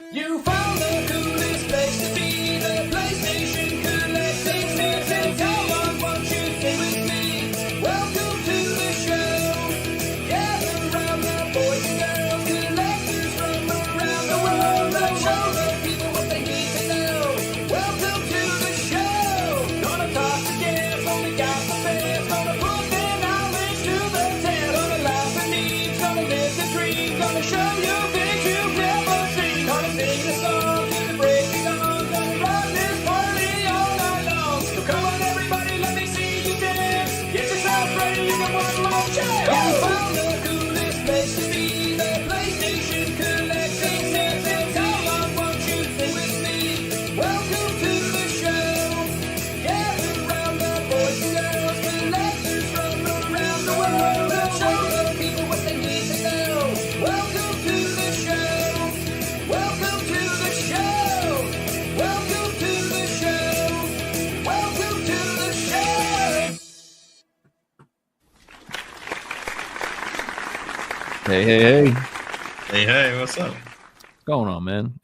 You found the coolest place to be, the PlayStation Collecting Citizen. Come on, won't you stay with me? Welcome to the show. Gather around the boys and girls, collectors from around the world. Let's show the people what they need to know. Welcome to the show. Gonna talk to guests, only got the best. Gonna put their knowledge to the test. Gonna laugh and eat, gonna listen, dream, gonna show you things you've never seen. Gonna sing the song, gonna break it down, gonna run this party all night long. So come on everybody, let me see you dance. Get yourself ready, you got one more chance. You found the coolest place to be, the PlayStation Collecting Citizen. Come on, won't you stay with me? Welcome to the show. Gather around the boys and girls, collectors from around the world. Let's show the people what they need to know. Welcome to the show. Welcome to the show. Welcome to the show. Welcome to the show. Hey, Hey, what's up? what's going on, man?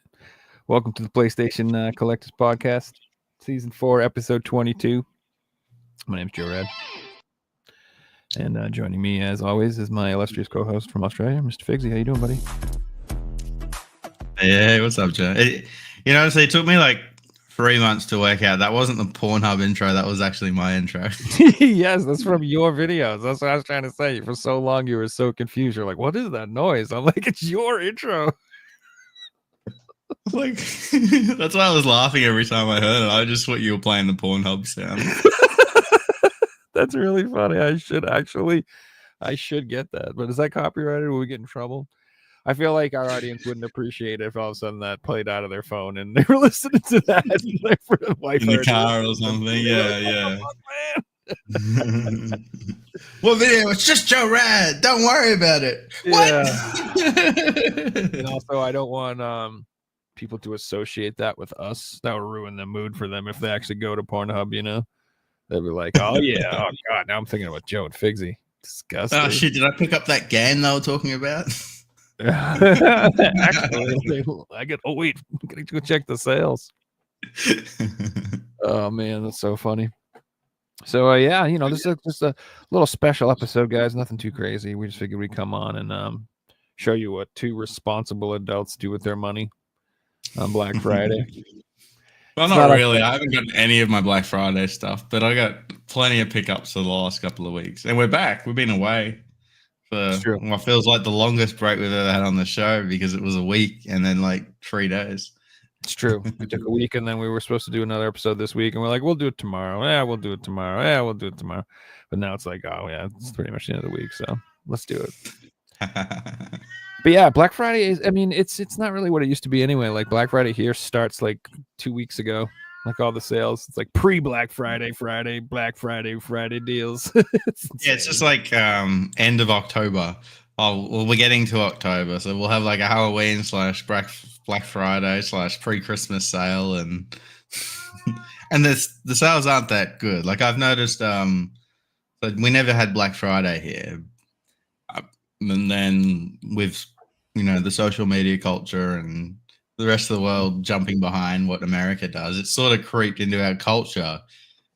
Welcome to the PlayStation Collectors Podcast, Season 4, Episode 22. My name's Joe Red. And joining me, as always, is my illustrious co-host from Australia, Mr. Figsy. How you doing, buddy? Hey, what's up, Joe? It took me like 3 months to work out. That wasn't the Pornhub intro. That was actually my intro. Yes, that's from your videos. That's what I was trying to say. For so long, you were so confused. You're like, what is that noise? I'm like, it's your intro. Like, that's why I was laughing every time I heard it. I just thought you were playing the Pornhub sound. That's really funny. I should get that. But is that copyrighted? Will we get in trouble? I feel like our audience wouldn't appreciate it if all of a sudden that played out of their phone and they were listening to that In the car or something. Yeah. What video? It's just Joe Rad. Don't worry about it. What? And also, I don't want people to associate that with us. That would ruin the mood for them if they actually go to Pornhub, you know? They'd be like, oh, yeah. Oh, God. Now I'm thinking about Joe and Figsy. Disgusting. Oh, shit. Did I pick up that game they were talking about? Actually, I get. Oh wait, I'm gonna go check the sales. Oh man, that's so funny. So yeah, this is just a little special episode, guys. Nothing too crazy. We just figured we'd come on and show you what two responsible adults do with their money on Black Friday. Well, not really. I haven't got any of my Black Friday stuff, but I got plenty of pickups for the last couple of weeks, and we're back. We've been away. What feels like the longest break we've ever had on the show because it was a week and then like 3 days. It's true. We took a week and then we were supposed to do another episode this week and we're like, we'll do it tomorrow. Yeah, we'll do it tomorrow. Yeah, we'll do it tomorrow. But now it's like, oh yeah, it's pretty much the end of the week. So let's do it. But yeah, Black Friday is, it's not really what it used to be anyway. Like Black Friday here starts like 2 weeks ago. Like all the sales, it's like pre-Black Friday, Black Friday deals. It's just like end of October. Oh, well, we're getting to October, so we'll have like a Halloween / Black Friday / pre-Christmas sale, and the sales aren't that good. Like I've noticed, but we never had Black Friday here, and then with the social media culture and the rest of the world jumping behind what America does, it sort of creeped into our culture,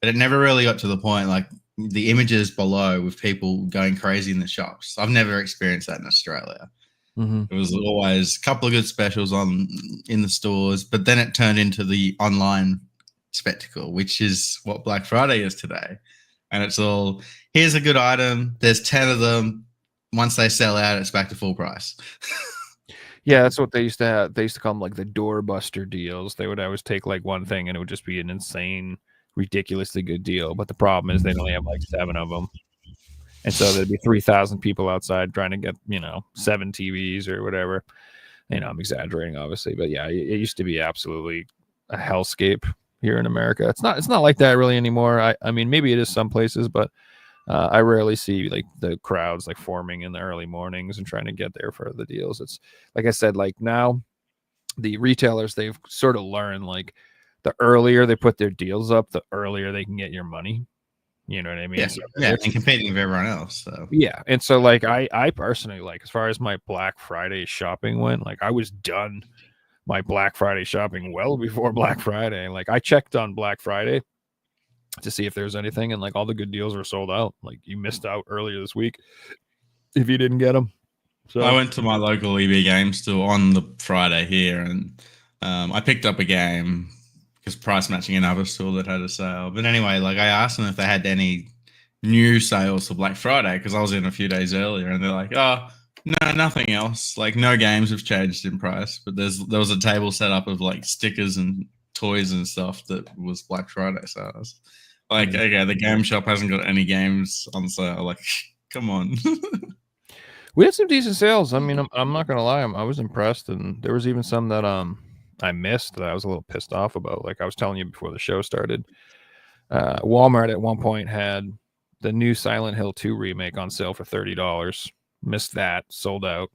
but it never really got to the point like the images below with people going crazy in the shops. I've never experienced that in Australia. Mm-hmm. It was always a couple of good specials in the stores, but then it turned into the online spectacle, which is what Black Friday is today. And it's all, here's a good item. There's 10 of them. Once they sell out, it's back to full price. Yeah, that's what they used to have. They used to call them like the doorbuster deals. They would always take like one thing and it would just be an insane, ridiculously good deal. But the problem is they'd only have like 7 of them. And so there'd be 3,000 people outside trying to get, 7 TVs or whatever. I'm exaggerating, obviously. But yeah, it used to be absolutely a hellscape here in America. It's not like that really anymore. I mean, maybe it is some places, but I rarely see like the crowds like forming in the early mornings and trying to get there for the deals. It's like I said, like now the retailers, they've sort of learned like the earlier they put their deals up, the earlier they can get your money. You know what I mean? Yeah, so and competing with everyone else. So yeah, and so like I personally, like as far as my Black Friday shopping went, like I was done my Black Friday shopping well before Black Friday. Like I checked on Black Friday to see if there's anything, and like all the good deals were sold out. Like you missed out earlier this week if you didn't get them. So I went to my local EB game store on the Friday here, and I picked up a game because price matching another store that had a sale. But anyway, like I asked them if they had any new sales for Black Friday because I was in a few days earlier, and they're like, "Oh, no, nothing else. Like no games have changed in price, but there was a table set up of like stickers and toys and stuff that was Black Friday sales. Like, okay, the game shop hasn't got any games on sale. Like, come on." we had some decent sales. I mean, I'm not gonna lie, I was impressed, and there was even some that I missed that I was a little pissed off about. Like I was telling you before the show started, Walmart at one point had the new Silent Hill 2 remake on sale for $30. Missed that, sold out.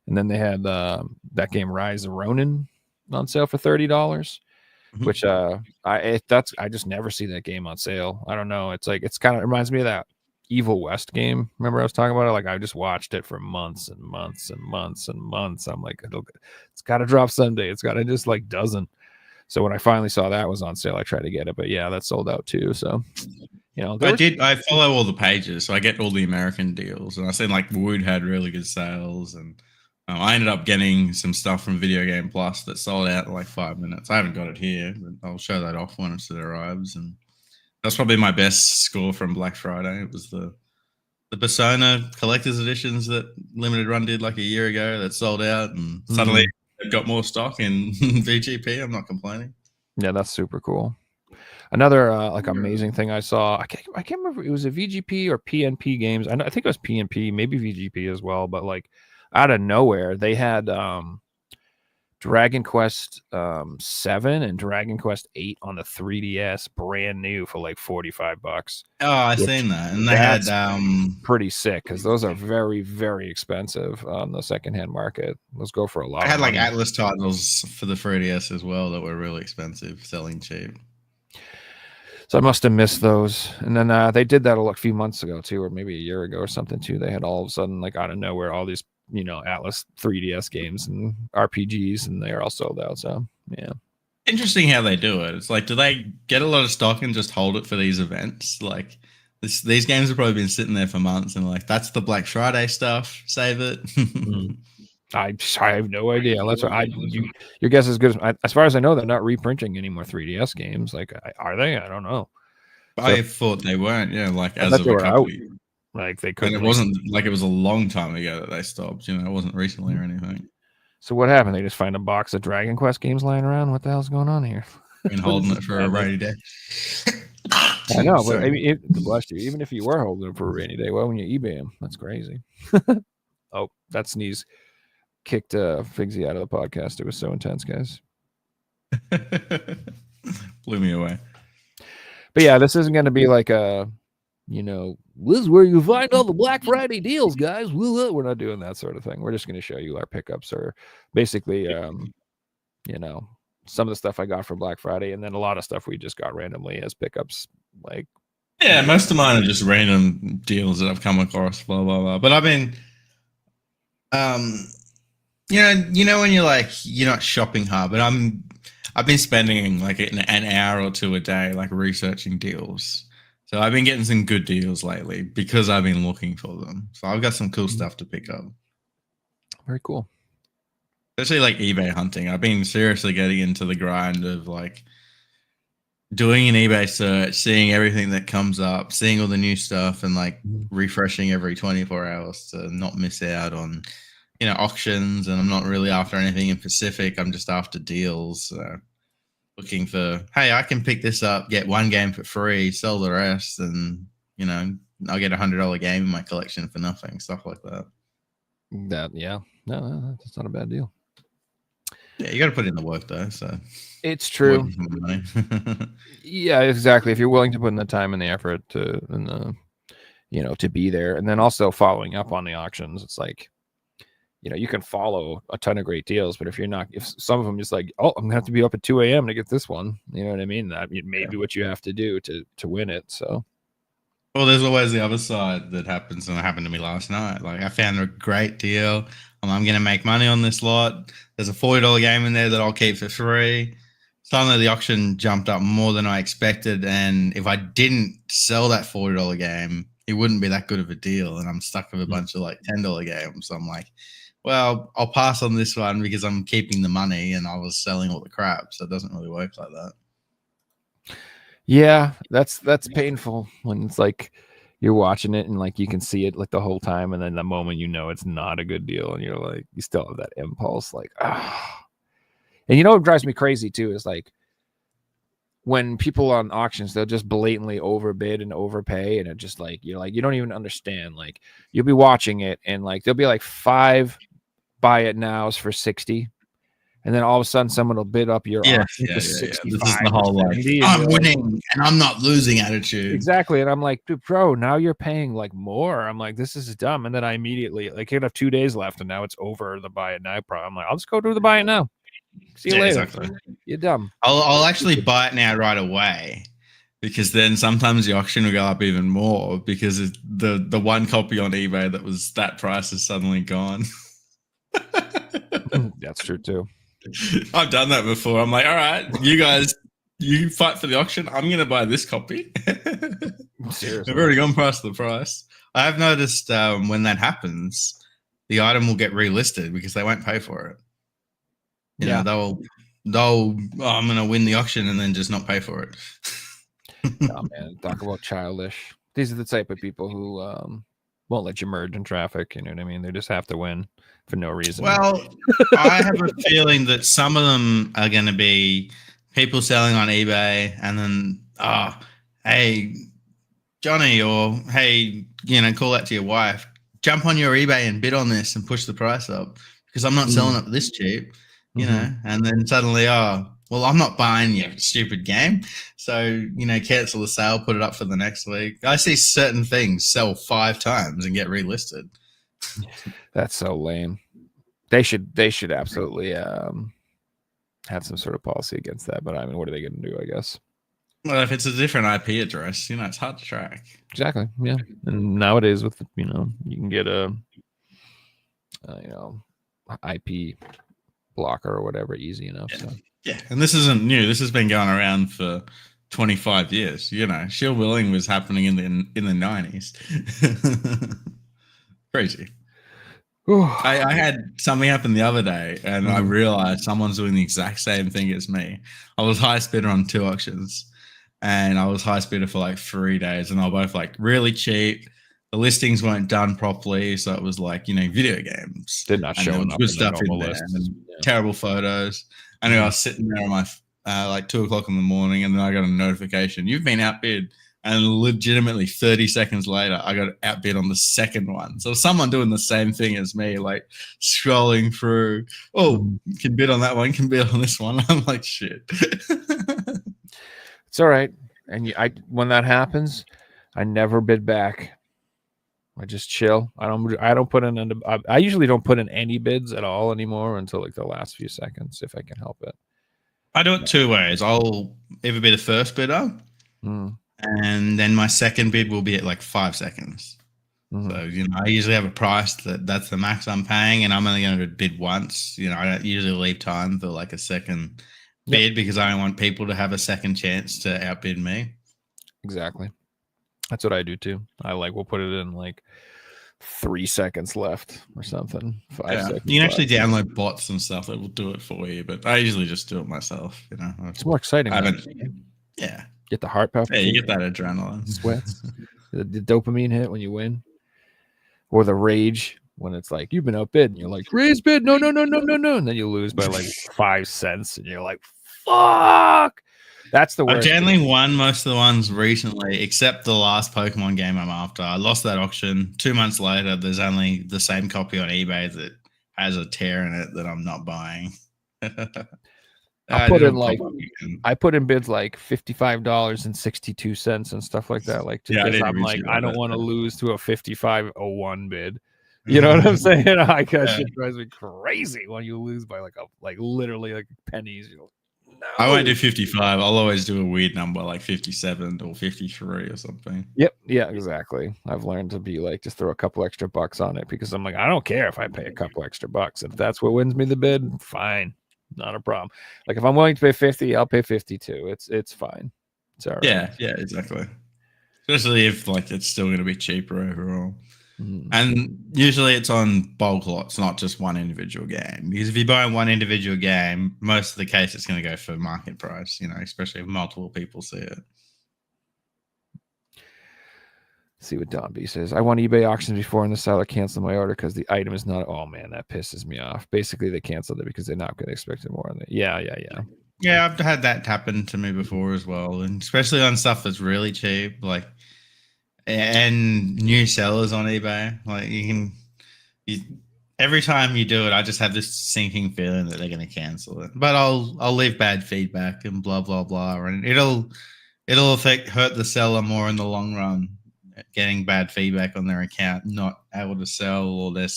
And then they had that game Rise of Ronin on sale for $30, which I just never see that game on sale. I don't know. It's like it reminds me of that Evil West game. Remember I was talking about it? Like I just watched it for months and months and months and months. I'm like, it's got to drop someday. It's got to just like doesn't. So when I finally saw that was on sale, I tried to get it, but yeah, that sold out too. So I follow all the pages, so I get all the American deals, and I seen like Wood had really good sales, and I ended up getting some stuff from Video Game Plus that sold out in like 5 minutes. I haven't got it here, but I'll show that off once it arrives. And that's probably my best score from Black Friday. It was the Persona collector's editions that Limited Run did like a year ago that sold out, and suddenly they've got more stock in VGP. I'm not complaining. Yeah, that's super cool. Another like amazing thing I saw, I can't remember if it was a VGP or PNP games. I think it was PNP, maybe VGP as well, but like out of nowhere they had Dragon Quest 7 and Dragon Quest 8 on the 3DS brand new for like $45. Oh, I seen that. And they had pretty sick because those are very, very expensive on the secondhand market. Those go for a lot. I had like Atlas titles for the 3DS as well that were really expensive, selling cheap. So I must have missed those. And then they did that a few months ago too, or maybe a year ago or something too. They had all of a sudden, like out of nowhere, all these, Atlas 3DS games and RPGs, and they're all sold out. So yeah. Interesting how they do it. It's like, do they get a lot of stock and just hold it for these events? Like these games have probably been sitting there for months, and like, that's the Black Friday stuff. Save it. I have no idea. That's what your guess is as good as far as I know. They're not reprinting any more 3DS games. Like, are they? I don't know. I thought they weren't. Yeah, like as of a couple. Like they couldn't. And it wasn't like it was a long time ago that they stopped. It wasn't recently or anything. So what happened? They just find a box of Dragon Quest games lying around. What the hell's going on here? Been holding it for a rainy day. I know, but bless you. Even if you were holding it for a rainy day, why wouldn't you eBay them? That's crazy. Oh, that sneeze kicked Figsy out of the podcast. It was so intense, guys. Blew me away. But yeah, this isn't going to be like a, this is where you find all the Black Friday deals, guys. We're not doing that sort of thing. We're just going to show you our pickups, or basically, some of the stuff I got for Black Friday, and then a lot of stuff we just got randomly as pickups. Like, yeah, most of mine are just random deals that I've come across. Blah blah blah. But I mean, when you're like, you're not shopping hard, but I've been spending like an hour or two a day, like researching deals. So I've been getting some good deals lately because I've been looking for them. So I've got some cool stuff to pick up. Very cool. Especially like eBay hunting. I've been seriously getting into the grind of like doing an eBay search, seeing everything that comes up, seeing all the new stuff, and like refreshing every 24 hours to not miss out on, auctions. And I'm not really after anything in specific. I'm just after deals. Looking for, hey, I can pick this up, get one game for free, sell the rest, and I'll get $100 game in my collection for nothing. Stuff like that. No, that's not a bad deal. Yeah, you got to put in the work though. So it's true. Yeah, exactly. If you're willing to put in the time and the effort to be there, and then also following up on the auctions, it's like, you can follow a ton of great deals, but if some of them just like, oh, I'm gonna have to be up at 2 a.m. to get this one, you know what I mean? That may be what you have to do to win it. So, well, there's always the other side that happens, and it happened to me last night. Like, I found a great deal I'm going to make money on this lot. There's a $40 game in there that I'll keep for free. Suddenly the auction jumped up more than I expected. And if I didn't sell that $40 game, it wouldn't be that good of a deal. And I'm stuck with a bunch of like $10 games. So I'm like, well, I'll pass on this one because I'm keeping the money and I was selling all the crap. So it doesn't really work like that. Yeah, that's painful when it's like you're watching it and like you can see it like the whole time, and then the moment you know it's not a good deal, and you're like, you still have that impulse, like, ah. And you know what drives me crazy too is like when people on auctions, they'll just blatantly overbid and overpay, and it just like you're like, you don't even understand. Like you'll be watching it and like there'll be like 5 buy it nows for 60. And then all of a sudden, someone will bid up your auction to 65. This is the whole like, I'm winning and I'm not losing attitude. Exactly. And I'm like, dude, bro, now you're paying like more. I'm like, this is dumb. And then I immediately, like, you have 2 days left and now it's over the buy it now problem. I'm like, I'll just go do the buy it now. See you later. Exactly. You're dumb. I'll actually buy it now right away, because then sometimes the auction will go up even more because the one copy on eBay that was that price is suddenly gone. That's true too. I've done that before. I'm like, all right, you guys, you fight for the auction. I'm going to buy this copy. Seriously. I've already gone past the price. I have noticed when that happens, the item will get relisted because they won't pay for it. You know, they'll I'm going to win the auction and then just not pay for it. Oh man, talk about childish. These are the type of people who won't let you merge in traffic. You know what I mean? They just have to win for no reason. Well, I have a feeling that some of them are going to be people selling on eBay and then, hey, Johnny, or hey, you know, call that to your wife, jump on your eBay and bid on this and push the price up because I'm not selling it this cheap, you know, and then suddenly, well, I'm not buying your stupid game. So, you know, cancel the sale, put it up for the next week. I see certain things sell 5 times and get relisted. That's so lame. They should absolutely have some sort of policy against that. But I mean, what are they going to do? I guess. Well, if it's a different IP address, you know, it's hard to track. Exactly. Yeah. And nowadays, with you know, you can get a you know, IP blocker or whatever easy enough. Yeah. So. Yeah, and this isn't new. This has been going around for 25 years. You know, shield willing was happening in the 90s. Crazy. I had something happen the other day, and I realized someone's doing the exact same thing as me. I was highest bidder on 2 auctions, and I was highest bidder for like 3 days, and they were both like really cheap. The listings weren't done properly, so it was like, you know, video games. Did not show up. Good stuff in there, and terrible photos. And I was sitting there on my like 2 o'clock in the morning, and then I got a notification. You've been outbid. And legitimately 30 seconds later, I got outbid on the second one. So someone doing the same thing as me, like scrolling through, can bid on that one, can bid on this one. I'm like, shit. It's all right. And when that happens, I never bid back. I just chill. I don't put in. I usually don't put in any bids at all anymore until like the last few seconds, if I can help it. I do it 2 ways. I'll either be the first bidder, and then my second bid will be at like 5 seconds. So, you know, I usually have a price that's the max I'm paying, and I'm only going to bid once. You know, I don't usually leave time for like a second bid because I don't want people to have a second chance to outbid me. Exactly. That's what I do too. We'll put it in like 3 seconds left or something. 5 seconds. You can actually download bots and stuff that will do it for you, but I usually just do it myself. You know, it's more exciting. Yeah. Get the heart puff. Yeah, you get that adrenaline. Sweats. the dopamine hit when you win. Or the rage when it's like, you've been outbid. And you're like, raise bid. No. And then you lose by like 5 cents. And you're like, fuck. That's the worst. I've generally won most of the ones recently, except the last Pokemon game I'm after. I lost that auction. 2 months later, there's only the same copy on eBay that has a tear in it that I'm not buying. I put in bids like $55.62 and stuff like that. Like, I'm like, I don't want to lose to a 55.01 bid. You know what I'm saying? Shit drives me crazy when you lose by like literally like pennies. You know? I won't do 55. I'll always do a weird number like 57 or 53 or something. Yep. Yeah, exactly. I've learned to be like, just throw a couple extra bucks on it because I'm like, I don't care if I pay a couple extra bucks. If that's what wins me the bid, fine. Not a problem. Like if I'm willing to pay 50, I'll pay 52. It's fine. It's all right. Yeah, exactly. Especially if like it's still going to be cheaper overall. Mhm. And usually it's on bulk lots, not just one individual game. Because if you buy one individual game, most of the case it's going to go for market price, especially if multiple people see it. See what Don B says. I won eBay auctions before and the seller canceled my order because the item is not. Oh man, that pisses me off. Basically, they canceled it because they're not going to expect it more on it. Yeah. Yeah, I've had that happen to me before as well. And especially on stuff that's really cheap, like, and new sellers on eBay. Like every time you do it, I just have this sinking feeling that they're going to cancel it. But I'll leave bad feedback and blah blah blah, and it'll hurt the seller more in the long run. Getting bad feedback on their account, not able to sell, or they're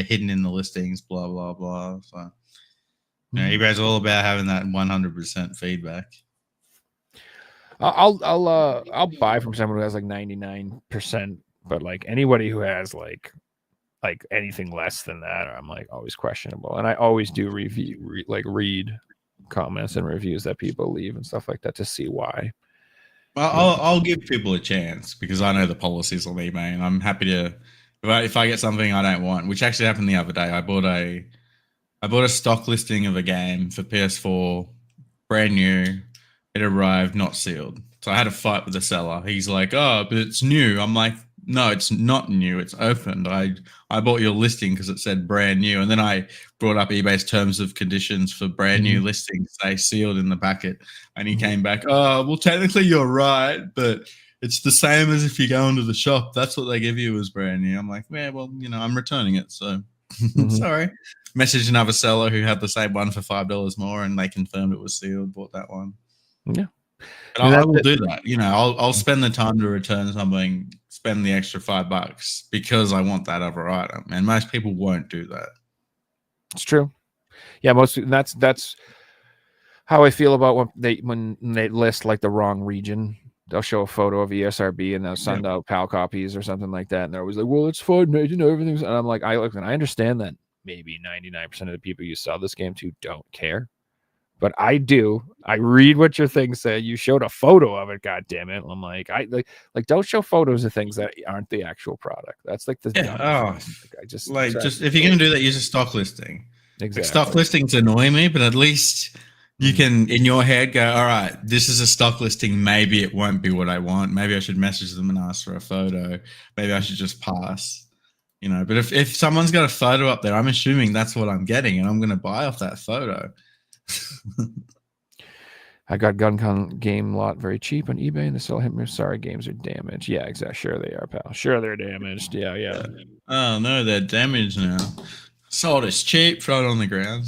hidden in the listings, blah blah blah. So eBay's all about having that 100% feedback. I'll buy from someone who has like 99%, but like anybody who has like anything less than that, I'm like always questionable. And I always do read comments and reviews that people leave and stuff like that to see why. I'll give people a chance because I know the policies on eBay, and I'm happy to. If I get something I don't want, which actually happened the other day, I bought a stock listing of a game for PS4, brand new. It arrived not sealed, so I had a fight with the seller. He's like, "Oh, but it's new." I'm like, "No, it's not new. It's opened. I bought your listing because it said brand new." And then I brought up eBay's terms of conditions for brand new listings. They sealed in the packet, and he came back. "Oh, well, technically you're right, but it's the same as if you go into the shop. That's what they give you as brand new." I'm like, "Yeah, well, I'm returning it, so sorry." Messaged another seller who had the same one for $5 more, and they confirmed it was sealed. Bought that one. Yeah. But I will do that. I'll spend the time to return something, spend the extra $5 because I want that other item. And most people won't do that. It's true. Yeah, that's how I feel about when they list like the wrong region. They'll show a photo of ESRB and they'll send out PAL copies or something like that. And they're always like, "Well, it's fine, everything's." And I'm like, I understand that maybe 99% of the people you sell this game to don't care. But I do. I read what your thing said. You showed a photo of it. God damn it! I'm like, don't show photos of things that aren't the actual product. That's like the just if you're gonna do that, use a stock listing. Exactly. Like, stock listings annoy me, but at least you can in your head go, "All right, this is a stock listing. Maybe it won't be what I want. Maybe I should message them and ask for a photo. Maybe I should just pass." But if someone's got a photo up there, I'm assuming that's what I'm getting, and I'm gonna buy off that photo. I got Gun game lot very cheap on eBay and they sell him. Sorry, games are damaged. Yeah, exactly. Sure they are, pal. Sure they're damaged. Yeah. Oh no, they're damaged now. Sold as cheap, throw it on the ground.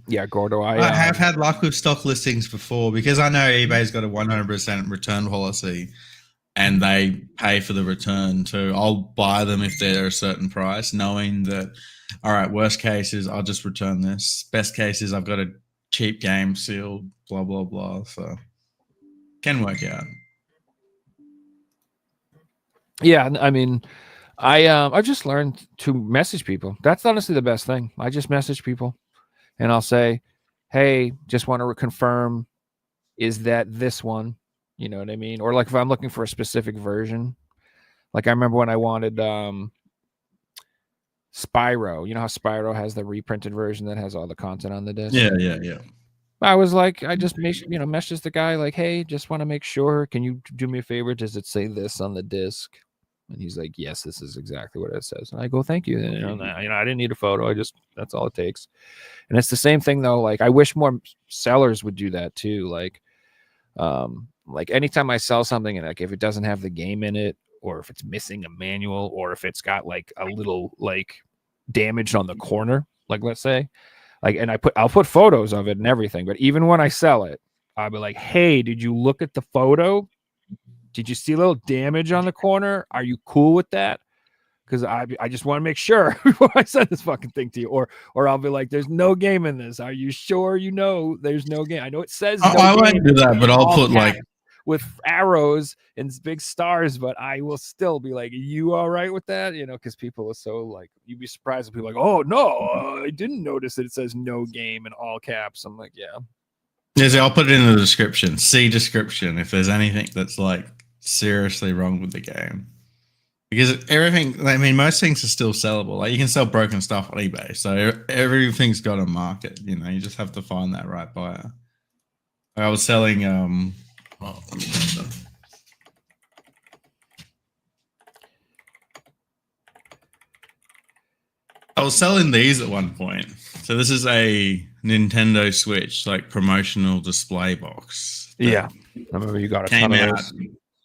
Yeah, Gordo. I have had luck with stock listings before because I know eBay's got a 100% return policy and they pay for the return too. I'll buy them if they're a certain price, knowing that, all right, worst case is I'll just return this. Best case is I've got a cheap game sealed, blah blah blah. So can work out. Yeah, I mean, I've just learned to message people. That's honestly the best thing. I just message people, and I'll say, "Hey, just want to confirm, is that this one?" You know what I mean? Or like if I'm looking for a specific version, like I remember when I wanted Spyro. You know how Spyro has the reprinted version that has all the content on the disc? Yeah. I was like, I just messaged the guy like, "Hey, just want to make sure. Can you do me a favor? Does it say this on the disc?" And he's like, "Yes, this is exactly what it says." And I go, "Thank you." And, I didn't need a photo. That's all it takes. And it's the same thing though. Like I wish more sellers would do that too. Like anytime I sell something and like if it doesn't have the game in it, or if it's missing a manual, or if it's got like a little like damage on the corner, like let's say, like, and I'll put photos of it and everything. But even when I sell it, I'll be like, "Hey, did you look at the photo? Did you see a little damage on the corner? Are you cool with that?" because I just want to make sure before I send this fucking thing to you, or I'll be like, "There's no game in this. Are you sure? You know, there's no game. I know it says no I won't game do that, but I'll all put like caps with arrows and big stars, but I will still be like, you all right with that? You know, because people are so like, you'd be surprised if people are like, oh no, I didn't notice that it says no game in all caps. I'm like, yeah. Yes, I'll put it in the description. See description if there's anything that's like seriously wrong with the game. Because everything, I mean, most things are still sellable. Like you can sell broken stuff on eBay, so everything's got a market. You know, you just have to find that right buyer. I was selling. Well, let me get them. I was selling these at one point. So this is a Nintendo Switch like promotional display box. Yeah, I remember you got a Came ton of out. those.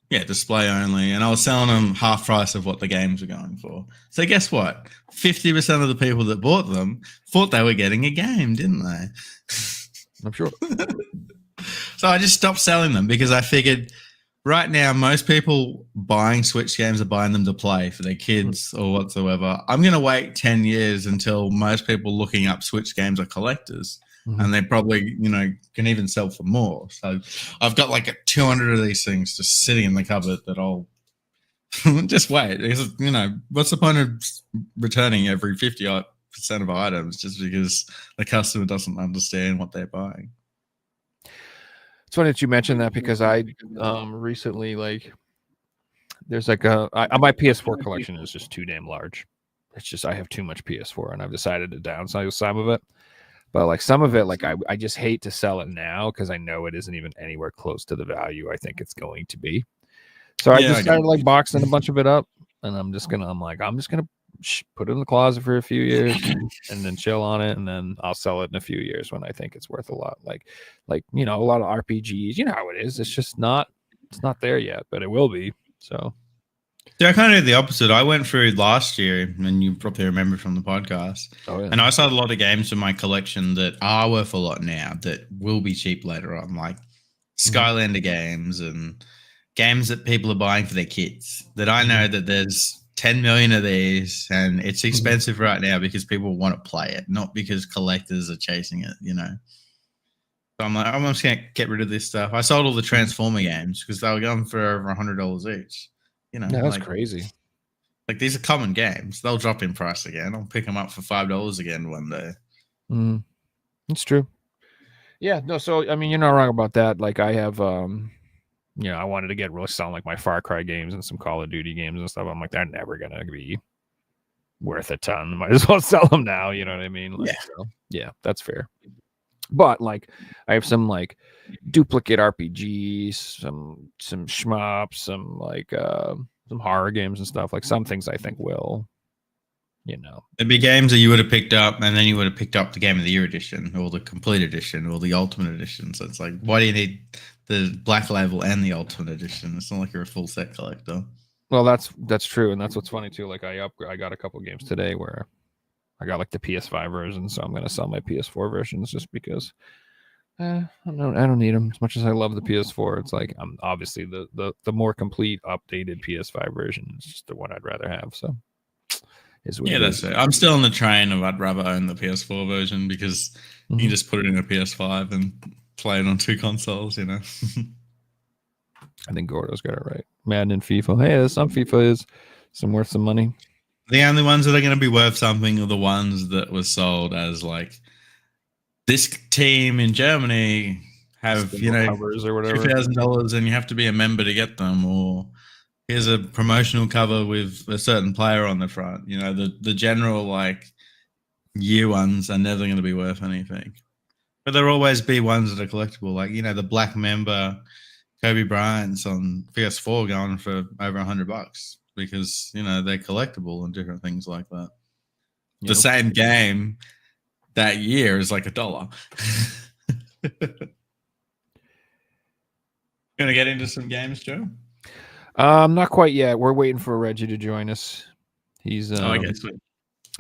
Yeah, display only, and I was selling them half price of what the games were going for. So guess what? 50% of the people that bought them thought they were getting a game, didn't they? I'm sure. So I just stopped selling them because I figured right now most people buying Switch games are buying them to play for their kids or whatsoever. I'm going to wait 10 years until most people looking up Switch games are collectors. And they probably, you know, can even sell for more. So I've got like 200 of these things just sitting in the cupboard that I'll just wait. Because, you know, what's the point of returning every 50% of items just because the customer doesn't understand what they're buying? It's funny that you mentioned that because I recently like there's like my PS4 collection is just too damn large. It's just I have too much PS4 and I've decided to downsize some of it. But like some of it, like I just hate to sell it now because I know it isn't even anywhere close to the value I think it's going to be. So I just started like boxing a bunch of it up, and I'm just gonna put it in the closet for a few years and then chill on it, and then I'll sell it in a few years when I think it's worth a lot. Like you know, a lot of RPGs, you know how it is. It's just not there yet, but it will be. So. Yeah, I kind of did the opposite. I went through last year, and you probably remember from the podcast. Oh, yeah. And I sold a lot of games in my collection that are worth a lot now that will be cheap later on, like Skylander games and games that people are buying for their kids. That I know that there's 10 million of these, and it's expensive right now because people want to play it, not because collectors are chasing it, you know. So I'm like, I'm just going to get rid of this stuff. I sold all the Transformer games because they were going for over $100 each. You know, Yeah, that's like, crazy. Like these are common games. They'll drop in price again. I'll pick them up for $5 again one day. It's true. Yeah, no. So I mean, you're not wrong about that. Like I have, you know, I wanted to get really selling like my Far Cry games and some Call of Duty games and stuff. I'm like, they're never gonna be worth a ton. Might as well sell them now. You know what I mean? Like, Yeah. So, yeah, that's fair. But like, I have some like duplicate RPGs, some shmups, some like some horror games and stuff. Like some things I think will, you know, There'd be games that you would have picked up, and then you would have picked up the Game of the Year edition, or the Complete edition, or the Ultimate edition. So it's like, why do you need the Black Label and the Ultimate edition? It's not like you're a full set collector. well, that's true, and that's what's funny too. Like I got a couple games today where I got like the PS5 version, so I'm gonna sell my PS4 versions just because I don't need them as much as I love the PS4. It's like I'm obviously the more complete, updated PS5 version is just the one I'd rather have. So Yeah, that's it. I'm still on the train of I'd rather own the PS4 version because you can just put it in a PS5 and play it on two consoles, you know. I think Gordo's got it right. Madden and FIFA. Hey, there's some FIFA is some worth some money. The only ones that are going to be worth something are the ones that were sold as like this team in Germany have, you know, covers or whatever. $2,000 and you have to be a member to get them, or here's a promotional cover with a certain player on the front. You know, the general like year ones are never going to be worth anything, but there'll always be ones that are collectible. Like, you know, the black member Kobe Bryant's on PS4 going for over $100 because, you know, they're collectible and different things like that. Yep. The same game that year is like $1. Gonna get into some games, Joe? Not quite yet. We're waiting for Reggie to join us. He's Okay, sweet.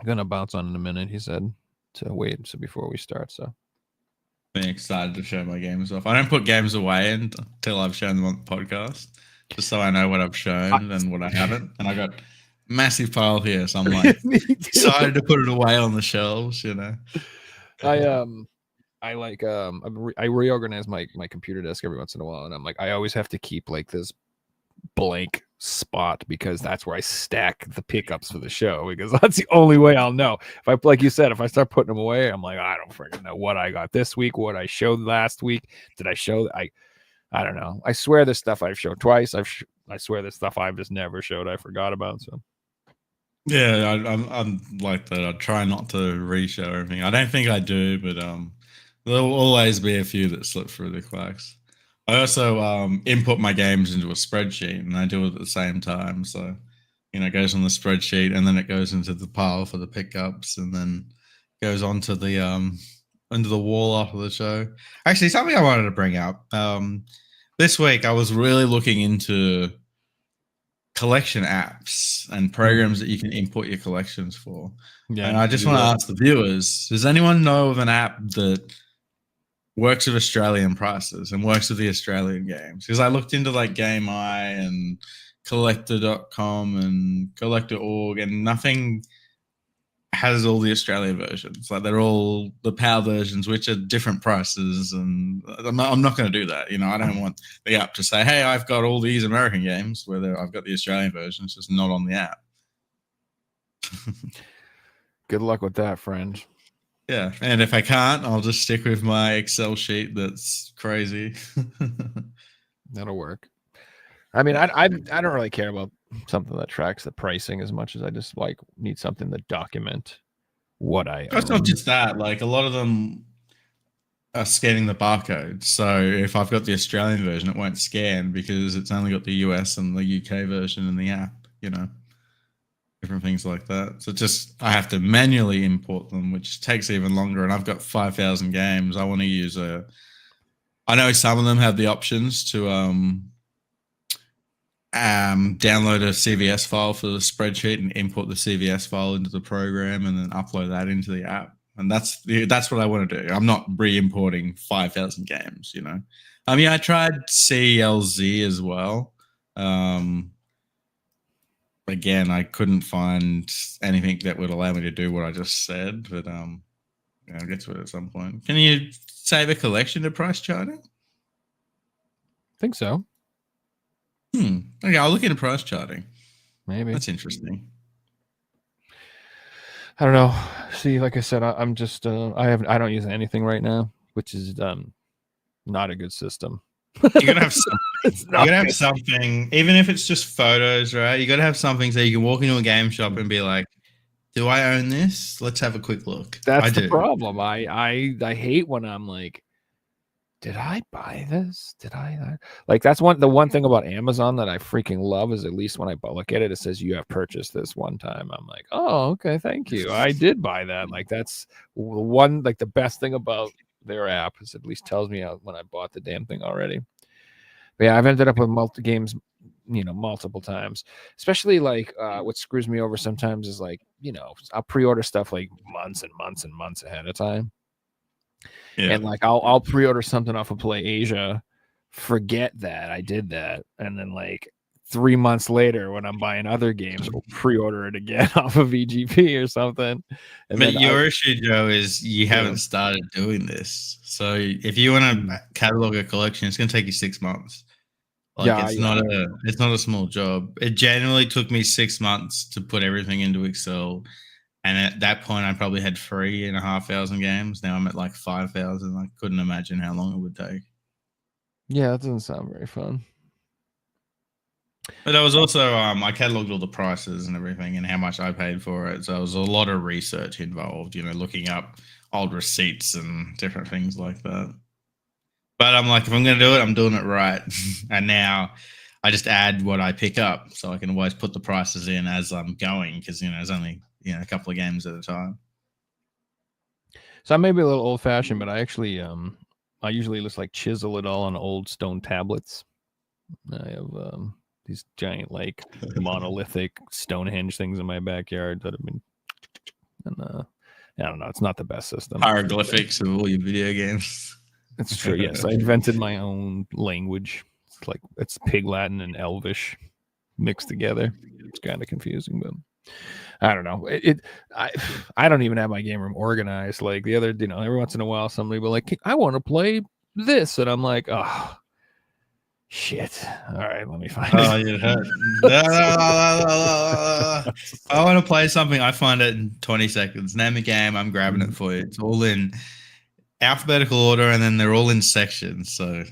gonna bounce on in a minute. He said to wait before we start. So Been excited to show my games off. I don't put games away until I've shown them on the podcast, just so I know what I've shown and what I haven't. And I got massive pile here. So I'm like Me too. excited to put it away on the shelves, you know. I like I reorganize my computer desk every once in a while, and I'm like, I always have to keep like this blank spot because that's where I stack the pickups for the show, because that's the only way I'll know. If I, like you said, if I start putting them away, I'm like, I don't freaking know what I got this week, what I showed last week. Did I show? I don't know. I swear this stuff I've showed twice. I swear this stuff I've just never showed. I forgot about. So Yeah, I'm like that. I try not to re-show everything. I don't think I do, but there'll always be a few that slip through the cracks. I also input my games into a spreadsheet, and I do it at the same time. So, it goes on the spreadsheet, and then it goes into the pile for the pickups, and then goes onto the under the wall after the show. Actually, something I wanted to bring up. This week, I was really looking into collection apps and programs that you can import your collections for. yeah, And I just want to ask the viewers, does anyone know of an app that works with Australian prices and works with the Australian games? Because I looked into like Game Eye and collector.com and collector.org, and nothing has all the Australian versions. Like they're all the PAL versions, which are different prices. And I'm not going to do that. I don't want the app to say, hey, I've got all these American games, whether I've got the Australian version. It's just not on the app. good luck with that, friend. Yeah, and if I can't, I'll just stick with my Excel sheet that's crazy. That'll work. I mean, I don't really care about something that tracks the pricing as much as I just like need something to document what I It's own. not just that. Like a lot of them are scanning the barcode. So if I've got the Australian version, it won't scan because it's only got the US and the UK version in the app, different things like that. So I have to manually import them, which takes even longer. And I've got 5,000 games. I want to use I know some of them have the options to download a CVS file for the spreadsheet and import the CVS file into the program and then upload that into the app. And that's what I want to do. I'm not re-importing 5,000 games, I mean, I tried CLZ as well. Again, I couldn't find anything that would allow me to do what I just said, but I'll get to it at some point. Can you save a collection to price charting? I think so. Okay, I'll look into price charting. Maybe. That's interesting. I don't know. See, like I said, I'm just I don't use anything right now, which is not a good system. You gotta have something, even if it's just photos, right? You gotta have something so you can walk into a game shop and be like, "Do I own this? Let's have a quick look." That's the problem. I hate when I'm like, did I buy this? Did I like that's the one thing about Amazon that I freaking love is at least when I look at it, it says you have purchased this one time. I'm like, oh, okay, thank you. I did buy that. Like that's one, like the best thing about their app is it at least tells me when I bought the damn thing already. But yeah, I've ended up with multiple times, especially like what screws me over sometimes is like, I'll pre-order stuff like months and months and months ahead of time. Yeah. And like I'll pre-order something off of Play Asia, forget that I did that, and then like 3 months later when I'm buying other games, we'll pre-order it again off of VGP or something. And but your issue, Joe, is you haven't started doing this. So if you want to catalog a collection, it's going to take you 6 months. Like it's not a small job. It generally took me 6 months to put everything into Excel. And at that point, I probably had 3,500 games. Now I'm at like 5,000. I couldn't imagine how long it would take. Yeah, that doesn't sound very fun. But I was also, I cataloged all the prices and everything and how much I paid for it. So there was a lot of research involved, looking up old receipts and different things like that. But I'm like, if I'm going to do it, I'm doing it right. And now I just add what I pick up so I can always put the prices in as I'm going because, there's only a couple of games at a time. So I may be a little old fashioned, but I actually I usually just like chisel it all on old stone tablets. I have these giant like monolithic Stonehenge things in my backyard that have been and I don't know, it's not the best system. Hieroglyphics of all your video games. It's true, yes. I invented my own language. It's Pig Latin and Elvish. mixed together. It's kind of confusing, but I don't know. I don't even have my game room organized. Like the other, every once in a while, somebody will like, I want to play this, and I'm like, oh shit. All right, let me find Oh, it. you hurt. I want to play something. I find it in 20 seconds. Name a game. I'm grabbing it for you. It's all in alphabetical order, and then they're all in sections. So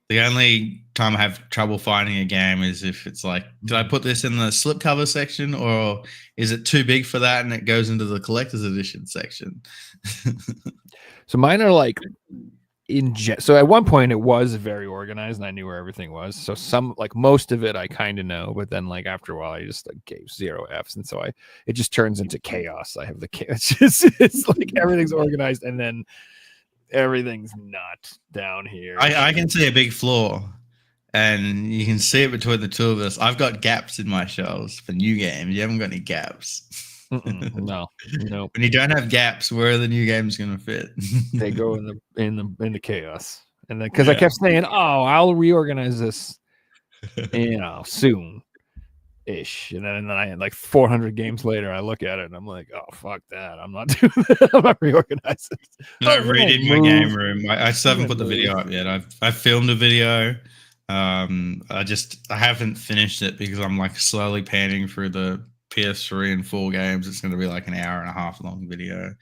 the only time I have trouble finding a game is if it's like, did I put this in the slipcover section, or is it too big for that and it goes into the collector's edition section? So mine are like so at one point it was very organized and I knew where everything was. So most of it I kind of know, but then like after a while I just like gave 0 Fs, and so it just turns into chaos. I have the chaos. It's like everything's organized and then everything's not down here. I can see a big flaw, and you can see it between the two of us. I've got gaps in my shelves for new games. You haven't got any gaps. No. When you don't have gaps, where are the new games going to fit? They go in the chaos, and then because I kept saying, "Oh, I'll reorganize this, soon." Ish, and then I had like 400 games later. I look at it and I'm like, "Oh fuck that! I'm not doing that. I'm not reorganizing." I redid my game room. I still haven't put the video up yet. I've filmed a video. I haven't finished it because I'm like slowly panning through the PS3 and 4 games. It's going to be like an hour and a half long video.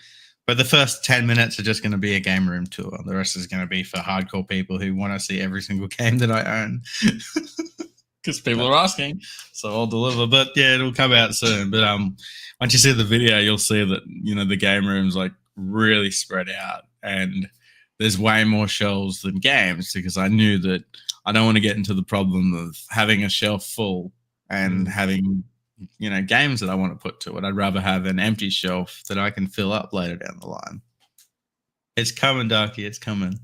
But the first 10 minutes are just going to be a game room tour. The rest is going to be for hardcore people who want to see every single game that I own. Because people are asking, so I'll deliver. But yeah, it'll come out soon. But once you see the video, you'll see that the game room's like really spread out, and there's way more shelves than games, because I knew that I don't want to get into the problem of having a shelf full and having games that I want to put to it. I'd rather have an empty shelf that I can fill up later down the line. It's coming, Darky. It's coming.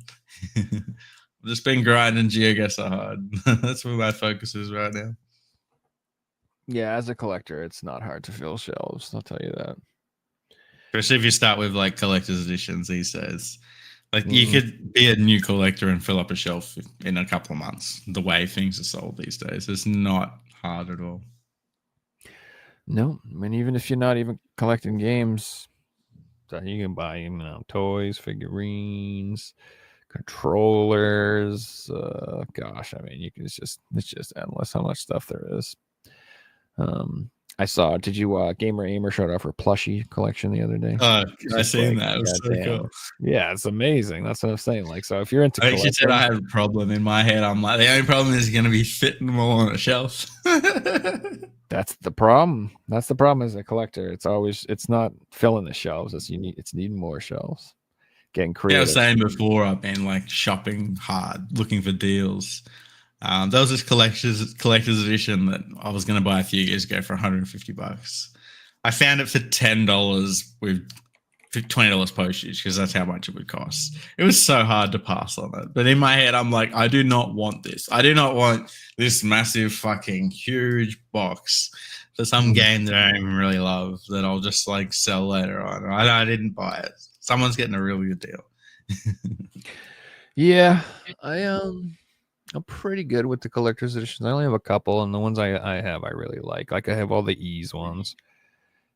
I've just been grinding GeoGuessr hard. That's where my focus is right now. Yeah, as a collector, it's not hard to fill shelves. I'll tell you that. Especially if you start with like collector's editions these days. Like you could be a new collector and fill up a shelf in a couple of months. The way things are sold these days, it's not hard at all. No, I mean, even if you're not even collecting games, you can buy toys, figurines, controllers. Gosh, I mean, it's just endless how much stuff there is. I saw. Did you Gamer Aimer showed off her plushie collection the other day? I seen that. It was so cool. Yeah, it's amazing. That's what I'm saying. Like, so if you're into, I actually said I had a problem in my head. I'm like, the only problem is going to be fitting them all on a shelf. That's the problem. That's the problem as a collector. It's not filling the shelves. It's needing more shelves. Getting creative. Yeah, I was saying before, I've been like shopping hard, looking for deals. There was this collector's edition that I was going to buy a few years ago for $150. I found it for $10 with $20 postage, because that's how much it would cost. It was so hard to pass on it. But in my head, I'm like, I do not want this. I do not want this massive fucking huge box for some game that I don't even really love that I'll just like sell later on. I didn't buy it. Someone's getting a really good deal. Yeah, I'm pretty good with the collector's editions. I only have a couple, and the ones I have I really like. Like I have all the Ease ones.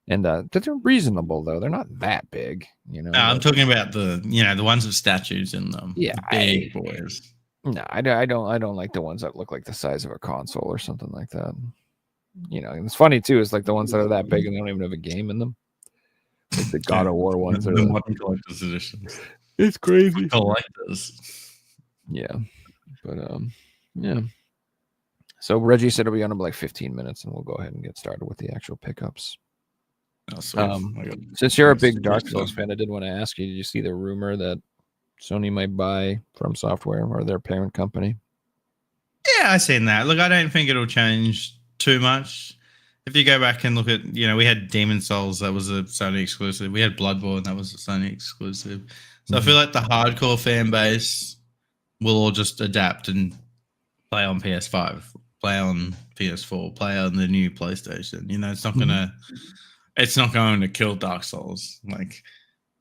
And they're reasonable though. They're not that big, No, I'm talking about the the ones with statues in them. Yeah, big boys. No, I don't like the ones that look like the size of a console or something like that. And it's funny too. It's like the ones that are that big and they don't even have a game in them. Like the God of War ones. The modern collector's editions. It's crazy. Collectors. Yeah, but yeah. So Reggie said it'll be on in like 15 minutes, and we'll go ahead and get started with the actual pickups. Since you're a big Dark Souls fan, I did want to ask you, did you see the rumor that Sony might buy From Software or their parent company? Yeah, I seen that. Look, I don't think it'll change too much. If you go back and look at, we had Demon Souls, that was a Sony exclusive. We had Bloodborne, that was a Sony exclusive. So I feel like the hardcore fan base will all just adapt and play on PS5, play on PS4, play on the new PlayStation. It's not going to kill Dark Souls. Like,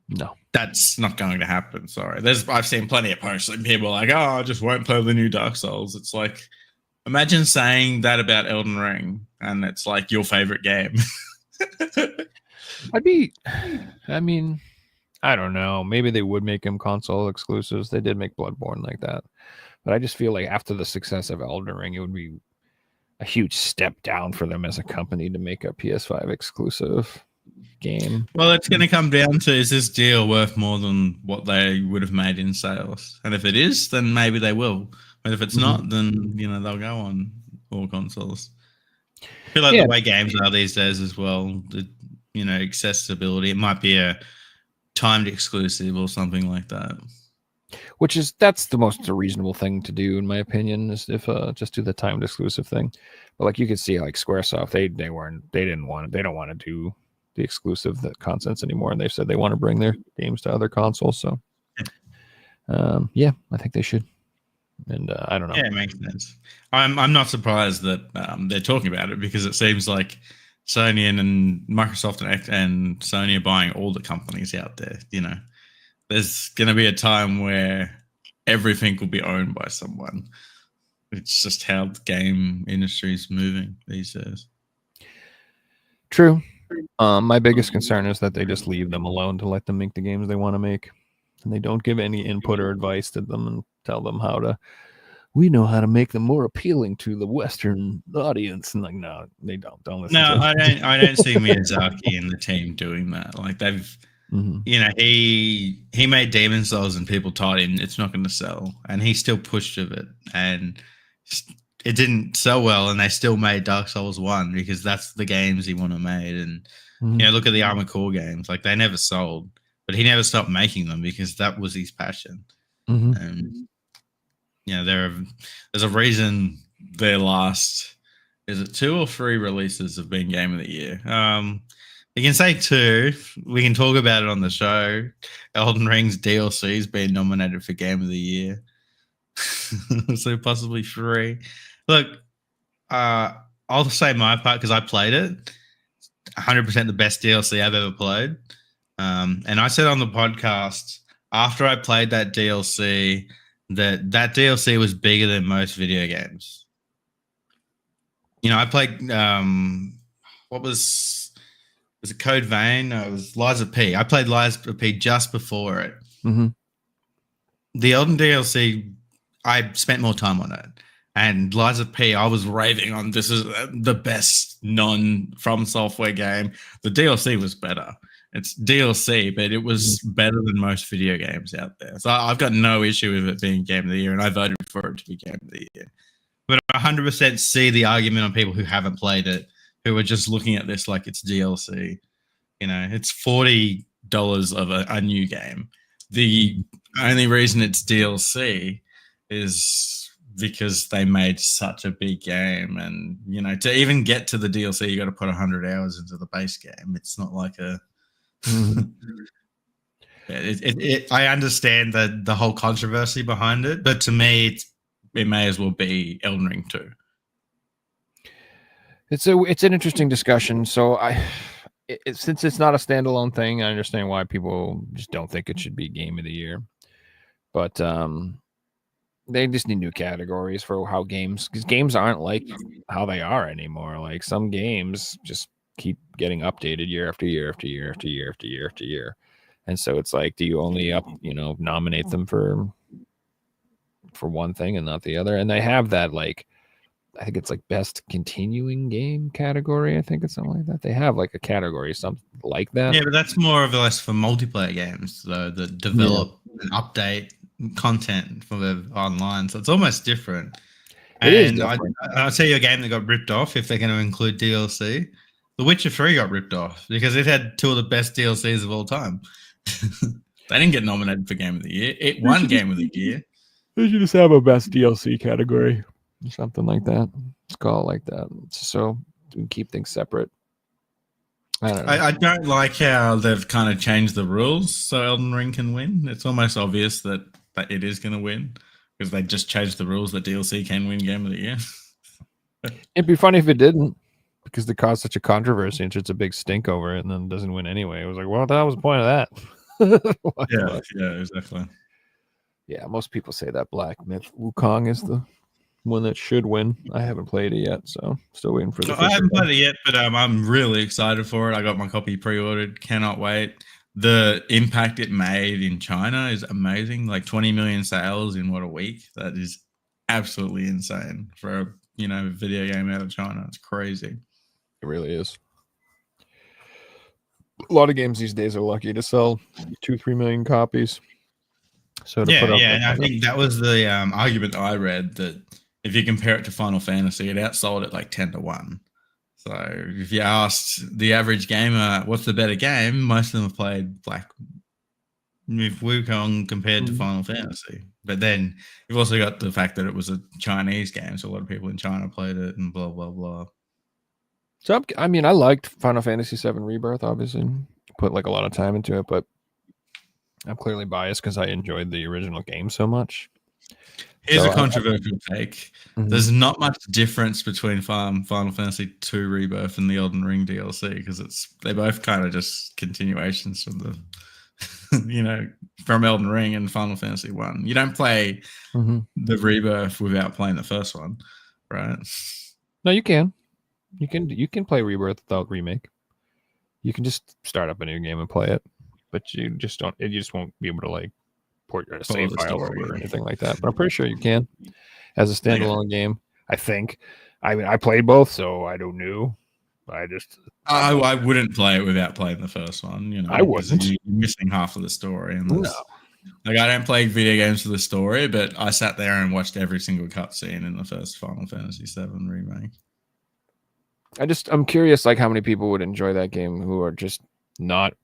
no, that's not going to happen. Sorry. I've seen plenty of posts and people are like, oh, I just won't play the new Dark Souls. It's like, Imagine saying that about Elden Ring, and it's like your favorite game. I mean, I don't know. Maybe they would make them console exclusives. They did make Bloodborne like that. But I just feel like after the success of Elden Ring, it would be a huge step down for them as a company to make a PS5 exclusive game. Well, it's going to come down to, is this deal worth more than what they would have made in sales? And if it is, then maybe they will. But if it's not, then they'll go on all consoles. I feel like the way games are these days as well, accessibility. It might be a timed exclusive or something like that. That's the most reasonable thing to do, in my opinion, is if just do the timed exclusive thing. But like you could see, like Squaresoft, they don't want to do the exclusive contents anymore, and they've said they want to bring their games to other consoles. So, I think they should. And I don't know. Yeah, it makes sense. I'm not surprised that they're talking about it, because it seems like Sony and Microsoft and Sony are buying all the companies out there. There's going to be a time where everything will be owned by someone. It's just how the game industry is moving these days. True. My biggest concern is that they just leave them alone to let them make the games they want to make, and they don't give any input or advice to them and tell them we know how to make them more appealing to the Western audience. And like, no, they don't. Don't listen. No, I don't see Miyazaki and the team doing that. Like they've, he made Demon's Souls and people told him it's not going to sell, and he still pushed it, and it didn't sell well, and they still made Dark Souls 1 because that's the games he wanted made. And look at the Armored Core games; like they never sold, but he never stopped making them because that was his passion. And there's a reason their last, is it 2 or 3 releases have been Game of the Year. You can say 2. We can talk about it on the show. Elden Ring's DLC has been nominated for Game of the Year. So possibly 3. Look, I'll say my part because I played it. 100% the best DLC I've ever played. And I said on the podcast, after I played that DLC, that DLC was bigger than most video games. I played, was it Code Vein? No, it was Lies of P. I played Lies of P just before it. The Elden DLC, I spent more time on it. And Lies of P, I was raving on, this is the best non-From Software game. The DLC was better. It's DLC, but it was better than most video games out there. So I've got no issue with it being Game of the Year, and I voted for it to be Game of the Year. But I 100% see the argument on people who haven't played it, who are just looking at this like it's DLC. It's $40 of a new game. The only reason it's DLC is because they made such a big game, and to even get to the DLC, you got to put 100 hours into the base game. It's not like a I understand the whole controversy behind it, but to me, it may as well be Elden Ring 2. It's an interesting discussion. So since it's not a standalone thing, I understand why people just don't think it should be Game of the Year. But they just need new categories for how because games aren't like how they are anymore. Like some games just keep getting updated year after year after year after year after year after year. And so it's like, do you only nominate them for one thing and not the other? And they have that, like, I think it's like best continuing game category. I think it's something like that. They have like a category, something like that. Yeah, but that's more or less for multiplayer games, though, that develop and update content for the online. So it's almost different. And I'll tell you a game that got ripped off if they're going to include DLC. The Witcher 3 got ripped off because it had 2 of the best DLCs of all time. They didn't get nominated for Game of the Year. It won Game of the Year. They should just have a best DLC category. Something like that. It's called like that. So we can keep things separate. I don't know. I don't like how they've kind of changed the rules so Elden Ring can win. It's almost obvious that it is going to win because they just changed the rules that DLC can win Game of the Year. It'd be funny if it didn't, because they caused such a controversy and such a big stink over it, and then it doesn't win anyway. It was like, well, that was the point of that. Yeah, exactly. Yeah, most people say that Black Myth Wukong is the one that should win. I haven't played it yet, so still waiting for the. I haven't played it yet, but I'm really excited for it. I got my copy pre-ordered. Cannot wait. The impact it made in China is amazing. Like 20 million sales in what, a week? That is absolutely insane for a video game out of China. It's crazy. It really is. A lot of games these days are lucky to sell 2-3 million copies. So to put up and I think that was the argument I read, that if you compare it to Final Fantasy, it outsold it like 10-1. So if you asked the average gamer what's the better game, most of them have played Wukong compared to Final Fantasy. But then you've also got the fact that it was a Chinese game, so a lot of people in China played it and blah, blah, blah. So, I mean, I liked Final Fantasy VII Rebirth, obviously. Put like a lot of time into it, but I'm clearly biased because I enjoyed the original game so much. Here's a controversial take. There's not much difference between Final Fantasy II Rebirth and the Elden Ring DLC, because they're both kind of just continuations from the, from Elden Ring and Final Fantasy 1. You don't play the Rebirth without playing the first one, right? No, you can. You can play Rebirth without remake. You can just start up a new game and play it, but you just don't. You just won't be able to like port your save file over or anything like that. But I'm pretty sure you can as a standalone game. I think. I mean, I played both, so I don't know. I wouldn't play it without playing the first one. I wasn't. You're missing half of the story. No. Like, I don't play video games for the story, but I sat there and watched every single cutscene in the first Final Fantasy VII remake. I'm curious, like, how many people would enjoy that game who are just not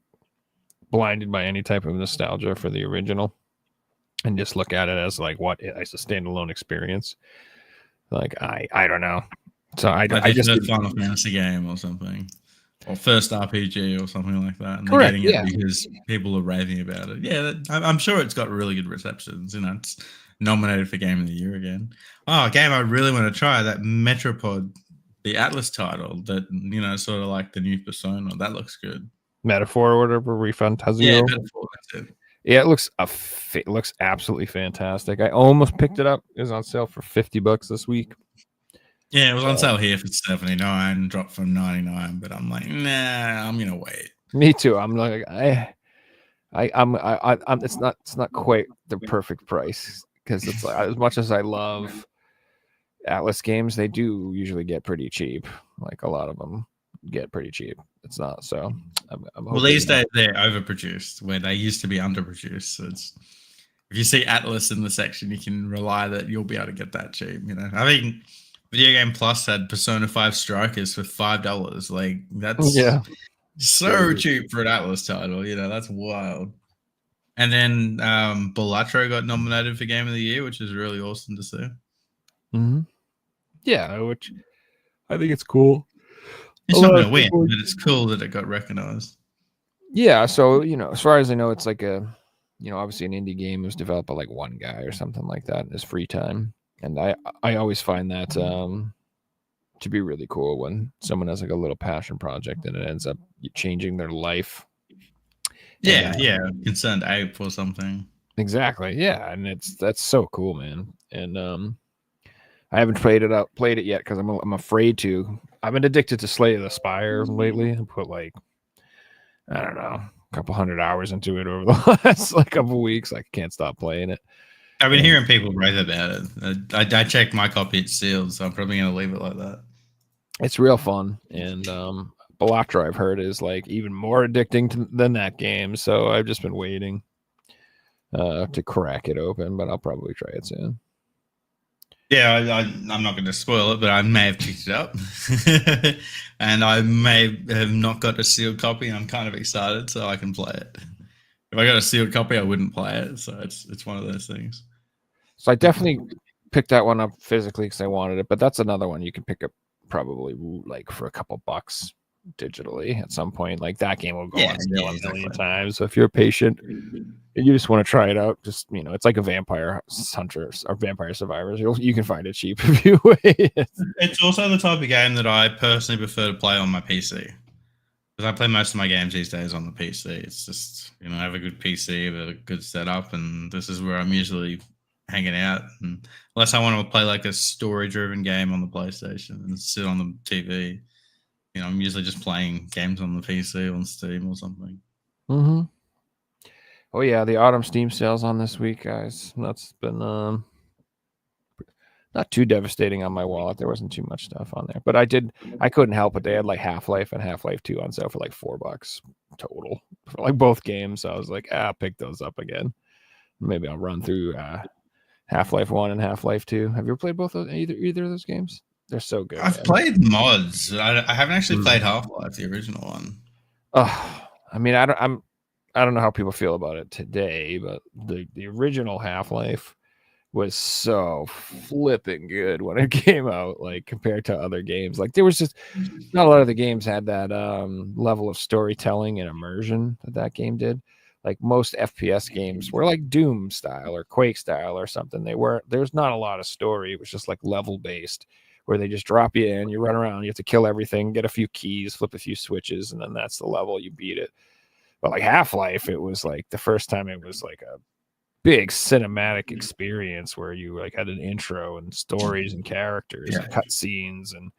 blinded by any type of nostalgia for the original and just look at it as like as a standalone experience. Like, I don't know. So I just a Final Fantasy game or something, or first RPG or something like that. And correct, they're getting it because people are raving about it. Yeah, I'm sure it's got really good receptions. It's nominated for Game of the Year again. Oh, a game I really want to try, that Metropod, the Atlas title that, sort of like the new Persona. That looks good. Metaphor or whatever, ReFantazio. Yeah, Metaphor, that's it. Yeah, it looks absolutely fantastic. I almost picked it up. It was on sale for $50 this week. Yeah, it was on sale here for $79, dropped from $99. But I'm like, nah, I'm gonna wait. Me too. I'm like, I'm. It's not quite the perfect price, because it's like, as much as I love Atlas games, they do usually get pretty cheap. Like, a lot of them get pretty cheap. It's not so. Well, these days they're overproduced, where they used to be underproduced. So if you see Atlas in the section, you can rely that you'll be able to get that cheap. I mean, Video Game Plus had Persona 5 Strikers for $5. Like, that's so cheap for an Atlas title. That's wild. And then Balatro got nominated for Game of the Year, which is really awesome to see. Mm-hmm. Yeah, which I think it's cool. It's not going to win, but it's cool that it got recognized. Yeah, so, as far as I know, it's like obviously an indie game. It was developed by like one guy or something like that in his free time. And I always find that to be really cool when someone has like a little passion project and it ends up changing their life. Yeah, Concerned Ape or something. Exactly, yeah, and that's so cool, man. And I haven't played it yet because I'm afraid to. I've been addicted to Slay the Spire lately. I put like, I don't know, a couple hundred hours into it over the last like couple weeks. I can't stop playing it. I've been hearing people rave about it. I checked my copy; it's sealed, so I'm probably going to leave it like that. It's real fun, and Balatro, I've heard, is like even more addicting than that game. So I've just been waiting to crack it open, but I'll probably try it soon. Yeah, I'm not going to spoil it, but I may have picked it up, and I may have not got a sealed copy. I'm kind of excited, so I can play it. If I got a sealed copy, I wouldn't play it. So it's one of those things. So I definitely picked that one up physically because I wanted it, but that's another one you can pick up probably like for a couple bucks digitally at some point. Like, that game will go on sale a million times. So if you're patient and you just want to try it out, just it's like a Vampire Hunters or Vampire Survivors. You can find it cheap if you wait. It's also the type of game that I personally prefer to play on my PC. Because I play most of my games these days on the PC. It's just, I have a good PC, with a good setup, and this is where I'm usually hanging out. And unless I want to play like a story-driven game on the PlayStation and sit on the TV, I'm usually just playing games on the PC on Steam or something. Mm-hmm. Oh yeah, the autumn Steam sales on this week, guys. That's been not too devastating on my wallet. There wasn't too much stuff on there, but I couldn't help it. They had like Half-Life and Half-Life 2 on sale for like $4 total for like both games. So I was like, I'll pick those up again. Maybe I'll run through Half-Life 1 and Half-Life 2. Have you ever played both of either of those games? They're so good. I've played mods. I haven't actually played Half-Life, the original one. I mean, I don't know how people feel about it today, but the original Half-Life was so flipping good when it came out, like compared to other games. Like there was just not a lot of the games had that level of storytelling and immersion that game did. Like most FPS games were like Doom style or Quake style or something. There's not a lot of story. It was just like level based where they just drop you in, you run around, you have to kill everything, get a few keys, flip a few switches, and then that's the level, you beat it. But like Half-Life, it was like the first time it was like a big cinematic experience where you like had an intro and stories and characters and cutscenes, and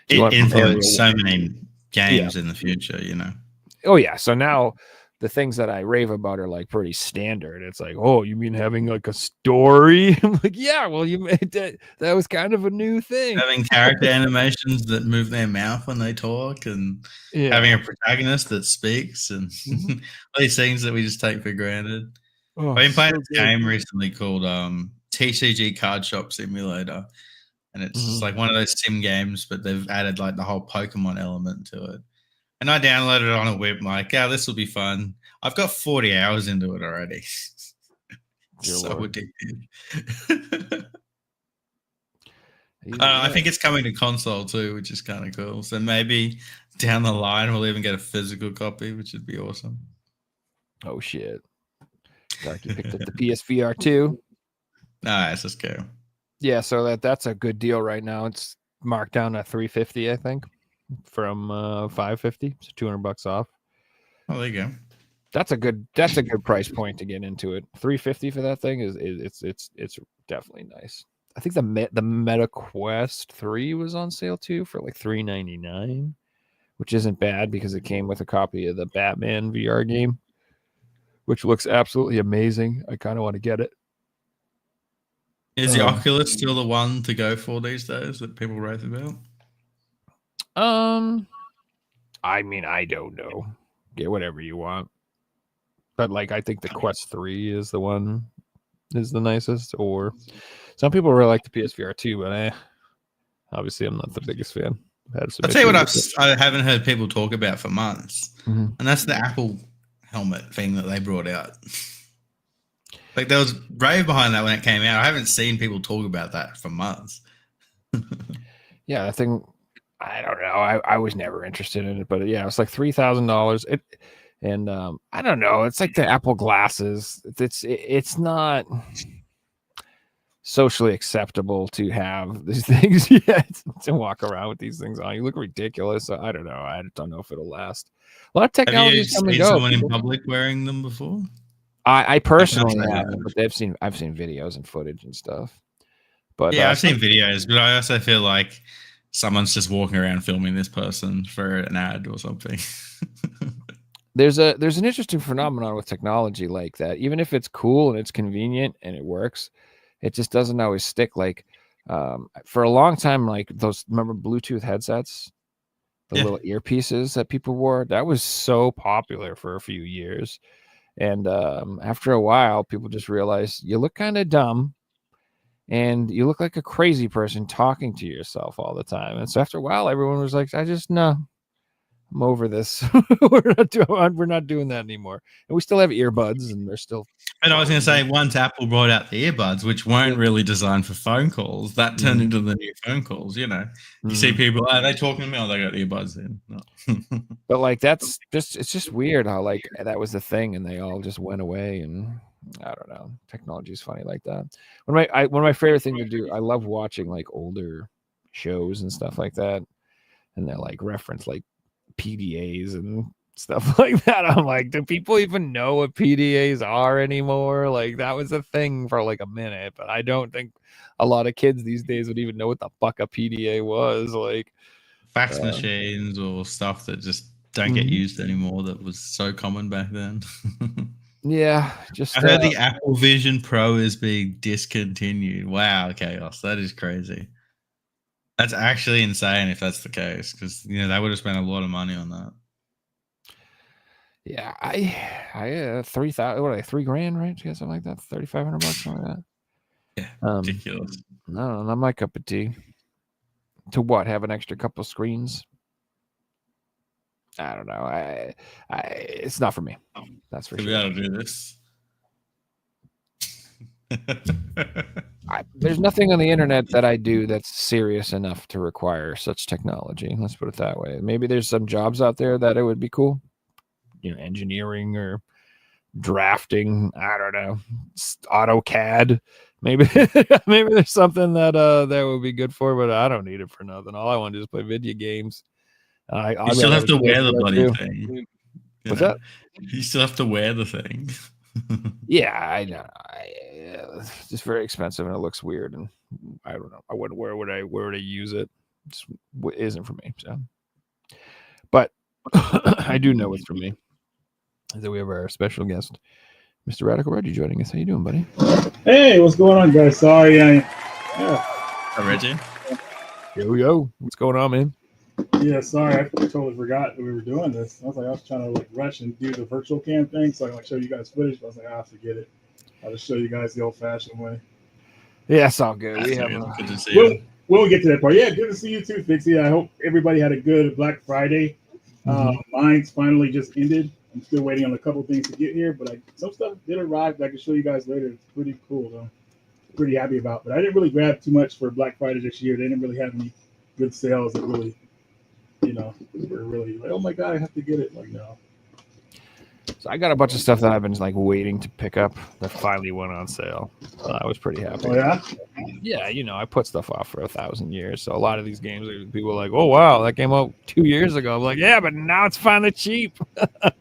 it influenced so many games in the future, Oh yeah, so now the things that I rave about are like pretty standard. It's like, oh, you mean having like a story? I'm like, yeah, well, you made that was kind of a new thing. Having character animations that move their mouth when they talk, and having a protagonist that speaks, and all these things that we just take for granted. I've been playing this game recently called TCG Card Shop Simulator, and it's just like one of those sim games, but they've added like the whole Pokemon element to it. And I downloaded it on a whim, like, this will be fun. I've got 40 hours into it already. So addictive. I think it's coming to console too, which is kind of cool. So maybe down the line we'll even get a physical copy, which would be awesome. Oh shit! Dark, you picked up the PSVR 2. Nice, let's go. Yeah, so that's a good deal right now. It's marked down at $350, I think, from $550, so $200 off. Oh, there you go. That's a good price point to get into it. $350 for that thing is it's definitely nice. I think the Meta Quest 3 was on sale too for like $399, which isn't bad because it came with a copy of the Batman VR game, which looks absolutely amazing. I kind of want to get it. Is the Oculus still the one to go for these days that people rave about? I mean, I don't know. Get whatever you want. But like I think the Quest 3 is the nicest, or some people really like the PSVR 2, but obviously I'm not the biggest fan. I'll tell you what I haven't heard people talk about for months, and that's the Apple helmet thing that they brought out. Like there was rave behind that when it came out. I haven't seen people talk about that for months. Yeah, I think I don't know. I was never interested in it, but yeah, it's like $3,000. And I don't know. It's like the Apple glasses. It's not socially acceptable to have these things yet, to walk around with these things on. You look ridiculous. So I don't know. I don't know if it'll last. A lot of technology is coming. Have you seen someone in public wearing them before? I personally haven't, but I've seen videos and footage and stuff. But yeah, I've seen videos, but I also feel like someone's just walking around filming this person for an ad or something. There's an interesting phenomenon with technology like that. Even if it's cool and it's convenient and it works, it just doesn't always stick. Like for a long time, like remember Bluetooth headsets, the little earpieces that people wore? That was so popular for a few years. And after a while, people just realized you look kind of dumb and you look like a crazy person talking to yourself all the time. And so after a while, everyone was like, I'm over this. We're not doing that anymore. And we still have earbuds, and they're still. And I was going to say, once Apple brought out the earbuds, which weren't really designed for phone calls, that turned into the new phone calls. You see people, are they talking to me? Oh, they got earbuds in. No. But like it's just weird how like that was the thing, and they all just went away. And I don't know, technology is funny like that. One of my favorite things to do, I love watching like older shows and stuff like that, and they're like reference like PDAs and stuff like that. I'm like, do people even know what PDAs are anymore? Like that was a thing for like a minute, but I don't think a lot of kids these days would even know what the fuck a PDA was. Like Fax machines or stuff that just don't get used anymore that was so common back then. yeah, just I heard the Apple Vision Pro is being discontinued. Wow, chaos. That is crazy. That's actually insane if that's the case, because they would have spent a lot of money on that. yeah, I 3,000, what are they, $3,000, right? You got something like that, $3,500, something like that. Yeah, ridiculous. No, not my cup of tea. To what? Have an extra couple screens? I don't know. It's not for me. That's for Should sure. we be able to do this? There's nothing on the internet that I do that's serious enough to require such technology. Let's put it that way. Maybe there's some jobs out there that it would be cool, engineering or drafting. I don't know, AutoCAD. Maybe maybe there's something that would be good for, but I don't need it for nothing. All I want to do is play video games. You still have to wear the bloody thing. What's that? You still have to wear the thing. Yeah, I know. It's just very expensive and it looks weird, and I don't know. Where would I use it? It just isn't for me. So, but I do know it's for me. So we have our special guest, Mr. Radical Reggie, joining us. How you doing, buddy? Hey, what's going on, guys? Sorry, Hi, Reggie. Yo, what's going on, man? Yeah, sorry, I totally forgot that we were doing this. I was trying to rush and do the virtual cam thing so I can show you guys footage. But I was like, I'll forget it. I'll just show you guys the old-fashioned way. Yeah, it's all good. Good to see you. When we get to that part, yeah, good to see you too, Fixie. I hope everybody had a good Black Friday. Mine's finally just ended. I'm still waiting on a couple things to get here, but some stuff did arrive that I can show you guys later. It's pretty cool, though. Pretty happy about. But I didn't really grab too much for Black Friday this year. They didn't really have any good sales that really, were really like, oh my god, I have to get it. Like, no. So I got a bunch of stuff that I've been waiting to pick up that finally went on sale. I was pretty happy. Oh yeah? Yeah, I put stuff off for 1,000 years. So a lot of these games, people are like, oh wow, that came out 2 years ago. I'm like, yeah, but now it's finally cheap.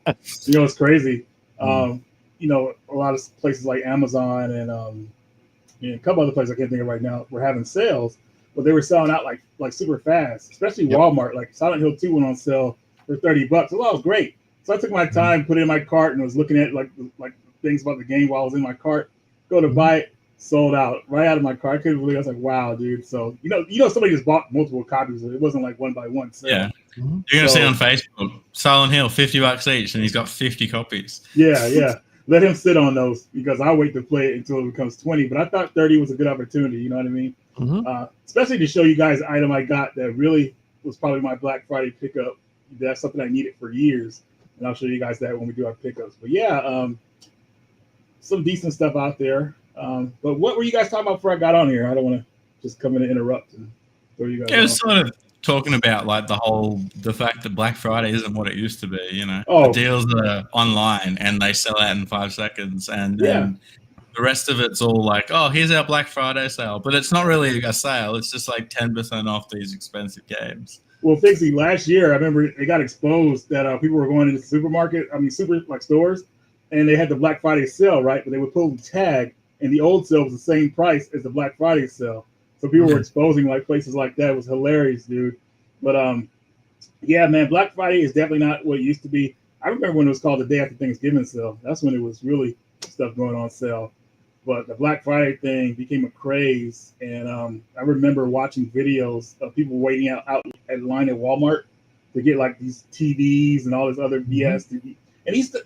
It's crazy. A lot of places like Amazon and a couple other places I can't think of right now were having sales, but they were selling out like super fast, especially Walmart. Like Silent Hill 2 went on sale for $30. Well, that was great. So I took my time, put it in my cart, and was looking at like things about the game while I was in my cart. Go to buy it, sold out right out of my cart. I couldn't believe it. I was like, wow, dude. So somebody just bought multiple copies. It wasn't like one by one sale. Yeah, you're gonna see on Facebook Silent Hill $50 each, and he's got 50 copies. Yeah. Let him sit on those because I'll wait to play it until it becomes 20. But I thought 30 was a good opportunity. You know what I mean? Especially to show you guys the item I got that really was probably my Black Friday pickup. That's something I needed for years. And I'll show you guys that when we do our pickups. But yeah, some decent stuff out there. But what were you guys talking about before I got on here? I don't want to just come in and interrupt and throw you guys. Yeah, it's sort of talking about the fact that Black Friday isn't what it used to be. Oh. The deals are online and they sell out in 5 seconds, and then the rest of it's all like, oh, here's our Black Friday sale, but it's not really a sale. It's just like 10% off these expensive games. Well, Fixie, last year, I remember it got exposed that people were going into the stores, and they had the Black Friday sale, right? But they would pull the tag, and the old sale was the same price as the Black Friday sale. So people were exposing places like that. It was hilarious, dude. But yeah, man, Black Friday is definitely not what it used to be. I remember when it was called the day after Thanksgiving sale. That's when it was really stuff going on sale. But the Black Friday thing became a craze, and I remember watching videos of people waiting out at line at Walmart to get these TVs and all this other BS. And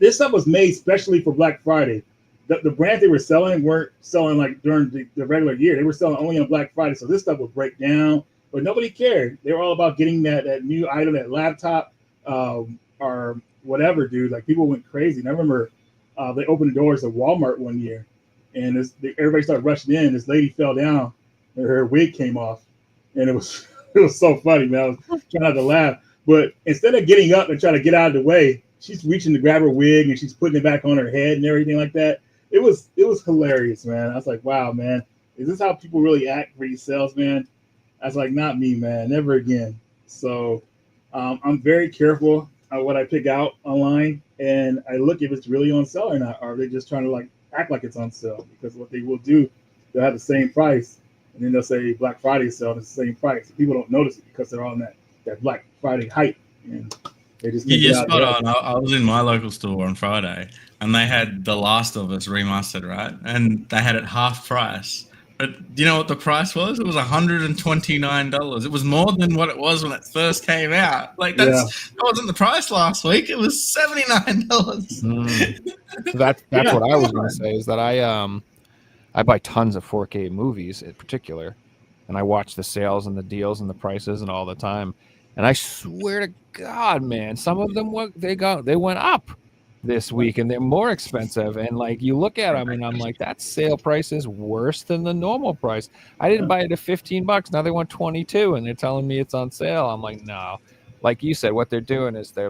this stuff was made specially for Black Friday. The brands they were selling weren't selling during the regular year. They were selling only on Black Friday, so this stuff would break down. But nobody cared. They were all about getting that new item, that laptop, or whatever, dude. People went crazy. And I remember they opened the doors of Walmart one year. And everybody started rushing in. This lady fell down, and her wig came off, and it was so funny, man. I was trying not to laugh, but instead of getting up and trying to get out of the way, she's reaching to grab her wig and she's putting it back on her head and everything like that. It was hilarious, man. I was like, wow, man, is this how people really act for these sales, man? I was like, not me, man, never again. So I'm very careful what I pick out online, and I look if it's really on sale or not. Or are they just trying to like act like it's on sale? Because what they will do, they'll have the same price, and then they'll say Black Friday sale, and it's the same price. People don't notice it because they're on that Black Friday hype, and they just think You're it out spot there. on. I was in my local store on Friday, and they had The Last of Us remastered, right? And they had it half price. But do you know what the price was? It was $129. It was more than what it was when it first came out. Like that wasn't the price last week. It was $79. So that's Yeah, what I was come going on. to say is that I buy tons of 4K movies in particular, and I watch the sales and the deals and the prices and all the time. And I swear to God, man, some of them they went up this week, and they're more expensive. And like you look at them, and I'm like, that sale price is worse than the normal price. I didn't buy it at $15. Now they want 22, and they're telling me it's on sale. I'm like, no. Like you said, what they're doing is they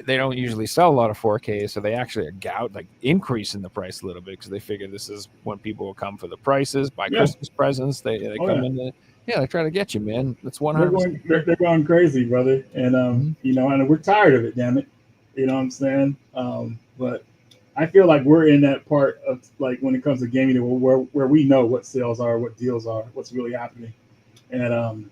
don't usually sell a lot of 4K, so they actually are increasing the price a little bit because they figure this is when people will come for the prices, buy Christmas presents. They come in. They try to get you, man. That's 100%. They're going crazy, brother, and and we're tired of it. Damn it, you know what I'm saying? But I feel like we're in that part of like when it comes to gaming where we know what sales are, what deals are, what's really happening, and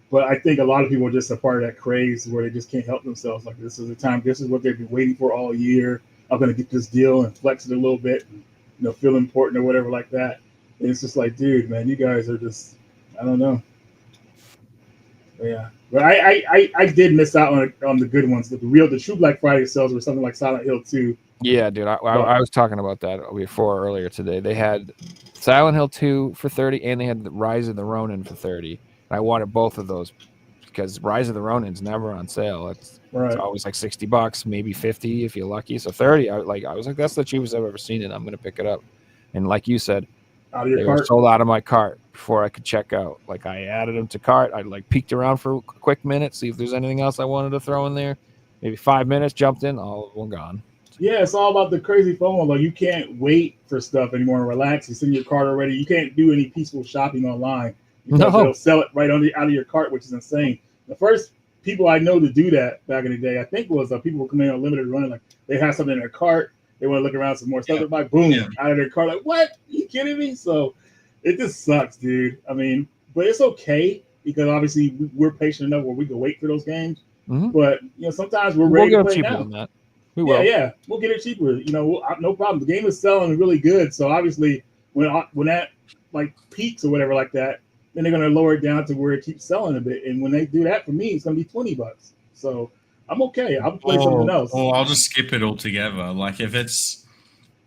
But I think a lot of people are just a part of that craze where they just can't help themselves. Like this is the time. This is what they've been waiting for all year. I'm going to get this deal and flex it a little bit, and, feel important or whatever like that. And it's just like, dude, man, you guys are just, I don't know. But yeah, but I did miss out on the good ones. The true Black Friday sales were something like Silent Hill 2. Yeah, dude. I was talking about that before earlier today. They had Silent Hill 2 for 30, and they had the Rise of the Ronin for 30. I wanted both of those because Rise of the Ronin's never on sale. It's always like $60, maybe 50 if you're lucky. So 30, I was like, that's the cheapest I've ever seen it. I'm gonna pick it up. And like you said, they were sold out of my cart before I could check out. Like I added them to cart. I like peeked around for a quick minute, see if there's anything else I wanted to throw in there. Maybe 5 minutes, jumped in, all well gone. Yeah, it's all about the crazy FOMO. Like you can't wait for stuff anymore and relax. It's in your cart already. You can't do any peaceful shopping online. They'll sell it right out of your cart, which is insane. The first people I know to do that back in the day, I think, was people who come in on limited running. Like they have something in their cart, they want to look around some more stuff. They're like, boom, out of their cart. Like, what? Are you kidding me? So it just sucks, dude. I mean, but it's okay because obviously we're patient enough where we can wait for those games. But sometimes we're ready to play now. Than that. We will. Yeah, we'll get it cheaper. No problem. The game is selling really good, so obviously when that like peaks or whatever like that, then they're going to lower it down to where it keeps selling a bit. And when they do that, for me, it's going to be $20. So I'm okay. I'll play something else. Or I'll just skip it altogether. Like if it's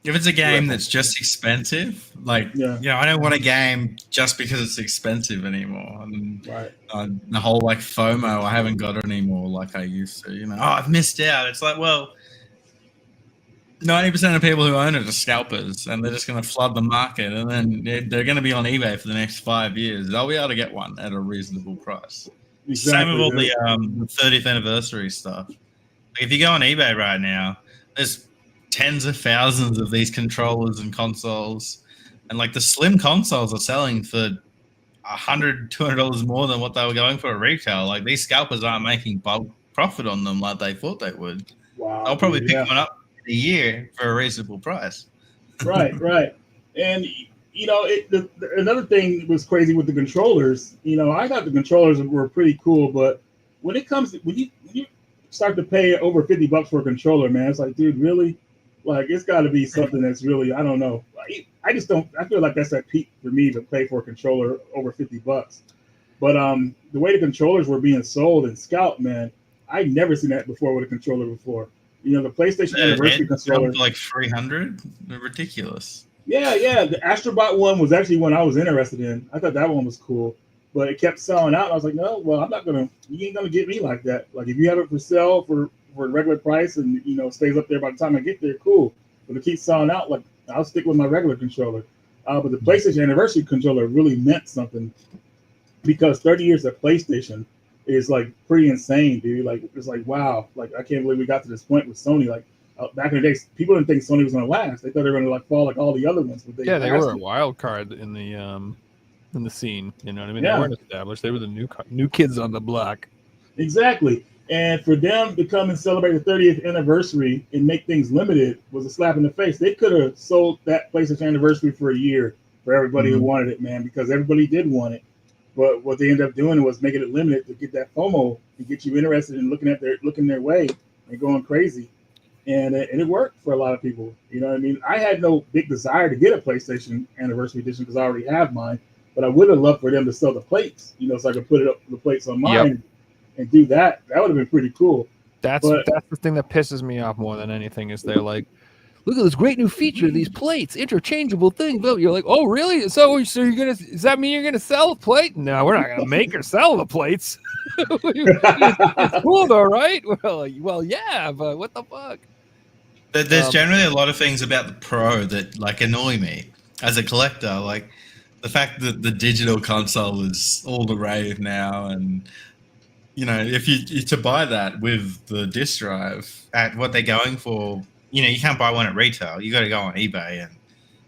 a game that's just expensive, like I don't want a game just because it's expensive anymore. And the whole like FOMO, I haven't got it anymore like I used to. I've missed out. It's like, well, 90% of people who own it are scalpers, and they're just going to flood the market, and then they're going to be on eBay for the next 5 years. They'll be able to get one at a reasonable price. Exactly, Same with all the 30th anniversary stuff. Like if you go on eBay right now, there's tens of thousands of these controllers and consoles, and like the slim consoles are selling for $100, $200 more than what they were going for at retail. Like these scalpers aren't making bulk profit on them like they thought they would. Wow, they'll probably pick one up a year for a reasonable price. Right. And another thing was crazy with the controllers. I thought the controllers were pretty cool, but when you start to pay over $50 for a controller, man, it's like, dude, really? Like it's got to be something that's really, I don't know. I just don't. I feel like that's that peak for me to pay for a controller over $50. But the way the controllers were being sold in Scout, man, I'd never seen that before with a controller before. The PlayStation Anniversary controller, like 300, they're ridiculous. Yeah. The Astrobot one was actually one I was interested in. I thought that one was cool, but it kept selling out. I was like, no, well, you ain't gonna get me like that. Like if you have it for sale for regular price and stays up there by the time I get there, cool. But it keeps selling out, like I'll stick with my regular controller. But the PlayStation Anniversary controller really meant something because 30 years of PlayStation is like pretty insane, dude. Like it's like, wow, like I can't believe we got to this point with Sony. Like back in the day, people didn't think Sony was going to last. They thought they were going to like fall like all the other ones. But they were a wild card in the scene. You know what I mean? Yeah. They weren't established. They were the new kids on the block. Exactly. And for them to come and celebrate the 30th anniversary and make things limited was a slap in the face. They could have sold that PlayStation anniversary for a year for everybody who wanted it, man, because everybody did want it. But what they ended up doing was making it limited to get that FOMO and get you interested in looking their way and going crazy. And it worked for a lot of people. You know what I mean? I had no big desire to get a PlayStation anniversary edition because I already have mine. But I would have loved for them to sell the plates, you know, so I could put the plates on mine and do that. That would have been pretty cool. That's the thing that pisses me off more than anything is they're like, look at this great new feature, these plates, interchangeable thing. You're like, oh really? So you're gonna? Does that mean you're gonna sell a plate? No, we're not gonna make or sell the plates. It's cool though, right? Well, yeah, but what the fuck? There's generally a lot of things about the Pro that like annoy me as a collector, like the fact that the digital console is all the rave now, and you know, if you to buy that with the disc drive at what they're going for, you know, you can't buy one at retail. You got to go on eBay, and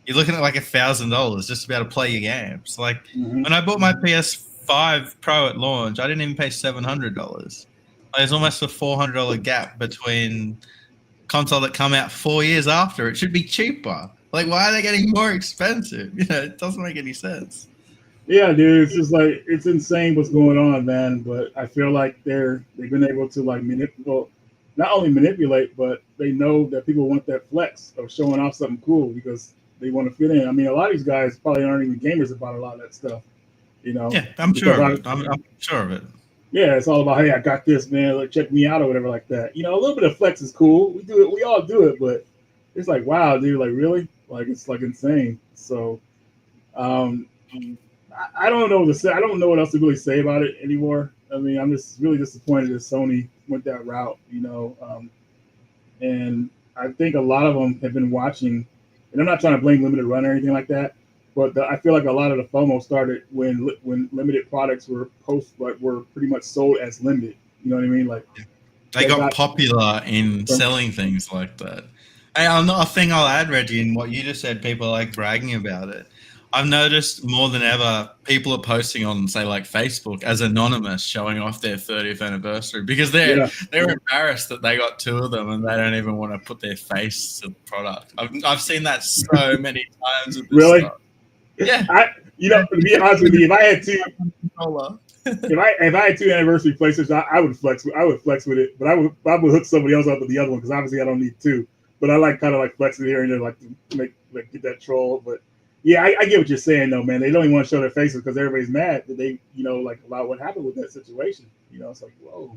you're looking at like $1,000 just to be able to play your games. Like when I bought my PS5 Pro at launch, I didn't even pay $700. There's almost a $400 gap between console that come out 4 years after. It should be cheaper. Like, why are they getting more expensive? You know, it doesn't make any sense. Yeah, dude, it's just like it's insane what's going on, man. But I feel like they've been able to like not only manipulate, but they know that people want that flex of showing off something cool because they want to fit in. I mean, a lot of these guys probably aren't even gamers about a lot of that stuff, you know. Yeah, I'm sure of it. I'm sure of it. Yeah, it's all about, hey, I got this, man. Like, check me out or whatever like that. You know, a little bit of flex is cool. We do it. We all do it, but it's like, wow, dude, like really, like it's like insane. So, I don't know what to say. I don't know what else to really say about it anymore. I mean, I'm just really disappointed that Sony went that route, you know. And I think a lot of them have been watching, and I'm not trying to blame Limited Run or anything like that, but I feel like a lot of the FOMO started when limited products were pretty much sold as limited. You know what I mean? Like they got popular in selling things like that. Hey, a thing I'll add, Reggie, in what you just said, people are like bragging about it. I've noticed more than ever, people are posting on, say, like Facebook as anonymous, showing off their 30th anniversary because they're embarrassed that they got two of them and they don't even want to put their face to the product. I've seen that so many times. With this really? Stuff. Yeah. To be honest with you, if I had two, if I had two anniversary PlayStations, I would flex. I would flex with it, but I would hook somebody else up with the other one because obviously I don't need two. But I like kind of like flexing here and there, like to get that troll, but. Yeah, I get what you're saying, though, man. They don't even want to show their faces because everybody's mad that they, you know, like about what happened with that situation. You know, it's like, whoa.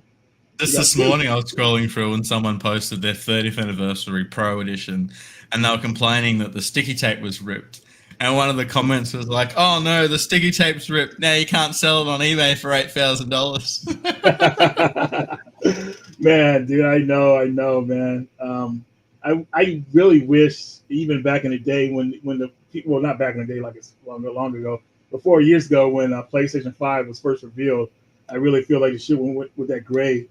Just this morning, I was scrolling through and someone posted their 30th anniversary Pro Edition, and they were complaining that the sticky tape was ripped. And one of the comments was like, "Oh no, the sticky tape's ripped. Now you can't sell it on eBay for $8,000." Man, dude, I know, man. I really wish, even back in the day when the people, well, not back in the day, like it's long ago, but 4 years ago when PlayStation 5 was first revealed, I really feel like it should went with that gray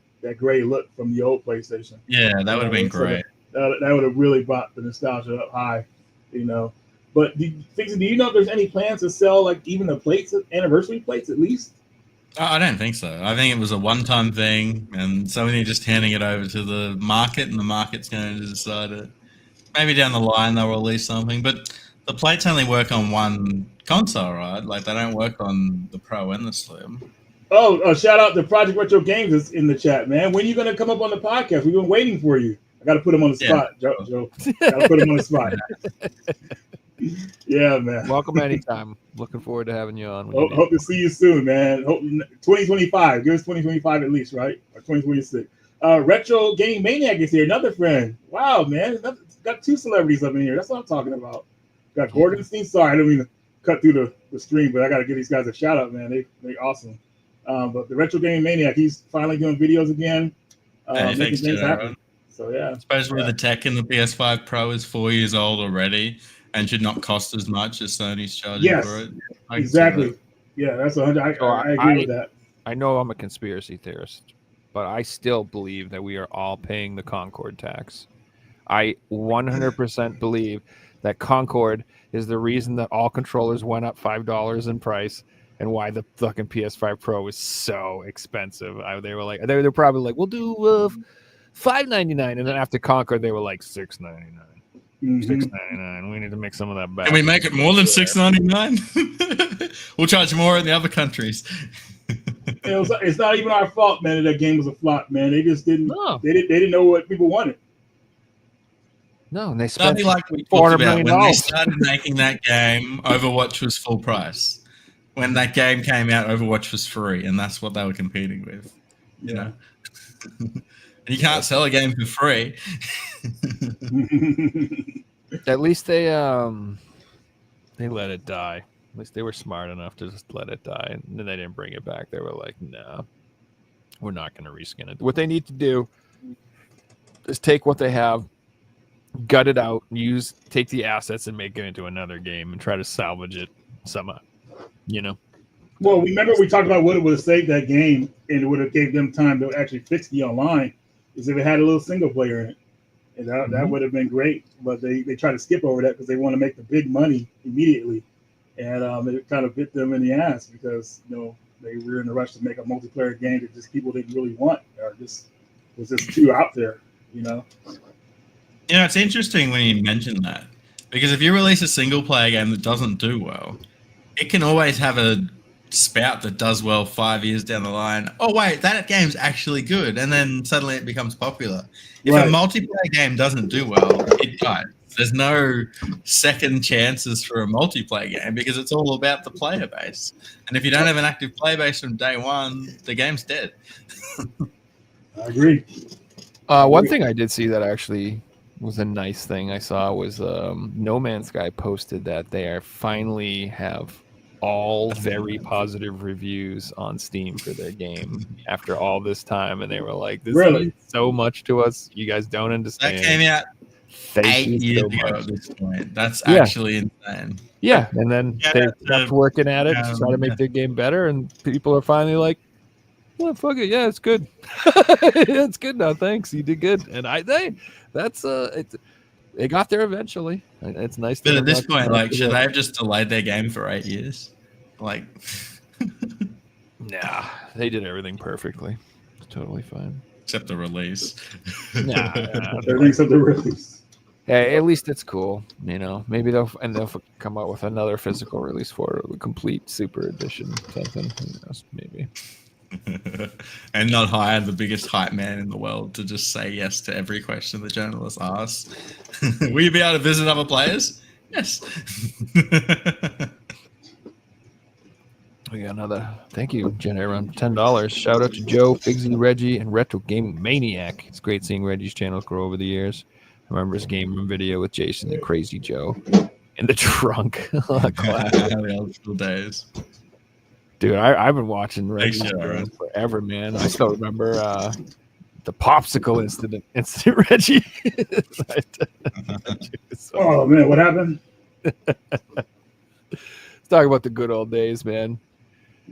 look from the old PlayStation. Yeah, that would have been great. That would have really brought the nostalgia up high, you know. But do you know if there's any plans to sell like even the plates, anniversary plates at least? I don't think so. I think it was a one-time thing, and Sony just handing it over to the market, and the market's going to decide it. Maybe down the line they'll release something, but the plates only work on one console, right? Like they don't work on the Pro and the Slim. Oh, shout out to Project Retro Games is in the chat, man. When are you going to come up on the podcast? We've been waiting for you. I got to put him on the spot, Joe. Got to put him on the spot. Yeah, man. Welcome anytime. Looking forward to having you on. Hope to see you soon, man. Hope 2025. Give us 2025 at least, right? Or 2026. Retro Gaming Maniac is here. Another friend. Wow, man. Got two celebrities up in here. That's what I'm talking about. Got Gordon Steen. Sorry, I don't mean to cut through the stream, but I got to give these guys a shout out, man. They're awesome. But the Retro Gaming Maniac, he's finally doing videos again. Thanks, Jared. So, yeah. Supposedly the tech in the PS5 Pro is 4 years old already and should not cost as much as Sony's charging for it. Exactly. Yeah, that's 100. I agree with that. I know I'm a conspiracy theorist, but I still believe that we are all paying the Concord tax. I 100% believe that Concord is the reason that all controllers went up $5 in price, and why the fucking PS5 Pro was so expensive. They were like, they're probably like, we'll do $599, and then after Conquer, they were like $699. Mhm. $699. We need to make some of that back. Can we make it more than $6.99? We'll charge more in the other countries. It's not even our fault, man. That game was a flop, man. They just didn't. No. They didn't know what people wanted. No, and they spent Nothing like we $400 talked about million. when they started making that game. Overwatch was full price. When that game came out, Overwatch was free, and that's what they were competing with. You know, and you can't sell a game for free. At least they let it die. At least they were smart enough to just let it die, and then they didn't bring it back. They were like, "No, we're not going to reskin it." What they need to do is take what they have, gut it out, take the assets and make it into another game and try to salvage it somehow. You know. Well, remember we talked about what it would have saved that game, and it would have gave them time to actually fix the online, is if it had a little single player in it, and that would have been great. But they try to skip over that because they want to make the big money immediately, and it kind of bit them in the ass because they were in a rush to make a multiplayer game that just people didn't really want, or just was just too out there. It's interesting when you mention that, because if you release a single player game that doesn't do well, it can always have a spout that does well 5 years down the line. Oh wait, that game's actually good, and then suddenly it becomes popular. If Right. a multiplayer game doesn't do well, it dies. There's no second chances for a multiplayer game because it's all about the player base. And if you don't have an active player base from day one, the game's dead. I agree. One thing I did see that actually was a nice thing I saw was No Man's Sky posted that they are finally have all very positive reviews on Steam for their game after all this time, and they were like, "This Really? means so much to us. You guys don't understand." That came out Thank 8 you years so ago much. at this point. That's Yeah. actually insane. Yeah, and then Yeah, they that's, kept working at it to try to make yeah. their game better, and people are finally like, "Well, fuck it, yeah, it's good. It's good now. Thanks, you did good." And they got there eventually. It's nice. But that at this I'm point, not- like, should they have just delayed their game for 8 years? Like, Nah, they did everything perfectly. It's totally fine. except the release. Nah, Everything's up to release. hey, at least it's cool. Maybe they'll come out with another physical release for it, a complete super edition, something. Who knows? Maybe. And not hire the biggest hype man in the world to just say yes to every question the journalist asks. Will you be able to visit other players? Yes. We got another. Thank you, Jenna. Around $10. Shout out to Joe, Figsy, Reggie, and Retro Gaming Maniac. It's great seeing Reggie's channels grow over the years. I remember his game room video with Jason and Crazy Joe in the trunk. Classic. The old school days. Dude, I've been watching Thanks, Reggie's Sharon. forever, man. I still remember the popsicle incident, Reggie. Oh man, what happened? Let's talk about the good old days, man.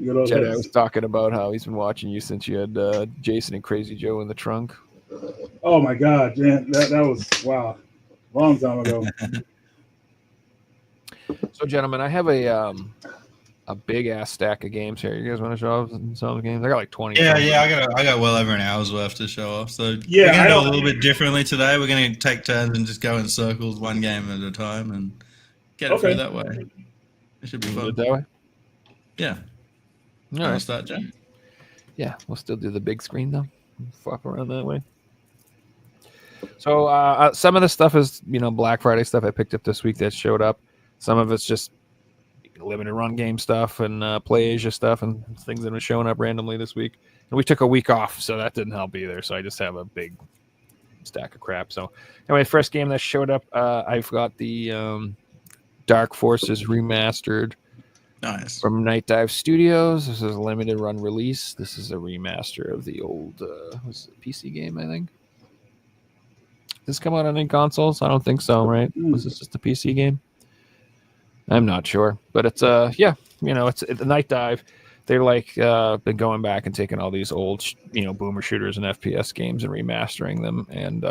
Good old Jedi days. was talking about how he's been watching you since you had Jason and Crazy Joe in the trunk. Oh my God, man, that was wow, long time ago. So, gentlemen, I have a big ass stack of games here. You guys want to show off some of the games? I got like 20. Yeah, I got well over an hour's worth to show off. So Yeah, we're gonna I do don't- a little bit differently today. We're gonna take turns and just go in circles, one game at a time, and get it Okay. through that way. It should be Do it fun. that way. Yeah. All Wanna right. start, Jack? Yeah, we'll still do the big screen though. Fuck around that way. So some of the stuff is Black Friday stuff I picked up this week that showed up. Some of it's just limited run game stuff and Play Asia stuff and things that are showing up randomly this week. And we took a week off, so that didn't help either. So I just have a big stack of crap. So anyway, first game that showed up, I've got the Dark Forces remastered Nice. from Night Dive Studios. This is a limited run release. This is a remaster of the old was it a PC game, I think. Did this come out on any consoles? I don't think so, right? Was this just a PC game? I'm not sure, but it's it's the Night Dive. They're like been going back and taking all these old boomer shooters and FPS games and remastering them, and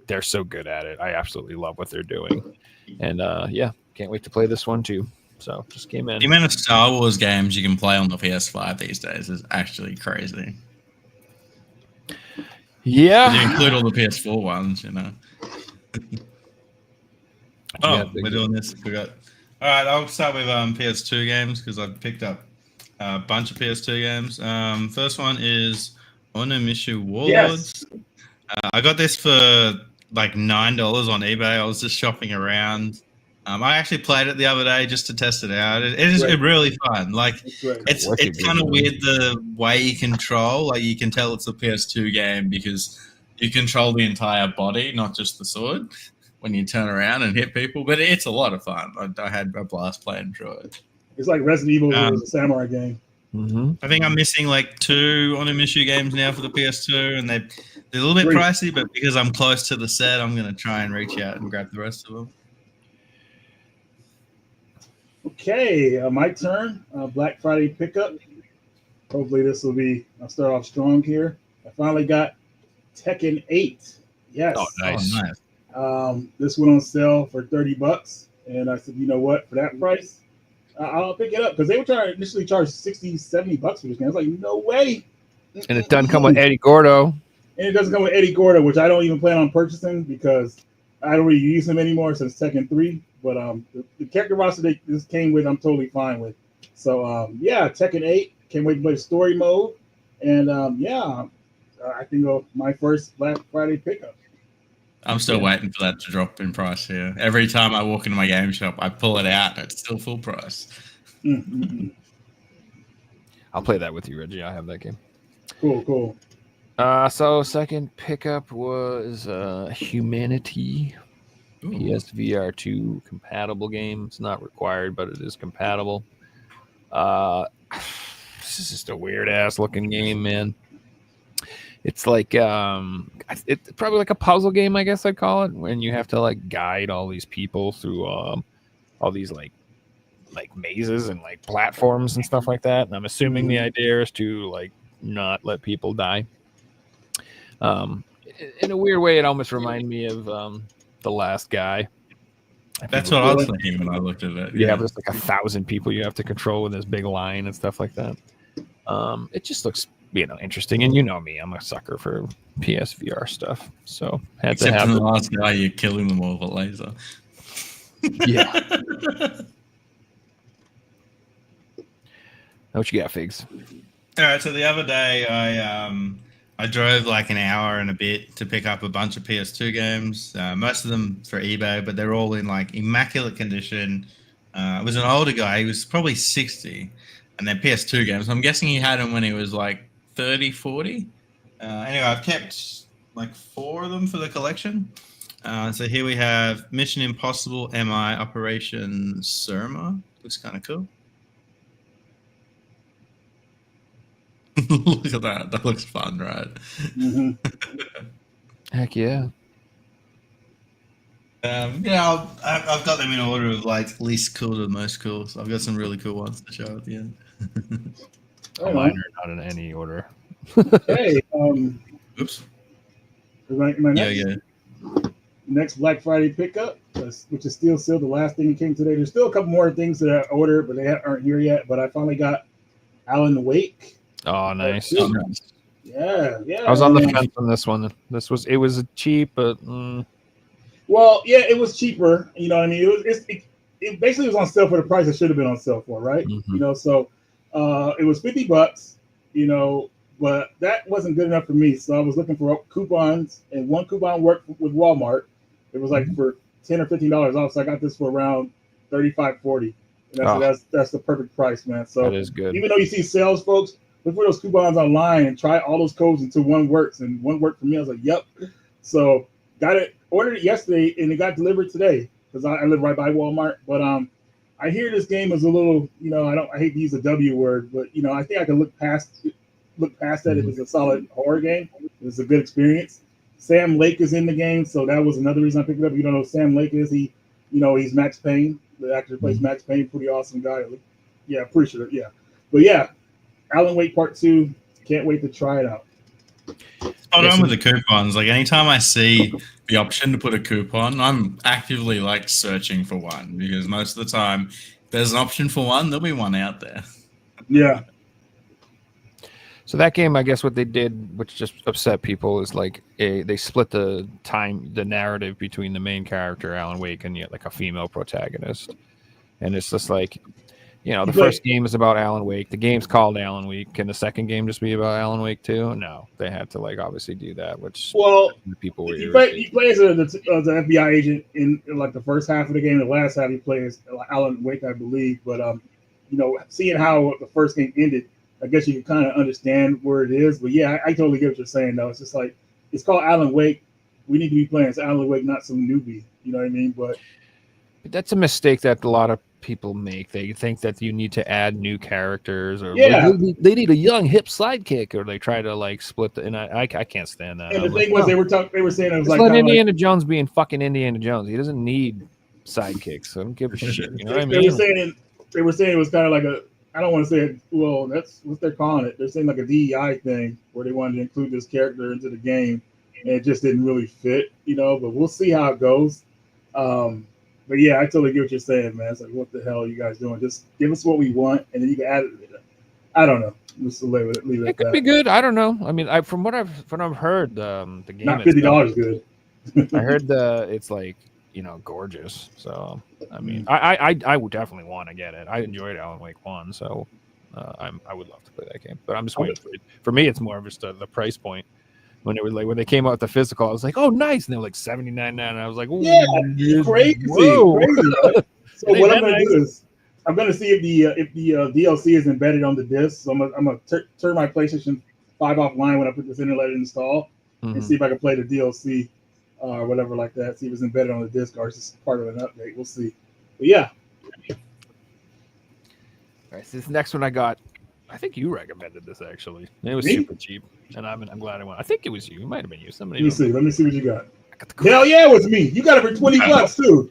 they're so good at it. I absolutely love what they're doing, and can't wait to play this one too. So just came in. The amount of Star Wars games you can play on the PS5 these days is actually crazy. Yeah. You include all the PS4 ones, you know. Yeah, We're doing this. I forgot. All right, I'll start with PS2 games because I picked up a bunch of PS2 games. First one is Onimusha Warlords. I got this for like $9 on eBay. I was just shopping around. I actually played it the other day just to test it out. It is really fun. Like it's kind of weird the way you control. Like you can tell it's a PS2 game because you control the entire body, not just the sword, when you turn around and hit people. But it's a lot of fun. I had a blast playing through it. It's like Resident Evil was a samurai game. Mm-hmm. I think I'm missing like 2 Onimusha games now for the PS2, and they're a little bit pricey. But because I'm close to the set, I'm going to try and reach out and grab the rest of them. Okay, my turn. Black Friday pickup. Hopefully this will be. I'll start off strong here. I finally got Tekken 8. Yes. Oh, nice. This went on sale for $30, and I said, you know what? For that price, I'll pick it up because they were initially charged $60-$70 for this game. I was like, no way. And it doesn't come with Eddie Gordo. And it doesn't come with Eddie Gordo, which I don't even plan on purchasing because I don't really use him anymore since Tekken 3. But the character roster this came with, I'm totally fine with. So yeah, Tekken 8. Can't wait to play the story mode. And I think my first Black Friday pickup. I'm still waiting for that to drop in price here. Every time I walk into my game shop, I pull it out and it's still full price. Mm-hmm. I'll play that with you, Reggie. I have that game. Cool. So second pickup was Humanity. PSVR 2 compatible game. It's not required, but it is compatible. This is just a weird ass looking game, man. It's like it's probably like a puzzle game, I guess I'd call it, when you have to like guide all these people through all these like mazes and like platforms and stuff like that. And I'm assuming the idea is to like not let people die. In a weird way, it almost reminded me of The Last Guy. That's what I was thinking when I looked at it. You have just like 1,000 people you have to control in this big line and stuff like that. It just looks, interesting. And you know me, I'm a sucker for PSVR stuff. So had to have The Last Guy, you're killing them all with a laser. Yeah. What you got, Figs? All right. So the other day, I drove like an hour and a bit to pick up a bunch of PS2 games. Most of them for eBay, but they're all in like immaculate condition. It was an older guy. He was probably 60, and they're PS2 games. I'm guessing he had them when he was like 30, 40. Anyway, I've kept like 4 of them for the collection. So here we have Mission Impossible MI Operation Surma. Looks kind of cool. Look at that. That looks fun, right? Mm-hmm. Heck yeah. I've got them in order of like least cool to most cool. So I've got some really cool ones to show at the end. Mine are not in any order. Hey, Oops. my next Black Friday pickup, which is still the last thing that came today. There's still a couple more things that I ordered, but they aren't here yet. But I finally got Alan Wake. Oh, nice. Yeah. I was on the fence on this one. It was cheap, but well, yeah, it was cheaper. You know what I mean? It basically was on sale for the price it should have been on sale for, right? Mm-hmm. So it was $50, but that wasn't good enough for me. So I was looking for coupons, and one coupon worked with Walmart. It was like for $10 or $15 off. So I got this for around $35, $40. And that's the perfect price, man. So that is good. Even though you see sales, folks, look for those coupons online and try all those codes until one works. And one worked for me. I was like, yep. So ordered it yesterday, and it got delivered today because I live right by Walmart. But I hear this game is a little, I hate to use the W word, but I think I can look past that if it's a solid horror game. It's a good experience. Sam Lake is in the game, so that was another reason I picked it up. You don't know who Sam Lake is. He's Max Payne. The actor who plays Max Payne, pretty awesome guy. Yeah, pretty sure. Yeah, but yeah, Alan Wake Part 2. Can't wait to try it out. Hold on with the coupons. Like anytime I see the option to put a coupon, I'm actively like searching for one because most of the time there's an option for one, there'll be one out there. Yeah. So that game, I guess, what they did, which just upset people, is like they split the narrative between the main character Alan Wake and yet like a female protagonist, and it's just like, you know, the first game is about Alan Wake. The game's called Alan Wake. Can the second game just be about Alan Wake too? No, they had to like obviously do that, which Well, people were. you play as the FBI agent in like the first half of the game. The last half you play as Alan Wake, I believe. But you know, seeing how the first game ended, I guess you can kind of understand where it is. But yeah, I totally get what you're saying though. It's just like it's called Alan Wake. We need to be playing as Alan Wake, not some newbie. You know what I mean? But that's a mistake that a lot of people make. They think that you need to add new characters, or Yeah. they need a young hip sidekick, or they try to like split the. And I can't stand that. and the I'm thing like, was, no. they were saying it was Just like let kinda like- Indiana Jones be in fucking Indiana Jones. He doesn't need sidekicks. I don't give a shit. You know what I They mean? were saying it was kind of like a. I don't want to say it. Well, that's what they're calling it. They're saying like a DEI thing where they wanted to include this character into the game, and it just didn't really fit, you know. But we'll see how it goes. But yeah, I totally get what you're saying, man. It's like, what the hell are you guys doing? Just give us what we want, and then you can add it. I don't know. Just leave it It at could that. be good. I don't know. I mean, from what I've heard, the game Not itself- $50 good. I heard it's like, you know, gorgeous. So I mean, I would definitely want to get it. I enjoyed Alan Wake 1, so I would love to play that game. But I'm just waiting for it. For me, it's more of just the price point. When it was like when they came out with the physical, I was like, oh nice, and they were like $79.99, and I was like, Yeah, ooh, crazy, whoa. crazy. Right? So It what ain't I'm gonna that do is I'm gonna see if the DLC is embedded on the disc. So I'm gonna turn my PlayStation 5 offline when I put this in and let it install, and Mhm. see if I can play the DLC or whatever like that. See if it's embedded on the disc or it's just part of an update. We'll see. But yeah, All right, so this next one I got, I think you recommended this actually. It was Me? super cheap, and I'm glad I went. I think it was you. It might have been you. Somebody. let me see. Let me see what you got. I got the Hell yeah, it was me. You got it for $20 too.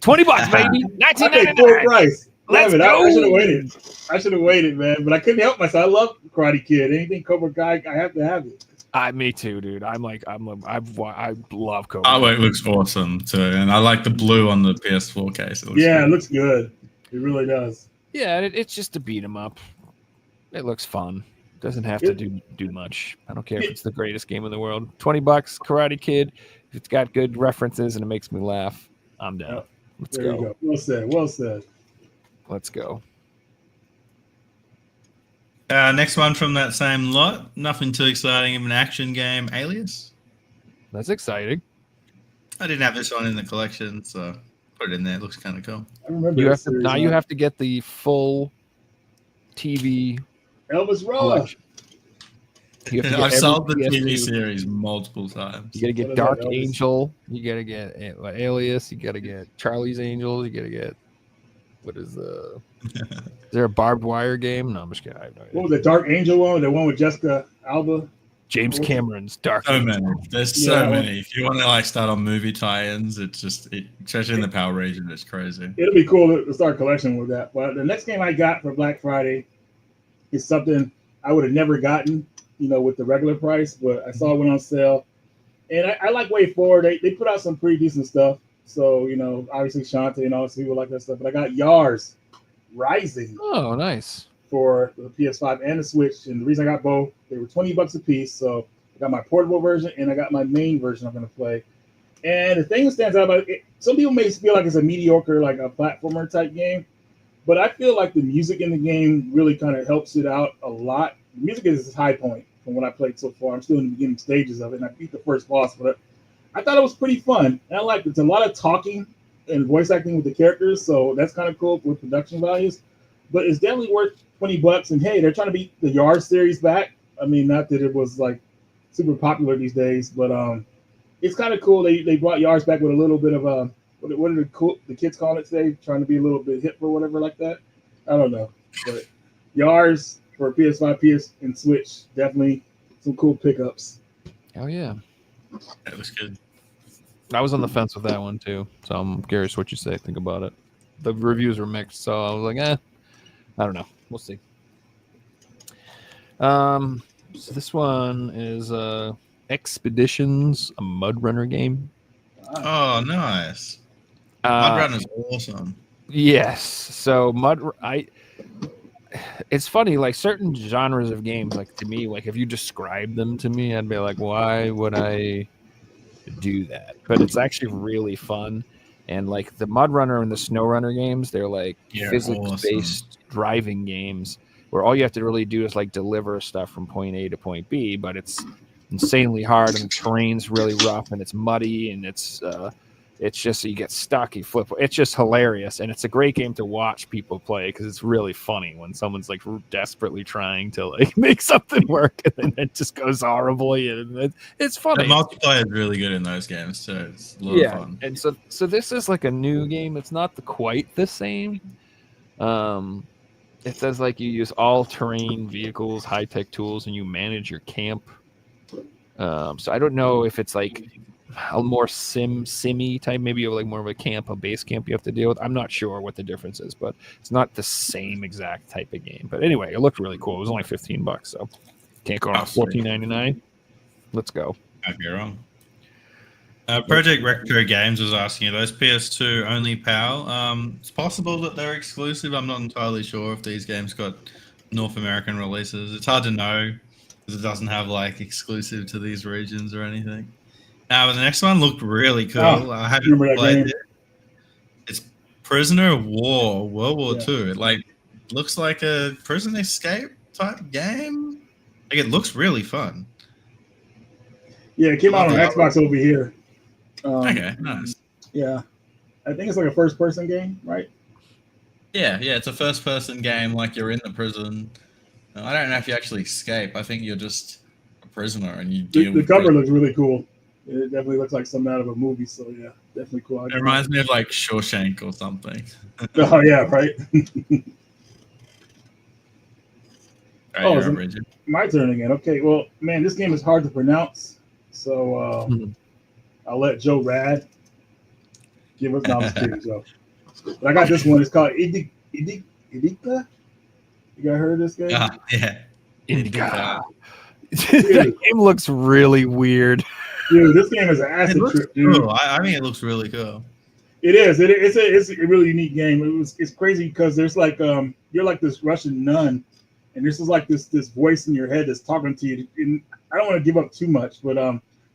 $20, baby. I paid full $19.99. price. Let's Damn it, I should have go. waited. I should have waited, man. But I couldn't help myself. I love Karate Kid. Anything Cobra Kai, I have to have it. Me too, dude. I love Cobra. Artwork looks awesome too, and I like the blue on the PS4 case. It looks Yeah, good. it looks good. It really does. Yeah, it's just to beat 'em up. It looks fun. Doesn't have to do much. I don't care if it's the greatest game in the world. $20, Karate Kid. If it's got good references and it makes me laugh, I'm down. Let's There you go. go. Well said. Well said. Let's go. Next one from that same lot. Nothing too exciting of an action game. Alias. That's exciting. I didn't have this one in the collection, so put it in there. It looks kind of cool. I remember You that have to series, now. You man. have to get the full TV Elvis Raw. collection. You have to get I've every sold the TV PS2. series multiple times. You gotta What get is Dark that, Elvis? Angel. You gotta get Alias. You gotta get Charlie's Angels. You gotta get what is the? Is there a barbed wire game? No, I'm just kidding. I have no idea. What was the Dark Angel one? The one with Jessica Alba? James Cameron's Dark So Angel. many. There's Yeah, so that one. many. If you want to like start on movie tie-ins, it's just especially in the Power region, it's crazy. It'll be cool to start a collection with that. But the next game I got for Black Friday is something I would have never gotten, you know, with the regular price, but I saw it went on sale. And I like Way Forward. They put out some pretty decent stuff. So, you know, obviously Shantae and all those people like that stuff. But I got Yars Rising Oh, nice. for the PS5 and the Switch. And the reason I got both, they were $20 a piece. So I got my portable version and I got my main version I'm going to play. And the thing that stands out about it, some people may feel like it's a mediocre, like a platformer type game. But I feel like the music in the game really kind of helps it out a lot. The music is its high point from what I played so far. I'm still in the beginning stages of it, and I beat the first boss, but I thought it was pretty fun. And I like it's a lot of talking and voice acting with the characters, so that's kind of cool with production values. But it's definitely worth $20. And hey, they're trying to beat the Yard series back. I mean, not that it was like super popular these days, but it's kind of cool. They brought Yards back with a little bit of a what are the kids call it today? Trying to be a little bit hip or whatever like that. I don't know, but Yards for PS5, PS, and Switch definitely some cool pickups. Oh yeah. That was good. I was on the fence with that one too, so I'm curious what you think about it. The reviews were mixed, so I was like, I don't know. We'll see. So this one is Expeditions, a Mud Runner game. Oh, nice. Uh, Mud Runner's awesome. Yes. So it's funny, like certain genres of games, like to me, like if you describe them to me, I'd be like, why would I do that? But it's actually really fun. And like the Mud Runner and the Snow Runner games, they're like Yeah, physics-based driving games where all you have to really do is like deliver stuff from point A to point B, but it's insanely hard and the terrain's really rough and it's muddy and it's just you get stuck, you flip. It's just hilarious, and it's a great game to watch people play because it's really funny when someone's like desperately trying to like make something work, and then it just goes horribly, and it's The funny. multiplayer is really good in those games too. It's a lot of fun. And so this is like a new game. It's not quite the same. It says like you use all-terrain vehicles, high-tech tools, and you manage your camp. So I don't know if it's like a more simmy type, maybe you have like more of a base camp you have to deal with. I'm not sure what the difference is, but it's not the same exact type of game. But anyway, it looked really cool. It was only $15, so can't go on $14.99. Let's go. Can't be wrong. Project Recto Games was asking, are those PS2 only PAL? It's possible that they're exclusive. I'm not entirely sure if these games got North American releases. It's hard to know because it doesn't have like exclusive to these regions or anything. Now, the next one looked really cool. Oh, I haven't remember that played game? it. It's Prisoner of War, World War Yeah. II. It like looks like a prison escape type game. Like it looks really fun. Yeah, it came out on Okay. Xbox over here. Okay, nice. Yeah, I think it's like a first-person game, right? Yeah, it's a first-person game. Like you're in the prison. I don't know if you actually escape. I think you're just a prisoner and you deal The with cover prison. looks really cool. It definitely looks like something out of a movie. So yeah, definitely cool. It reminds me of like Shawshank or something. Oh yeah, right. Right, Oh, you're is it- up, Richard. My turn again. Okay, well, man, this game is hard to pronounce, so I'll let Joe Rad give us. No, I'm just kidding, Joe. But I got this one. It's called Idika. You guys heard of this game? Yeah. Indica. That game looks really weird. Dude, this game is an It acid looks trip, dude. cool. I think it looks really cool. It is. It's a really unique game. It's crazy because there's like you're like this Russian nun, and this is like this voice in your head that's talking to you. And I don't want to give up too much, but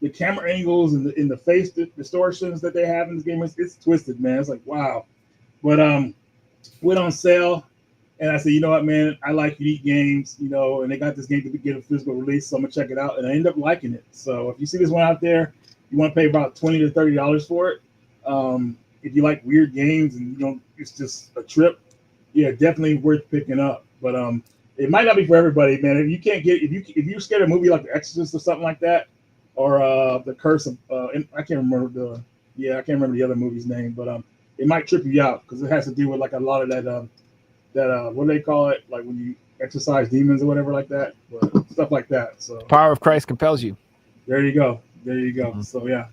the camera angles and the face distortions that they have in this game, it's twisted, man. It's like wow. But went on sale, and I said, you know what, man, I like unique games, you know, and they got this game to get a physical release, so I'm gonna check it out, and I end up liking it. So if you see this one out there, you want to pay about $20 to $30 for it. If you like weird games and you know it's just a trip, yeah, definitely worth picking up. But it might not be for everybody, man. If you can't get if you're scared of a movie like The Exorcist or something like that, or The Curse of I can't remember the other movie's name, but it might trip you out because it has to do with like a lot of that what do they call it, like when you exorcise demons or whatever like that, but stuff like that. So Power of Christ compels you. there you go. Mhm. So yeah.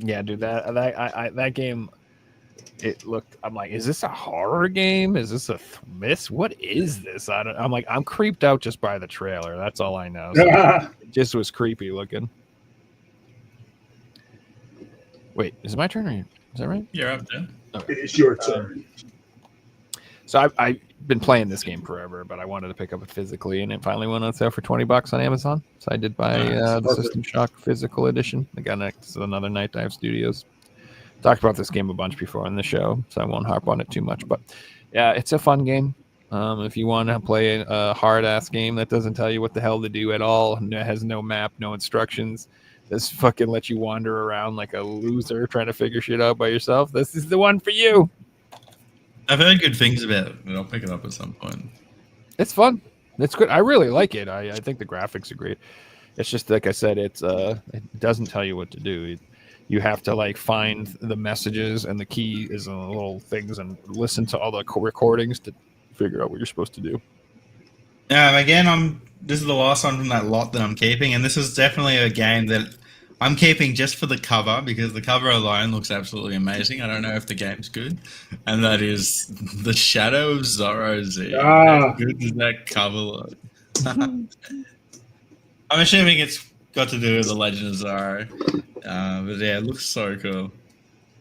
Yeah, dude, that game, it looked. I'm like, is this a horror game? Is this a myth? What is this? I'm like, I'm creeped out just by the trailer. That's all I know. So it just was creepy looking. Wait, is it my turn? Or is that right? You're up there. It's your turn. So I've been playing this game forever, but I wanted to pick up it physically, and it finally went on sale for $20 on Amazon. So I did buy the Perfect. System Shock physical edition. I got next to another Night Dive Studios. Talked about this game a bunch before on the show, so I won't harp on it too much. But yeah, it's a fun game. If you want to play a hard ass game that doesn't tell you what the hell to do at all, and it has no map, no instructions, just fucking let you wander around like a loser trying to figure shit out by yourself, this is the one for you. I've heard good things about it, but I'll pick it up at some point. It's fun. It's good. I really like it. I think the graphics are great. It's just like I said, it doesn't tell you what to do. You have to like find the messages and the key is in the little things and listen to all the recordings to figure out what you're supposed to do. Again, this is the last one from that lot that I'm keeping, and this is definitely a game that I'm keeping just for the cover because the cover alone looks absolutely amazing. I don't know if the game's good, and that is The Shadow of Zorro Z. How good does that cover look? I'm assuming it's got to do with The Legend of Zorro, but yeah, it looks so cool.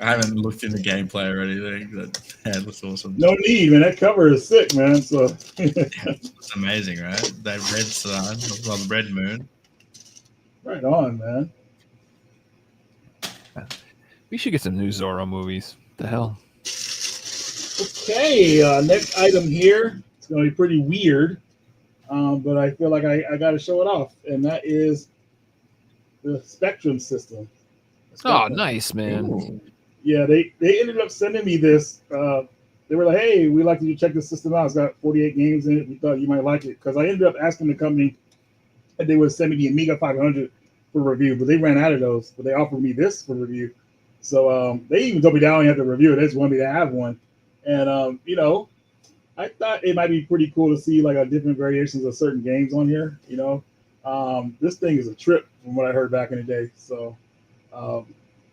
I haven't looked into gameplay or anything. That looks awesome. No need, man. That cover is sick, man. So It's amazing, right? That red sun, well, the red moon. right on, man. We should get some new Zorro movies. The hell? Okay, next item here. It's going to be pretty weird, but I feel like I got to show it off, and that is the Spectrum system. Oh, nice, man. Yeah, they ended up sending me this. They were like, "Hey, we'd like you to check this system out. It's got 48 games in it. We thought you might like it." Because I ended up asking the company if they would send me the Amiga 500 for review, but they ran out of those. But they offered me this for review. So they even told me that I don't have to review it. They just wanted me to have one. And you know, I thought it might be pretty cool to see like a different variations of certain games on here. You know, this thing is a trip from what I heard back in the day. So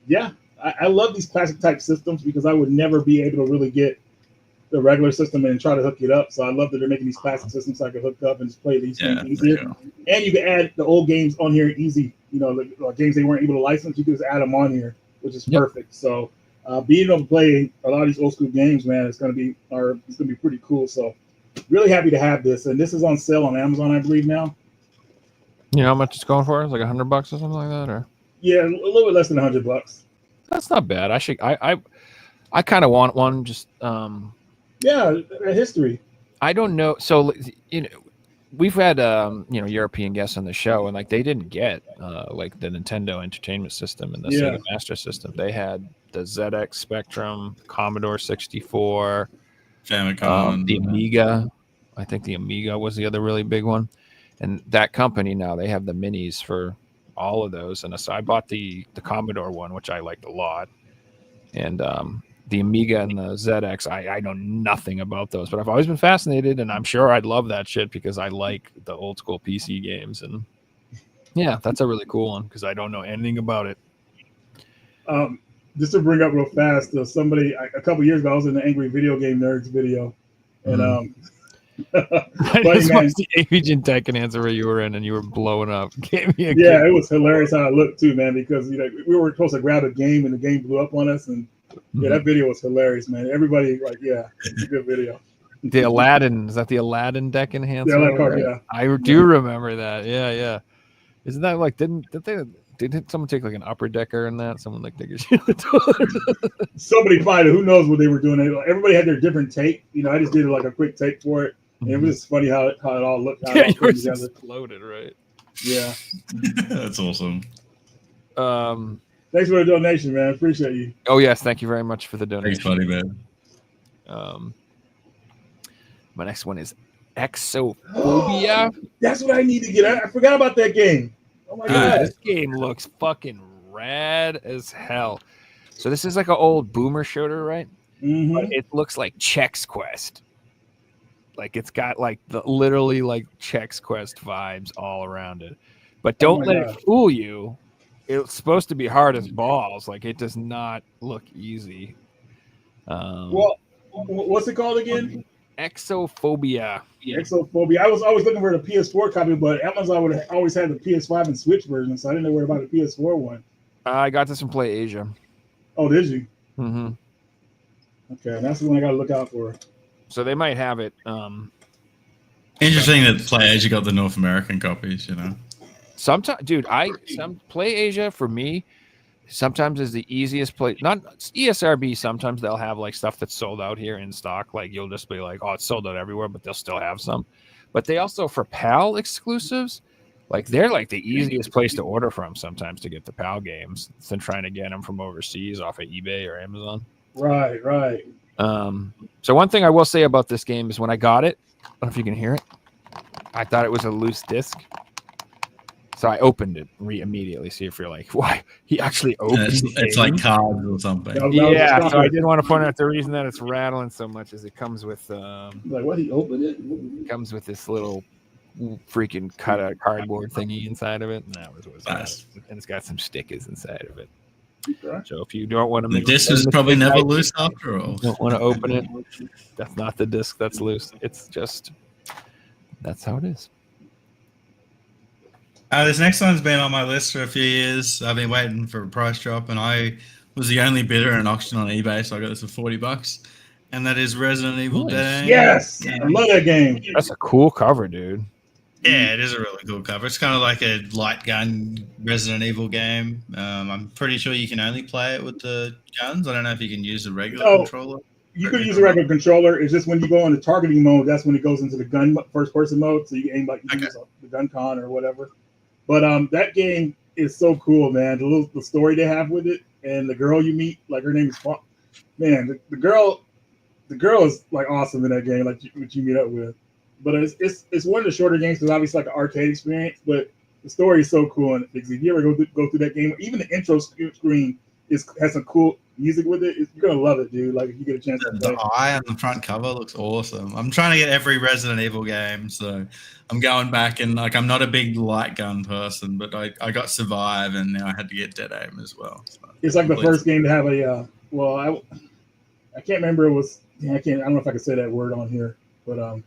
yeah, I love these classic type systems because I would never be able to really get the regular system and try to hook it up. So I love that they're making these classic systems so I can hook up and just play these things easier. And you can add the old games on here easy. You know, the games they weren't able to license, you can just add them on here, which is perfect. So being able to play a lot of these old school games, man, it's gonna be pretty cool. So really happy to have this, and this is on sale on Amazon, I believe now. You know how much it's going for? It's like $100 or something like that, or Yeah, a little bit less than $100. that's not bad. I kind of want one. Just Yeah, a history. I don't know. So you know, we've had you know, European guests on the show, and like they didn't get like the Nintendo Entertainment System and the Sega Master System. They had the ZX Spectrum, Commodore 64, Famicom, the Amiga. I think the Amiga was the other really big one. And that company now, they have the minis for all of those. And so I bought the Commodore one, which I liked a lot. And the Amiga and the ZX, I know nothing about those, but I've always been fascinated, and I'm sure I'd love that shit because I like the old school PC games. And yeah, that's a really cool one because I don't know anything about it. Just to bring up real fast, somebody a couple years ago, I was in the Angry Video Game Nerds video, and I just watched the Agent Tech and Answer where you were in, and you were blowing up. Gave me a it was hilarious how it looked too, man, because you know we were supposed to grab a game and the game blew up on us, and yeah, that video was hilarious, man. Everybody like, yeah, it's a good video. The Aladdin, is that the Aladdin deck enhancer? Yeah, I do remember that. Yeah. Isn't that like didn't someone take like an upper decker in that? Someone like take a shit in the toilet? Somebody find it. Who knows what they were doing? Everybody had their different take. You know, I just did like a quick take for it. And it was just funny how it all looked. How yeah, yours exploded, right? Yeah. That's awesome. Thanks for the donation, man. Appreciate you. Oh yes, thank you very much for the donation. Thanks, buddy, man. My next one is Exophobia. That's what I need to get. I forgot about that game. Oh my god, this game looks fucking rad as hell. So this is like an old boomer shooter, right? Mm-hmm. But it looks like Chex Quest. Like it's got like literally like Chex Quest vibes all around it. But don't let it fool you. It's supposed to be hard as balls. Like it does not look easy. Well, what's it called again? Exophobia. Exophobia. I was always looking for the PS4 copy, but Amazon would always had the PS5 and Switch version, so I didn't know where about the PS4 one. I got this from Play Asia. Oh, did you? Mm-hmm. Okay, that's the one I got to look out for. So they might have it. Interesting that Play Asia got the North American copies, you know. Sometimes, dude, Play Asia for me sometimes is the easiest place. Not ESRB. Sometimes they'll have like stuff that's sold out here in stock. Like you'll just be like, oh, it's sold out everywhere, but they'll still have some. But they also for PAL exclusives, like they're like the easiest place to order from sometimes to get the PAL games than trying to get them from overseas off of eBay or Amazon. Right. So one thing I will say about this game is when I got it, I don't know if you can hear it, I thought it was a loose disc. So I opened it immediately. See if you're like, why? He actually opened it. It's like cards or something. Yeah, so I did want to point out the reason that it's rattling so much is it comes with like what, he opened it? It comes with this little freaking cut out cardboard thingy inside of it. And that was what's nice. And it's got some stickers inside of it. Okay. So if you don't want to the disc is probably never loose after all. Don't want to open it. That's not the disc that's loose. It's just that's how it is. This next one's been on my list for a few years. I've been waiting for a price drop, and I was the only bidder in an auction on eBay, so I got this for $40, and that is Resident Evil Nice. Dead Aim. Yes, I love that game. That's a cool cover, dude. Yeah, it is a really cool cover. It's kind of like a light gun Resident Evil game. I'm pretty sure you can only play it with the guns. I don't know if you can use a regular No. controller. You could use a regular controller. It's just when you go into targeting mode, that's when it goes into the gun first person mode. So you can aim like you can use the gun con or whatever. But that game is so cool, man. The story they have with it, and the girl you meet, like her name is man. The girl is like awesome in that game, like what you meet up with. But it's one of the shorter games because obviously like an arcade experience. But the story is so cool, and if you ever go through that game, even the intro screen has some cool music with it. You're gonna love it, dude. Like if you get a chance to play. The eye on the front cover looks awesome. I'm trying to get every Resident Evil game, so I'm going back and like I'm not a big light gun person, but I got Survive and now I had to get Dead Aim as well. So it's like the first game to have a I can't remember. It was I don't know if I can say that word on here, but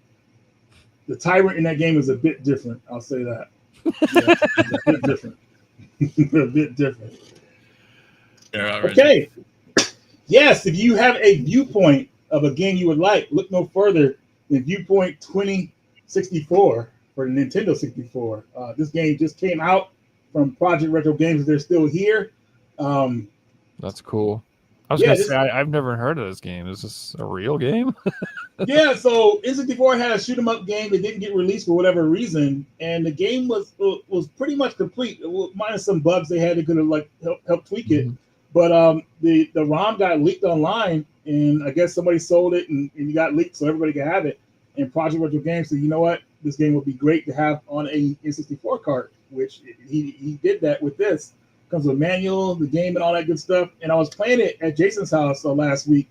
the tyrant in that game is a bit different. I'll say that. Yeah, it's a bit different. A bit different. Okay. Yes, if you have a viewpoint of a game you would like, look no further than Viewpoint 2064 for the Nintendo 64. This game just came out from Project Retro Games. They're still here. That's cool. I was gonna say I've never heard of this game. Is this a real game? Yeah, so N64 had a shoot 'em up game that didn't get released for whatever reason, and the game was pretty much complete, minus some bugs they had that could have like help tweak it. But the ROM got leaked online, and I guess somebody sold it, and it got leaked so everybody could have it. And Project Retro Games said, you know what, this game would be great to have on a N64 cart, which he did that with this. Comes with a manual, the game, and all that good stuff. And I was playing it at Jason's house last week,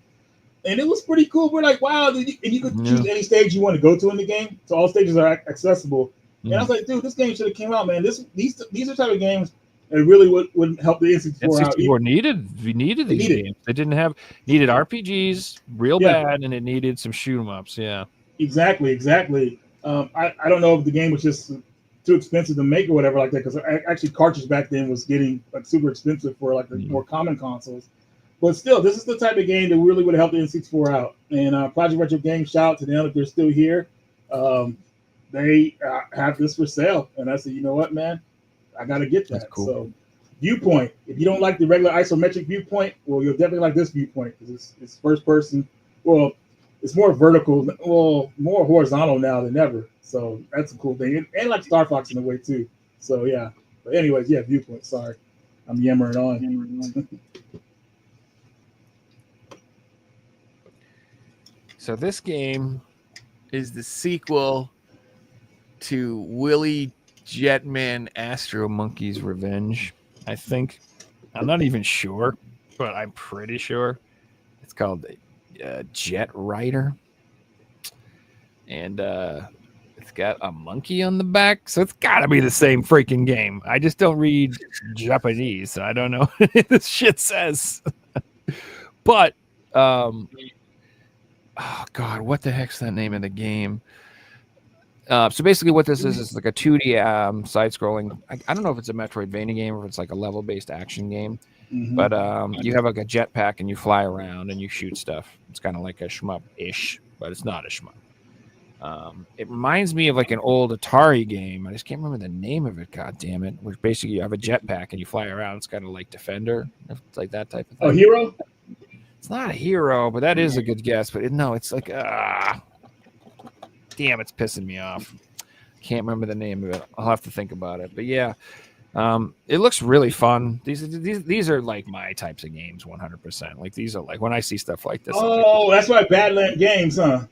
and it was pretty cool. We're like, wow, and you could choose any stage you want to go to in the game, so all stages are accessible. And I was like, dude, this game should have came out, man. These are type of games that really would help the N64 out. N64 needed these games. They needed RPGs real bad, and it needed some shoot 'em ups. Yeah, exactly. I don't know if the game was just too expensive to make or whatever like that, because actually cartridge back then was getting like super expensive for like the more common consoles. But still, this is the type of game that really would help the N64 out. And Project Retro Games, shout out to them if they're still here. They have this for sale, and I said, you know what, man, I got to get that. That's cool. So, Viewpoint. If you don't like the regular isometric viewpoint, well, you'll definitely like this viewpoint because it's first person. Well, it's more vertical, more horizontal now than ever. So that's a cool thing, and like Star Fox in a way too. So yeah. But anyways, yeah, Viewpoint. Sorry, I'm yammering on. So this game is the sequel to Willy Jetman Astro Monkey's Revenge, I think. I'm not even sure, but I'm pretty sure. It's called Jet Rider. And it's got a monkey on the back, so it's got to be the same freaking game. I just don't read Japanese, so I don't know what this shit says. But, oh God, what the heck's the name of the game? So basically what this is like a 2D side-scrolling. I don't know if it's a Metroidvania game or if it's like a level-based action game. But you have like a jetpack and you fly around and you shoot stuff. It's kind of like a shmup-ish, but it's not a shmup. It reminds me of like an old Atari game. I just can't remember the name of it. God damn it! Which basically you have a jetpack and you fly around. It's kind of like Defender. It's like that type of thing. Oh, Hero? It's not a Hero, but that is a good guess. But no, it's like damn, it's pissing me off. Can't remember the name of it. I'll have to think about it. But yeah, it looks really fun. These are like my types of games, 100%. Like these are like when I see stuff like this. Oh, that's right, Badland Games, huh?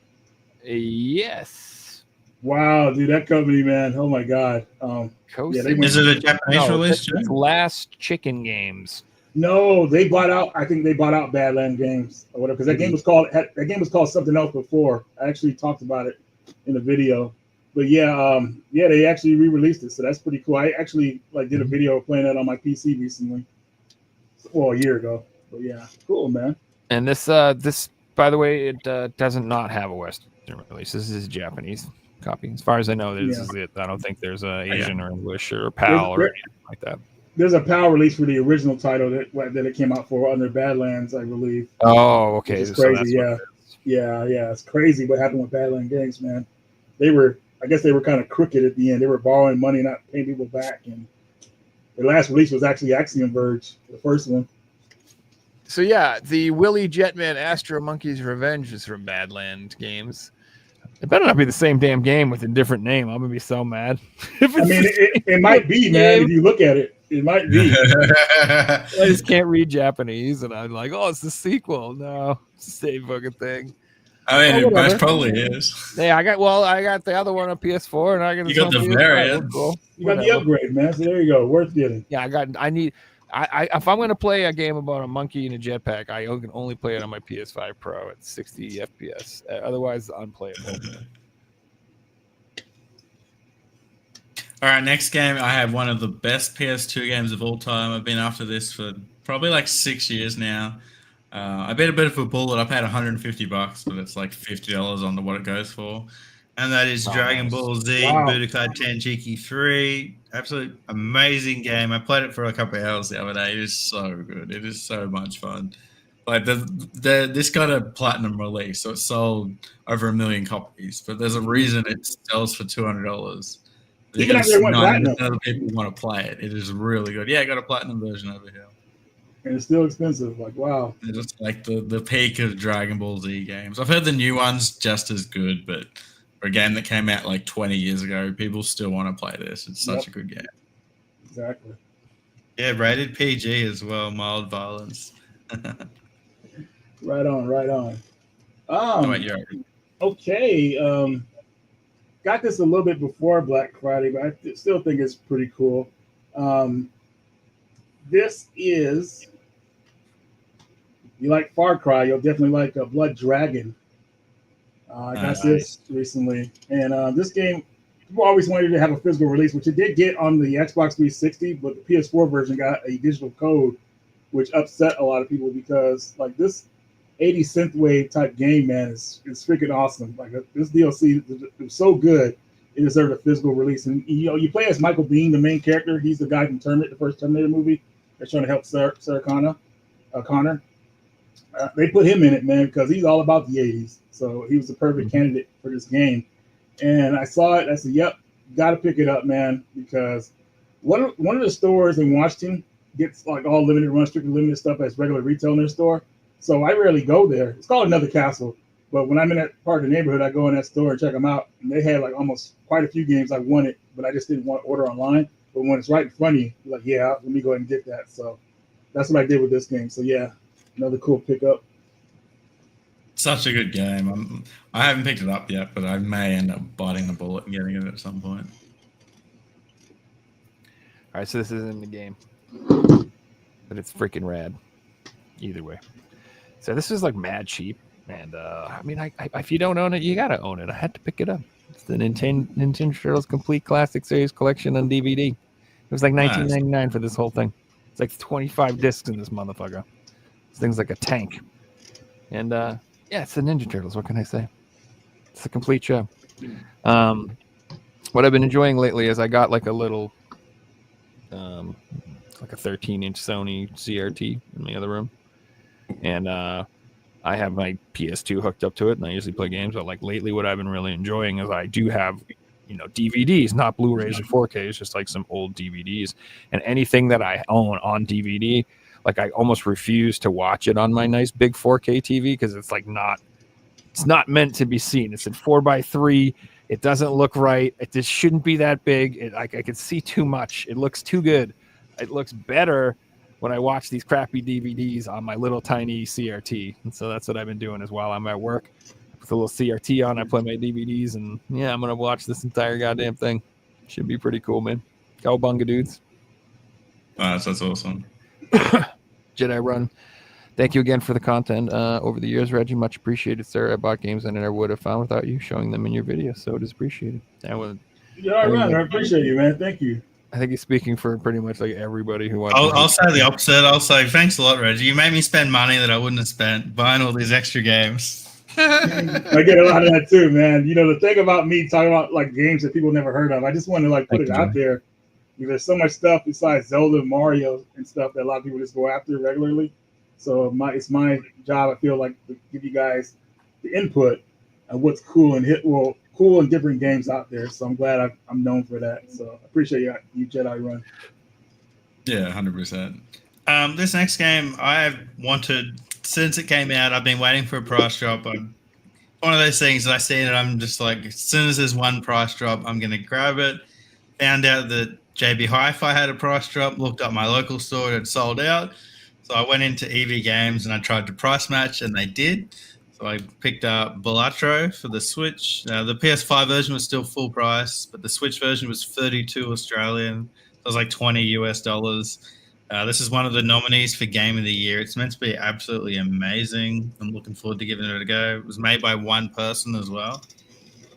Yes. Wow, dude, that company, man. Oh my God. Is it a Japanese release? It's Last Chicken Games. No, they bought out. I think they bought out Badland Games or whatever, because that game was called something else before. I actually talked about it in a video. But yeah, they actually re-released it, so that's pretty cool. I actually did a video playing that on my PC recently, well, a year ago. But yeah, cool, man. And this by the way, it doesn't not have a Western release. This is a Japanese copy, as far as I know. This is it. I don't think there's a Asian or English or PAL or anything like that. there's a PAL release for the original title that it came out for under Badlands, I believe. Oh, okay. It's So crazy, that's yeah. what it is. Yeah. It's crazy what happened with Badlands Games, man. I guess they were kind of crooked at the end. They were borrowing money, not paying people back. And their last release was actually Axiom Verge, the first one. So yeah, the Willy Jetman Astro Monkey's Revenge is from Badland Games. It better not be the same damn game with a different name. I'm gonna be so mad. If I mean, it might be, man. If you look at it, it might be. I just can't read Japanese, and I'm like, oh, it's the sequel. No, it's the same fucking thing. I mean, Oh, it whatever. most probably is. Yeah, I got the other one on PS4, and I got You this got on the PS5. variant. Cool. You got the Whatever. upgrade, man. So there you go. Worth getting. Yeah, I if I'm gonna play a game about a monkey in a jetpack, I can only play it on my PS5 Pro at 60 FPS. Otherwise, unplayable. All right, next game. I have one of the best PS2 games of all time. I've been after this for probably like 6 years now. I bet a bit of a bullet. I paid $150, but it's like $50 on what it goes for. And that is Dragon Ball Z Wow. Budokai Tenkaichi 3. Absolute amazing game. I played it for a couple of hours the other day. It is so good. It is so much fun. Like this got a platinum release, so it sold over 1 million copies. But there's a reason it sells for $200. Even after it went platinum. Other people want to play it. It is really good. Yeah, I got a platinum version over here. And it's still expensive. Like, wow. It's just like the peak of Dragon Ball Z games. I've heard the new one's just as good, but for a game that came out like 20 years ago, people still want to play this. It's such a good game. Exactly. Yeah, rated PG as well, mild violence. Right on. Oh, wait, you're Okay. Got this a little bit before Black Friday, but I still think it's pretty cool. This is, you like Far Cry, you'll definitely like Blood Dragon. I got this recently, and this game, people always wanted to have a physical release, which it did get on the Xbox 360, but the PS4 version got a digital code, which upset a lot of people because like this 80 synthwave type game, man, is freaking awesome. Like this DLC is so good, it deserved a physical release. And you play as Michael Biehn, the main character. He's the guy from Terminator, the first Terminator movie. They're trying to help Sarah Connor. They put him in it, man, because he's all about the 80s. So he was the perfect candidate for this game. And I saw it. I said, "Yep, got to pick it up, man," because one of the stores in Washington gets like all limited run, strictly limited stuff as regular retail in their store. So I rarely go there. It's called Another Castle. But when I'm in that part of the neighborhood, I go in that store and check them out. And they had like almost quite a few games I wanted, but I just didn't want to order online. But when it's right in front of you, you're like, yeah, let me go ahead and get that. So that's what I did with this game. So yeah, another cool pickup. such a good game. I haven't picked it up yet, but I may end up biting the bullet and getting it at some point. All right, so this isn't in the game, but it's freaking rad. Either way, so this is like mad cheap, and I mean, I if you don't own it, you gotta own it. I had to pick it up. It's the Nintendo Turtles Complete Classic Series Collection on DVD. It was like $19.99 for this whole thing. It's like 25 discs in this motherfucker. This thing's like a tank, and yeah, it's the Ninja Turtles. What can I say? It's a complete show. What I've been enjoying lately is I got like a little. Like a 13-inch Sony CRT in the other room, and I have my PS2 hooked up to it, and I usually play games. But like lately, what I've been really enjoying is I do have, DVDs, not Blu-rays or 4Ks, just like some old DVDs, and anything that I own on DVD, like I almost refuse to watch it on my nice big 4K TV because it's like it's not meant to be seen. It's in 4:3. It doesn't look right. It just shouldn't be that big. I could see too much. It looks too good. It looks better when I watch these crappy DVDs on my little tiny CRT. And so that's what I've been doing is while I'm at work. I put the little CRT on, I play my DVDs, and yeah, I'm going to watch this entire goddamn thing. Should be pretty cool, man. Cowabunga dudes. That's awesome. Jedi Run. Thank you again for the content over the years, Reggie. Much appreciated, sir. I bought games I never would have found without you showing them in your video, so it is appreciated. Yeah, right. I appreciate you, man. Thank you. I think he's speaking for pretty much like everybody who wants. I'll say the opposite. I'll say thanks a lot, Reggie. You made me spend money that I wouldn't have spent buying all these extra games. I get a lot of that too, man. The thing about me talking about like games that people never heard of, I just want to like put it out there Because there's so much stuff besides Zelda and Mario and stuff that a lot of people just go after regularly. So it's my job, I feel like, to give you guys the input of what's cool and cool and different games out there. So I'm glad I'm known for that. So I appreciate you Jedi Run. Yeah, 100%. This next game I've wanted since it came out. I've been waiting for a price drop. One of those things that I see it, I'm just like, as soon as there's one price drop, I'm going to grab it. Found out that JB Hi-Fi had a price drop, looked up my local store, it had sold out. So I went into EV Games and I tried to price match, and they did. So I picked up Balatro for the Switch. The PS5 version was still full price, but the Switch version was 32 Australian. So it was like $20 US. This is one of the nominees for Game of the Year. It's meant to be absolutely amazing. I'm looking forward to giving it a go. It was made by one person as well.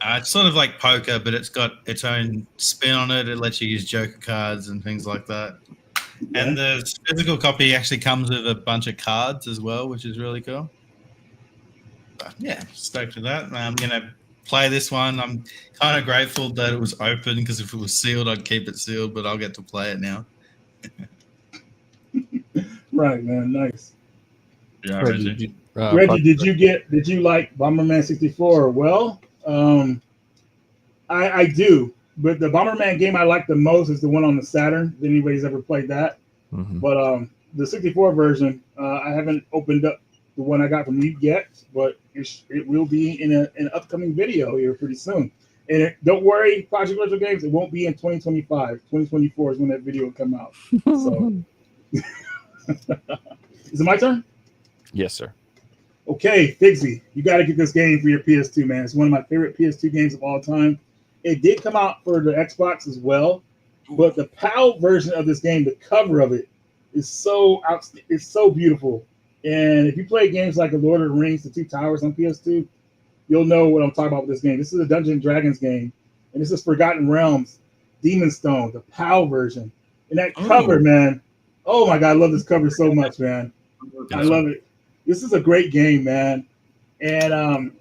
It's sort of like poker, but it's got its own spin on it. It lets you use Joker cards and things like that. Yeah. And the physical copy actually comes with a bunch of cards as well, which is really cool. But yeah, stoked with that. I'm going to play this one. I'm kind of grateful that it was open, because if it was sealed, I'd keep it sealed, but I'll get to play it now. Right, man. Nice. Yeah, Reggie, did you like Bomberman 64? Well, I do, but the Bomberman game I like the most is the one on the Saturn. If anybody's ever played that. Mm-hmm. But the 64 version, I haven't opened up the one I got from you yet, but it will be in an upcoming video here pretty soon. And don't worry, Project Retro Games, it won't be in 2025. 2024 is when that video will come out. So, is it my turn? Yes, sir. Okay, Figsy, you got to get this game for your PS2, man. It's one of my favorite PS2 games of all time. It did come out for the Xbox as well, but the PAL version of this game, the cover of it, is it's so beautiful. And if you play games like The Lord of the Rings, The Two Towers on PS2, you'll know what I'm talking about with this game. This is a Dungeons & Dragons game, and this is Forgotten Realms, Demon's Stone, the PAL version. And that cover, man, oh my God, I love this cover so much, man. I love it. This is a great game, man. And I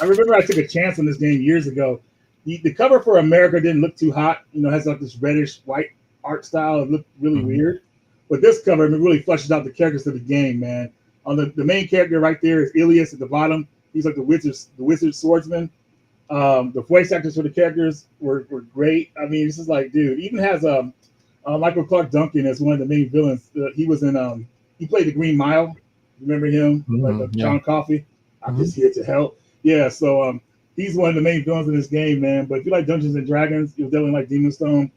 remember I took a chance on this game years ago. The cover for America didn't look too hot. You know, it has like this reddish white art style. It looked really weird. But this cover really fleshes out the characters of the game, man. On the main character right there is Ilias at the bottom. He's like the wizard swordsman. The voice actors for the characters were great. I mean, this is like, dude, even has Michael Clark Duncan as one of the main villains. He was in he played the Green Mile. Remember him? John Coffey. I'm just here to help. Yeah, so he's one of the main villains in this game, man. But if you like Dungeons and Dragons, you'll definitely like Demon's Stone.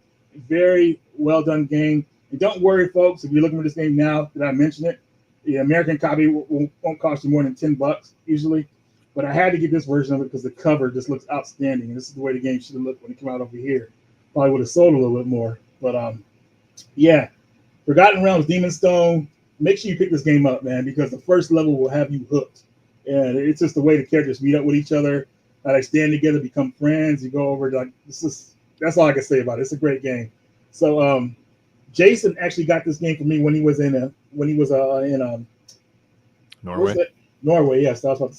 Very well done game. And don't worry, folks, if you're looking for this game now that I mentioned it, the American copy won't cost you more than $10 usually. But I had to get this version of it because the cover just looks outstanding. And this is the way the game should have looked when it came out over here. Probably would have sold a little bit more. But yeah, Forgotten Realms, Demon's Stone. Make sure you pick this game up, man, because the first level will have you hooked. And it's just the way the characters meet up with each other. They stand together, become friends. You go over to that's all I can say about it. It's a great game. So Jason actually got this game for me when he was in Norway. Norway, yes. I was about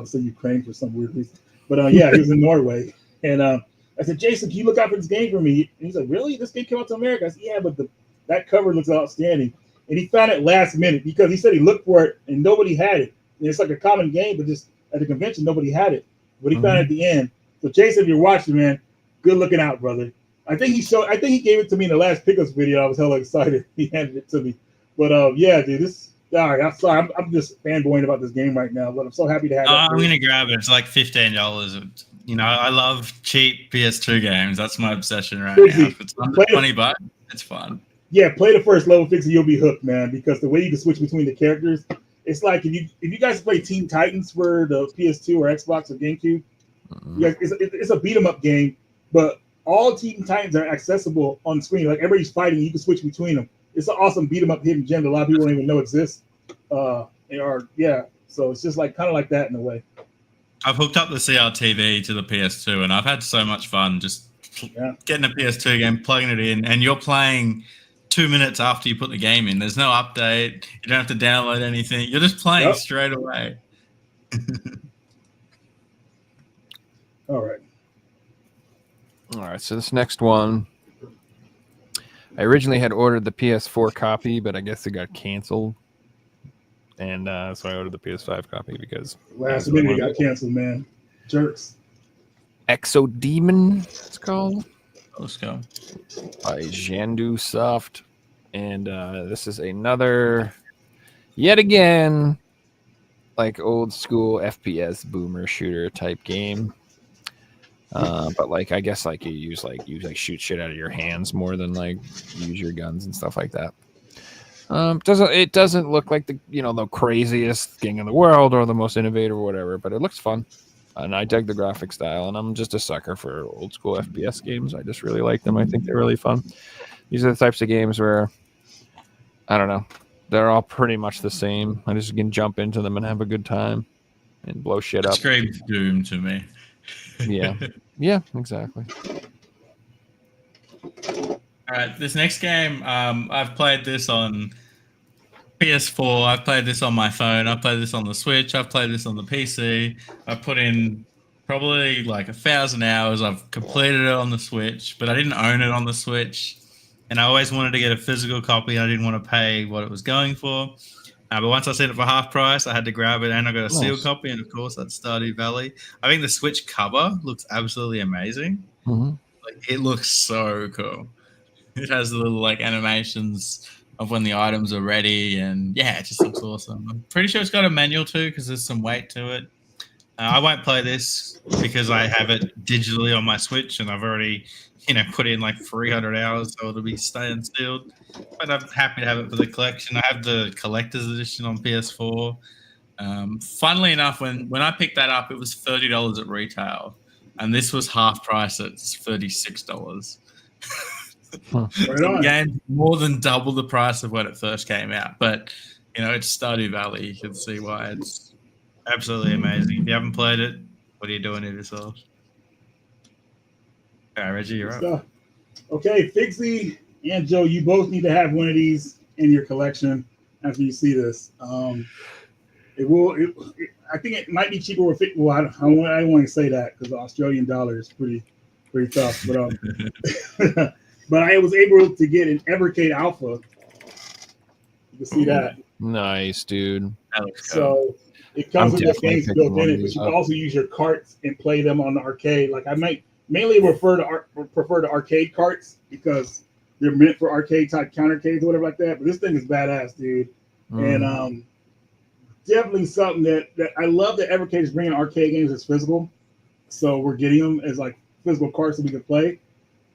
to say Ukraine for some weird reason. But yeah, he was in Norway. And I said, Jason, can you look out for this game for me? And he's like, really? This game came out to America? I said, yeah, but that cover looks outstanding. And he found it last minute because he said he looked for it and nobody had it. And it's like a common game, but just at the convention, nobody had it. But he found it at the end. So Jason, if you're watching, man, good looking out, brother. I think he gave it to me in the last pickups video. I was hella excited. He handed it to me. But yeah, dude, all right, I'm sorry. I'm just fanboying about this game right now, but I'm so happy to have it. I'm going to grab it. It's like $15. You know, I love cheap PS2 games. That's my obsession right now. If it's under $20, it's fun. Yeah, play the first level, Fix it, you'll be hooked, man, because the way you can switch between the characters, it's like if you guys play Teen Titans for the PS2 or Xbox or GameCube, it's a beat 'em up game, but all Teen Titans are accessible on screen. Like everybody's fighting, you can switch between them. It's an awesome beat 'em up hidden gem that a lot of people don't even know exists. So it's just like kind of like that in a way. I've hooked up the CRTV to the PS2, and I've had so much fun just getting a PS2 game, plugging it in, and you're playing 2 minutes after you put the game in. There's no update. You don't have to download anything. You're just playing straight away. All right. All right, so this next one, I originally had ordered the PS4 copy, but I guess it got canceled, and so I ordered the PS5 copy because Last minute it got canceled, man. Jerks. Exodemon, it's called, Let's go. by Jandu Soft, and this is another, yet again, like old school FPS boomer shooter type game. But like I guess like you shoot shit out of your hands more than like use your guns and stuff like that. It doesn't look like the the craziest thing in the world or the most innovative or whatever, but it looks fun. And I dig the graphic style, and I'm just a sucker for old school FPS games. I just really like them. I think they're really fun. These are the types of games where, I don't know, they're all pretty much the same. I just can jump into them and have a good time and blow shit up. Screams Doom to me. Yeah. Yeah, exactly. All right, this next game, I've played this on PS4. I've played this on my phone. I've played this on the Switch. I've played this on the PC. I've put in probably like 1,000 hours. I've completed it on the Switch, but I didn't own it on the Switch. And I always wanted to get a physical copy. I didn't want to pay what it was going for. But once I seen it for half price, I had to grab it, and I got a sealed copy. And of course, that's Stardew Valley. I think the Switch cover looks absolutely amazing. Mm-hmm. Like, it looks so cool. It has the little like animations of when the items are ready, and yeah, it just looks awesome. I'm pretty sure it's got a manual too because there's some weight to it. I won't play this because I have it digitally on my Switch, and I've already put in like 300 hours, so it'll be staying sealed. But I'm happy to have it for the collection. I have the collector's edition on PS4. Funnily enough, when I picked that up, it was $30 at retail, and this was half price at $36. The game more than double the price of when it first came out, but it's Stardew Valley. You can see why it's absolutely amazing. If you haven't played it, what are you doing to yourself? All right, Reggie, you're up. Okay, Figsy and Joe, you both need to have one of these in your collection after you see this. It will. I think it might be cheaper with. Well, I don't want to say that because the Australian dollar is pretty tough. But but I was able to get an Evercade Alpha. You can see that. Nice, dude. So it comes with the games built in it, but you can also use your carts and play them on the arcade. Like I might mainly prefer to arcade carts because they're meant for arcade type countercades or whatever like that. But this thing is badass, dude. And definitely something that I love that Evercade is bringing arcade games as physical. So we're getting them as like physical carts that we can play.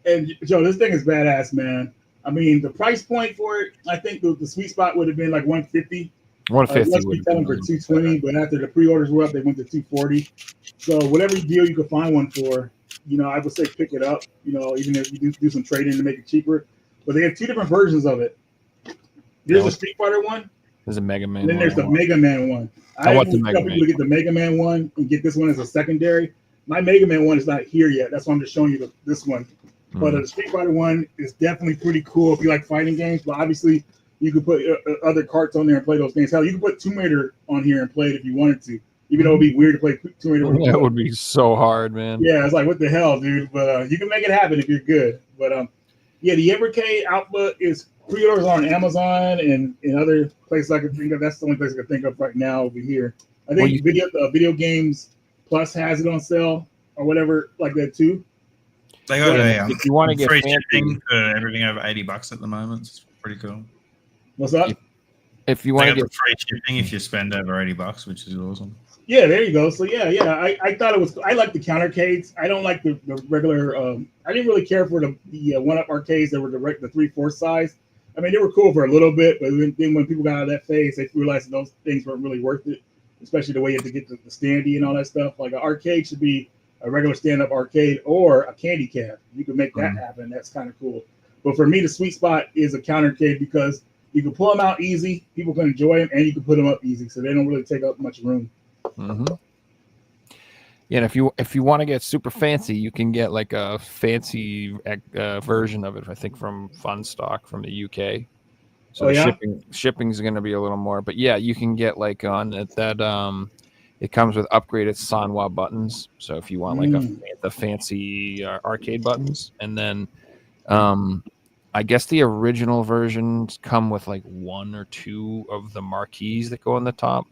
And Joe, this thing is badass, man. I mean, the price point for it, I think the sweet spot would have been like 150. 150 let's be telling for 220, but after the pre-orders were up, they went to 240. So whatever deal you could find one for, I would say pick it up. Even if you do some trading to make it cheaper. But they have two different versions of it. There's a Street Fighter one. There's a Mega Man. And then there's the Mega Man one. I want the Mega Man. People to get the Mega Man one and get this one as a secondary. My Mega Man one is not here yet. That's why I'm just showing you this one. But the Street Fighter one is definitely pretty cool if you like fighting games. But obviously, you could put other carts on there and play those games. Hell, you could put Tomb Raider on here and play it if you wanted to. Even though it would be weird to play Tomb Raider. That would be so hard, man. Yeah, it's like, what the hell, dude? But you can make it happen if you're good. But yeah, the Evercade Alpha is pre-orders on Amazon and in other places I can think of. That's the only place I can think of right now over here. I think Video Games Plus has it on sale or whatever like that too. They got if you want to get free fancy, shipping for everything over $80 at the moment. It's pretty cool. What's up? If you want to get free shipping if you spend over $80, which is awesome. Yeah, there you go. So yeah. I thought it was. I like the countercades. I don't like the regular. I didn't really care for the one-up arcades that were the 3/4 size. I mean, they were cool for a little bit, but then when people got out of that phase, they realized that those things weren't really worth it, especially the way you have to get the standee and all that stuff. Like an arcade should be a regular stand-up arcade or a candy cab. You can make that happen. That's kind of cool. But for me, the sweet spot is a countercade because you can pull them out easy, people can enjoy them, and you can put them up easy, so they don't really take up much room. Yeah, and if you want to get super fancy, you can get like a fancy version of it. I think from Funstock from the UK. So shipping's going to be a little more, but yeah, you can get like on that It comes with upgraded Sanwa buttons. So if you want like the fancy arcade buttons, and then I guess the original versions come with like 1 or 2 of the marquees that go on the top.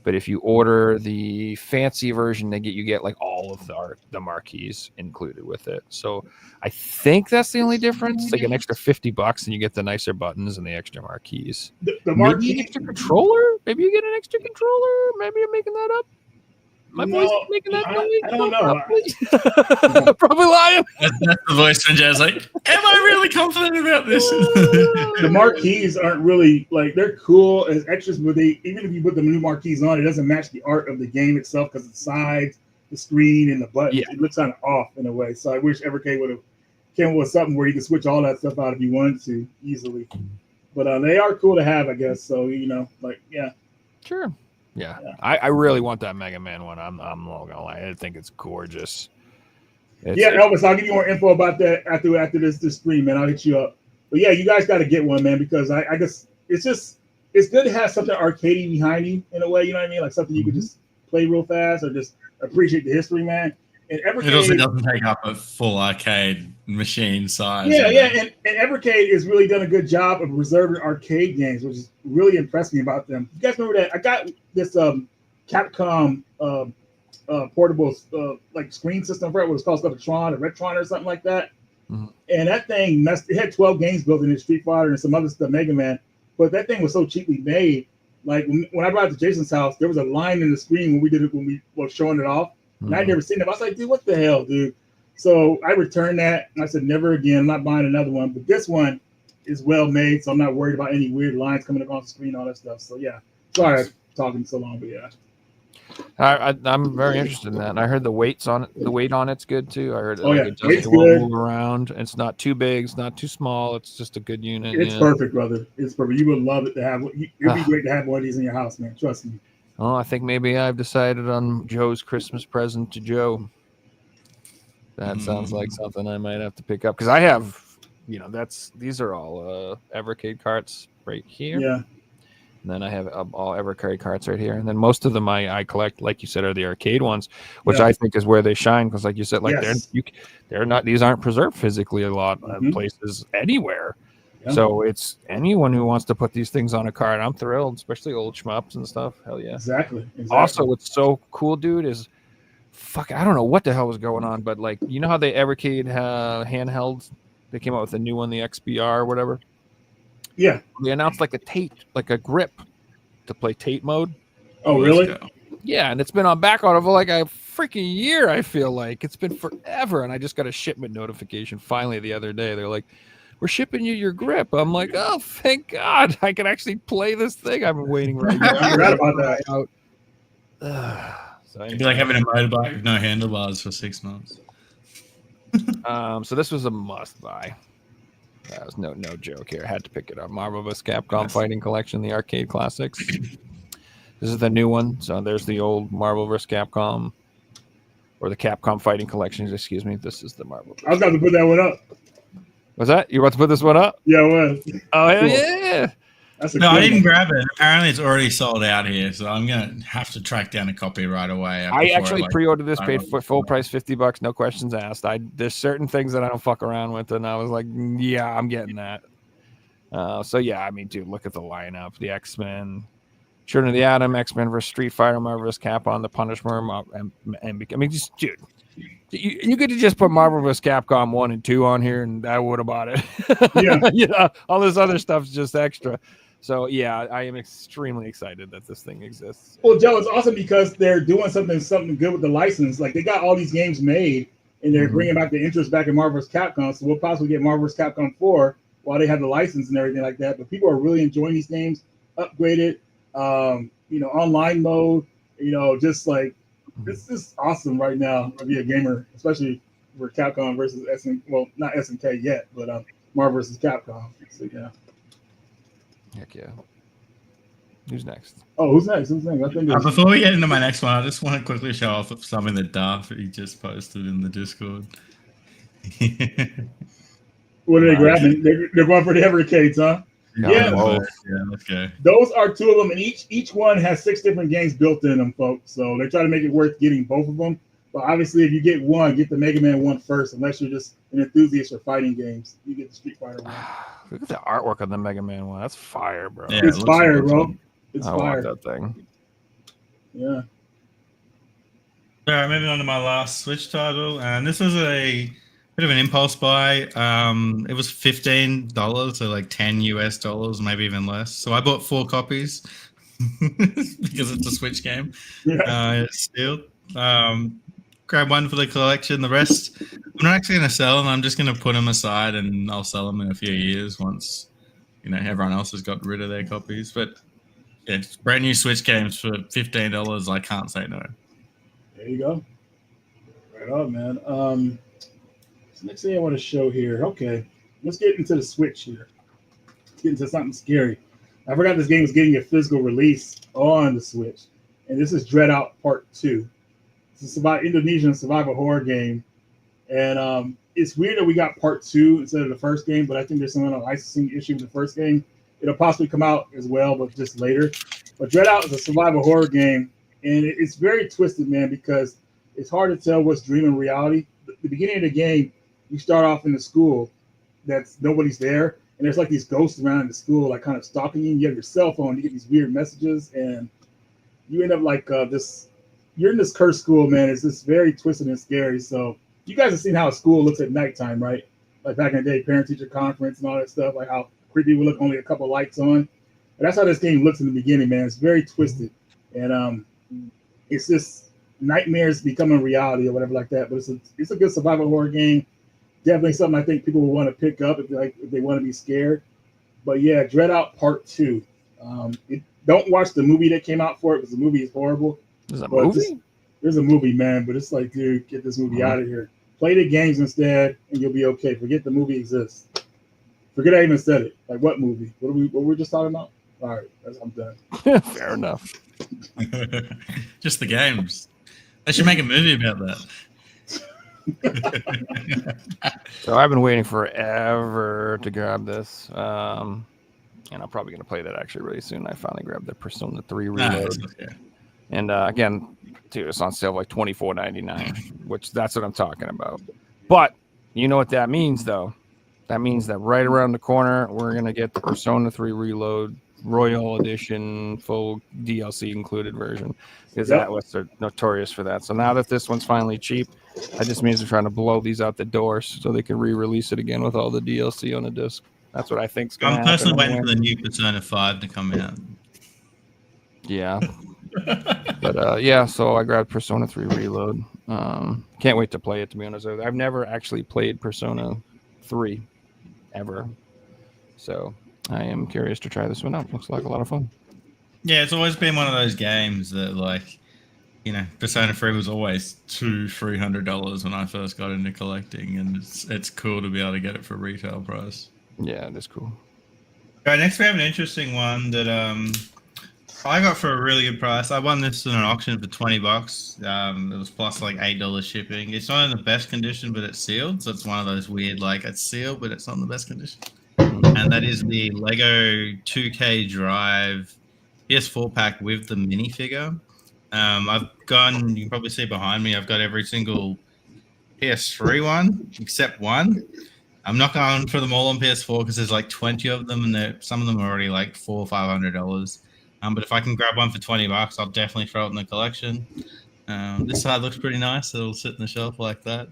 But if you order the fancy version, you get like all of the marquees included with it. So I think that's the only difference. It's like an extra $50 and you get the nicer buttons and the extra marquees. The Maybe marquee. an extra controller? Maybe you get an extra controller? Maybe I'm making that up. My voice is making that noise? I don't know. Probably lying. That's the voice from Jazz. Like, am I really confident about this? The marquees aren't really like they're cool as extras, but even if you put the new marquees on, it doesn't match the art of the game itself because the sides, the screen, and the buttons. Yeah. It looks kind of off in a way. So I wish Evercade would have came with something where you could switch all that stuff out if you wanted to easily. But they are cool to have, I guess. So yeah. Sure. Yeah. I really want that Mega Man one. I'm not gonna lie. I think it's gorgeous. Elvis, I'll give you more info about that after this stream, man. I'll hit you up. But yeah, you guys got to get one, man, because I guess it's good to have something arcadey behind you in a way. You know what I mean? Like something you could just play real fast or just appreciate the history, man. And Evercade, It also doesn't take up a full arcade machine size. and Evercade has really done a good job of reserving arcade games, which is really impressed me about them. You guys remember that? I got this Capcom portable like screen system for it. What was called Tron or Retron or something like that. Mm-hmm. And that thing it had 12 games built in it, Street Fighter and some other stuff, Mega Man. But that thing was so cheaply made. Like when I brought it to Jason's house, there was a line in the screen when we were showing it off. And I'd never seen it. I was like, dude, what the hell, dude? So I returned that and I said, never again. I'm not buying another one. But this one is well made, so I'm not worried about any weird lines coming across the screen, all that stuff. So yeah. Sorry I'm talking so long, but yeah. I'm very interested in that. And I heard the weight on it's good too. I heard it weight's will good. move around. It's not too big, it's not too small. It's just a good unit. It's perfect, brother. It's perfect. You would love it to have. It'd be great to have one of these in your house, man. Trust me. Oh, I think maybe I've decided on Joe's Christmas present to Joe. That sounds like something I might have to pick up because I have, these are all Evercade carts right here. Yeah. And then I have all Evercade carts right here. And then most of them I collect, like you said, are the arcade ones, which I think is where they shine because, like you said, they're not. These aren't preserved physically a lot of places anywhere. Yeah. So it's anyone who wants to put these things on a card. I'm thrilled, especially old shmups and stuff. Hell yeah. Exactly. Also, what's so cool, dude, is I don't know what the hell was going on, but like, you know how they Evercade handhelds? They came out with a new one, the XBR or whatever. Yeah. They announced like a grip to play Tate mode. Oh, really? Yeah, and it's been on back order for like a freaking year, I feel like. It's been forever, and I just got a shipment notification finally the other day. They're like, we're shipping you your grip. I'm like, oh, thank God. I can actually play this thing. I've been waiting right now. I forgot about that. It'd be like having a motorbike with no handlebars for 6 months. So this was a must buy. That was no joke here. I had to pick it up. Marvel vs. Capcom Fighting Collection, the arcade classics. This is the new one. So there's the old Marvel vs. Capcom, or the Capcom Fighting Collections. Excuse me. This is the Marvel. I was about to put that one up. Was that you about to put this one up? Yeah, I was. Oh hell yeah! I didn't grab it. Apparently, it's already sold out here, so I'm gonna have to track down a copy right away. I actually pre-ordered this, paid for full price, $50, no questions asked. There's certain things that I don't fuck around with, and I was like, yeah, I'm getting that. So yeah, I mean, dude, look at the lineup: the X-Men, Children of the Atom, X-Men vs. Street Fighter, Marvel vs. Capcom, the Punisher, and I mean, just dude. You could have just put Marvel vs. Capcom 1 and 2 on here, and that would have bought it. Yeah. All this other stuff's just extra. So yeah, I am extremely excited that this thing exists. Well, Joe, it's awesome because they're doing something good with the license. Like they got all these games made, and they're bringing back the interest back in Marvel vs. Capcom. So we'll possibly get Marvel vs. Capcom 4 while they have the license and everything like that. But people are really enjoying these games, upgraded, online mode. Just like. This is awesome right now to be a gamer, especially for Capcom versus not SNK yet, but Marvel versus Capcom. So yeah. Heck yeah. Who's next? Oh, who's next? I think before we get into my next one, I just want to quickly show off something that Darby just posted in the Discord. What are they grabbing? They're going for the Evercades, huh? Got Yeah. them both. Yeah, let's go. Those are two of them, and each one has 6 different games built in them, folks. So they try to make it worth getting both of them. But obviously, if you get one, get the Mega Man one first, unless you're just an enthusiast for fighting games. You get the Street Fighter one. Look at the artwork on the Mega Man one. That's fire, bro. Yeah, It's it looks fire, awesome. bro. It's I fire. want that thing. Yeah. All right, moving on to my last Switch title, and this was a bit of an impulse buy. It was $15, so like $10, maybe even less. So I bought 4 copies because it's a Switch game. Yeah. It's sealed. Grab one for the collection. The rest, I'm not actually going to sell them. I'm just going to put them aside, and I'll sell them in a few years once everyone else has got rid of their copies. But yeah, it's brand new Switch games for $15. I can't say no. There you go. Right on, man. So next thing I want to show here. Okay, let's get into the Switch here. Let's get into something scary. I forgot this game was getting a physical release on the Switch, and this is Dread Out Part 2. It's a Indonesian survival horror game, and it's weird that we got Part 2 instead of the first game, but I think there's some kind of licensing issue with the first game. It'll possibly come out as well, but just later. But Dread Out is a survival horror game, and it's very twisted, man, because it's hard to tell what's dream and reality. The beginning of the game, you start off in the school that's nobody's there, and there's like these ghosts around in the school, like kind of stalking you. You have your cell phone, you get these weird messages, and you end up like you're in this cursed school, man. It's just very twisted and scary. So you guys have seen how a school looks at nighttime, right? Like back in the day, parent-teacher conference and all that stuff, like how creepy we look, only a couple lights on. And that's how this game looks in the beginning, man. It's very twisted. And it's just nightmares becoming reality or whatever like that. But it's a good survival horror game. Definitely something I think people will want to pick up if they want to be scared. But yeah, Dread Out Part 2. Don't watch the movie that came out for it because the movie is horrible. There's a But movie? there's a movie, man, but it's like, dude, get this movie out of here. Play the games instead, and you'll be okay. Forget the movie exists. Forget I even said it. Like, what movie? What were we just talking about? All right, I'm done. Fair enough. Just the games. They should make a movie about that. So I've been waiting forever to grab this. And I'm probably going to play that actually really soon. I finally grabbed the Persona 3 Reload. And again, dude, it's on sale like $24.99, which that's what I'm talking about. But you know what that means, though? That means that right around the corner, we're going to get the Persona 3 Reload Royal Edition, full DLC included version, because that was notorious for that. So now that this one's finally cheap, that just means they're trying to blow these out the doors so they can re-release it again with all the DLC on the disc. That's what I think's going to happen. I'm personally waiting for the new Persona 5 to come out. Yeah. But yeah, so I grabbed Persona 3 Reload. Can't wait to play it, to be honest. I've never actually played Persona 3 ever. So I am curious to try this one out. Looks like a lot of fun. Yeah, it's always been one of those games that, like, Persona 3 was always $200-$300 when I first got into collecting, and it's cool to be able to get it for retail price. Yeah, it is cool. All right, next we have an interesting one that I got for a really good price. I won this in an auction for $20. It was plus like $8 shipping. It's not in the best condition, but it's sealed. So it's one of those weird, like, it's sealed, but it's not in the best condition. And that is the Lego 2K Drive PS4 pack with the minifigure. I've gone, you can probably see behind me, I've got every single PS3 one except one. I'm not going for them all on PS4 because there's like 20 of them, and some of them are already like $400 or $500. But if I can grab one for $20, I'll definitely throw it in the collection. This side looks pretty nice. It'll sit in the shelf like that.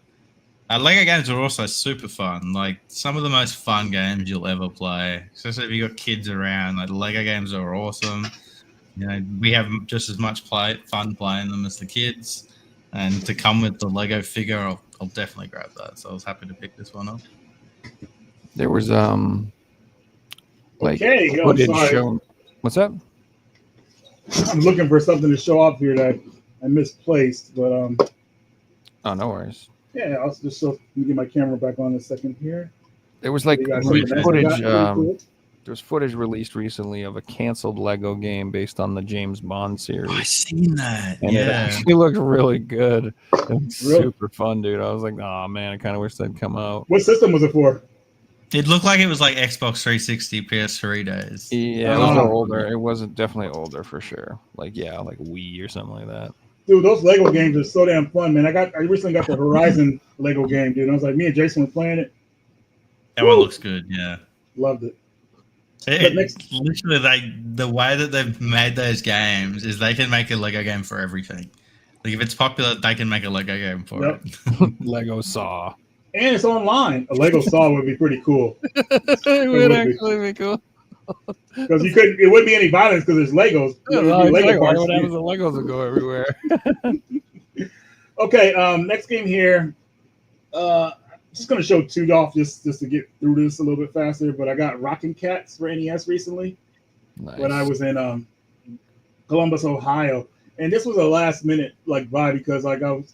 Lego games are also super fun. Like, some of the most fun games you'll ever play, especially if you've got kids around. Like, Lego games are awesome. We have just as much fun playing them as the kids. And to come with the Lego figure, I'll definitely grab that. So I was happy to pick this one up. There was like Okay, I'm footage sorry. shown. What's that? I'm looking for something to show off here that I misplaced, but Oh, no worries. yeah, I'll just let me get my camera back on a second here. There was like You got something else footage. you got? Pretty cool. There was footage released recently of a canceled Lego game based on the James Bond series. I seen that. And it Yeah. actually looked really good. It was Really? super fun, dude. I was like, oh man, I kind of wish that'd come out. What system was it for? It looked like it was like Xbox 360, PS3 days. Yeah, it was Oh. older. It wasn't definitely older for sure. Like like Wii or something like that. Dude, those Lego games are so damn fun, man. I recently got the Horizon Lego game, dude. And I was like, me and Jason were playing it. That one Woo. looks good. Yeah. Loved it. It, next- literally, the way that they've made those games is they can make a Lego game for everything. Like if it's popular, they can make a Lego game for Yep. it. Lego Saw. And it's online. A Lego Saw would be pretty cool. It would would actually be cool. Because it wouldn't be any violence because there's Legos. It would be Lego parts. What happens? The Legos will go everywhere. Okay, next game here. Just gonna show two off just to get through this a little bit faster. But I got Rockin' Cats for NES recently Nice. when I was in Columbus, Ohio, and this was a last minute like buy because